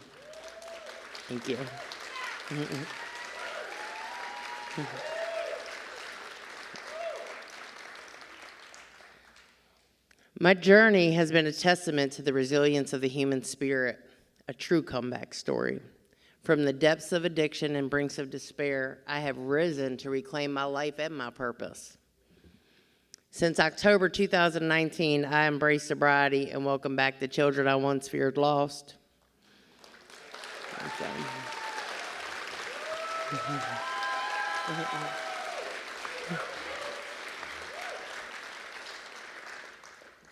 Speaker 13: you. My journey has been a testament to the resilience of the human spirit, a true comeback story. From the depths of addiction and brinks of despair, I have risen to reclaim my life and my purpose. Since October 2019, I embraced sobriety and welcomed back the children I once feared lost.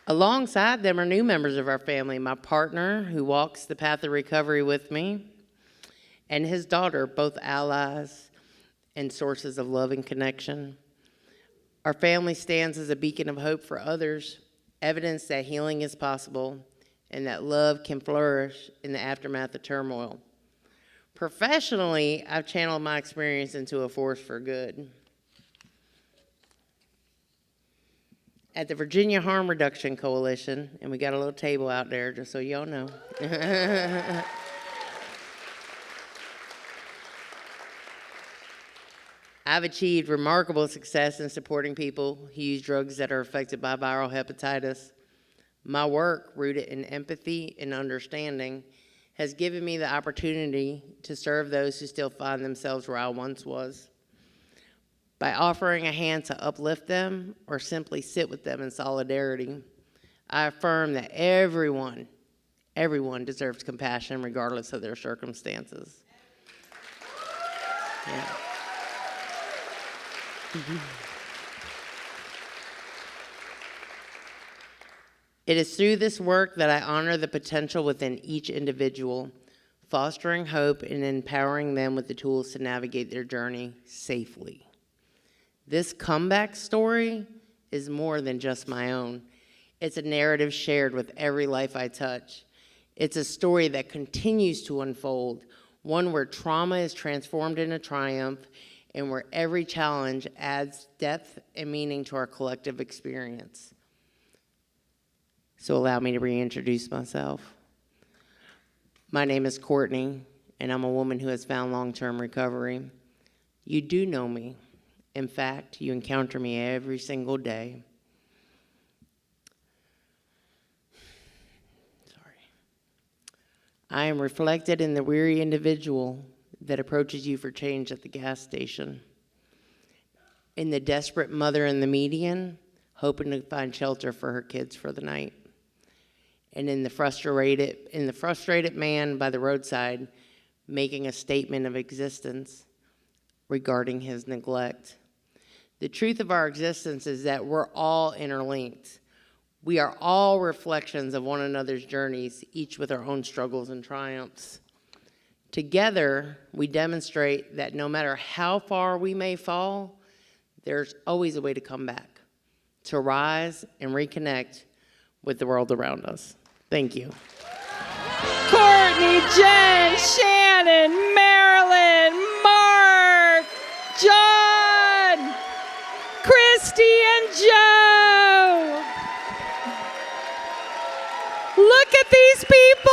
Speaker 13: Alongside them are new members of our family, my partner who walks the path of recovery with me, and his daughter, both allies and sources of love and connection. Our family stands as a beacon of hope for others, evidence that healing is possible and that love can flourish in the aftermath of turmoil. Professionally, I've channeled my experience into a force for good. At the Virginia Harm Reduction Coalition, and we got a little table out there just so y'all know. I've achieved remarkable success in supporting people who use drugs that are affected by viral hepatitis. My work, rooted in empathy and understanding, has given me the opportunity to serve those who still find themselves where I once was. By offering a hand to uplift them or simply sit with them in solidarity, I affirm that everyone deserves compassion regardless of their circumstances. Yeah. It is through this work that I honor the potential within each individual, fostering hope and empowering them with the tools to navigate their journey safely. This comeback story is more than just my own. It's a narrative shared with every life I touch. It's a story that continues to unfold, one where trauma is transformed into triumph and where every challenge adds depth and meaning to our collective experience. So allow me to reintroduce myself. My name is Courtney, and I'm a woman who has found long-term recovery. You do know me. In fact, you encounter me every single day. I am reflected in the weary individual that approaches you for change at the gas station, in the desperate mother in the median hoping to find shelter for her kids for the night, and in the frustrated man by the roadside making a statement of existence regarding his neglect. The truth of our existence is that we're all interlinked. We are all reflections of one another's journeys, each with our own struggles and triumphs. Together, we demonstrate that no matter how far we may fall, there's always a way to come back, to rise and reconnect with the world around us. Thank you.
Speaker 4: Courtney, Jen, Shannon, Marilyn, Mark, John, Christy, and Joe. Look at these people.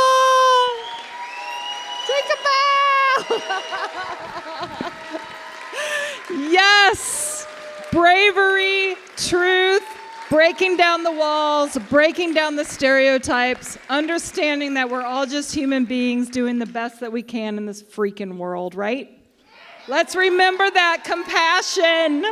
Speaker 4: Take a bow. Yes, bravery, truth, breaking down the walls, breaking down the stereotypes, understanding that we're all just human beings doing the best that we can in this freaking world, right? Let's remember that compassion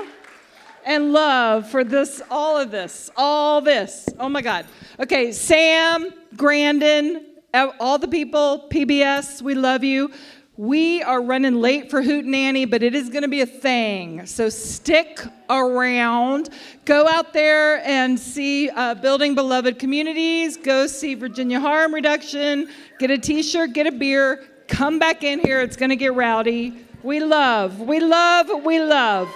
Speaker 4: and love for this, all this. Oh my God. Okay, Sam, Grandin, all the people, PBS, we love you. We are running late for Hoot Nanny, but it is going to be a thing. So stick around. Go out there and see Building Beloved Communities. Go see Virginia Harm Reduction. Get a t-shirt, get a beer. Come back in here. It's going to get rowdy. We love, we love, we love.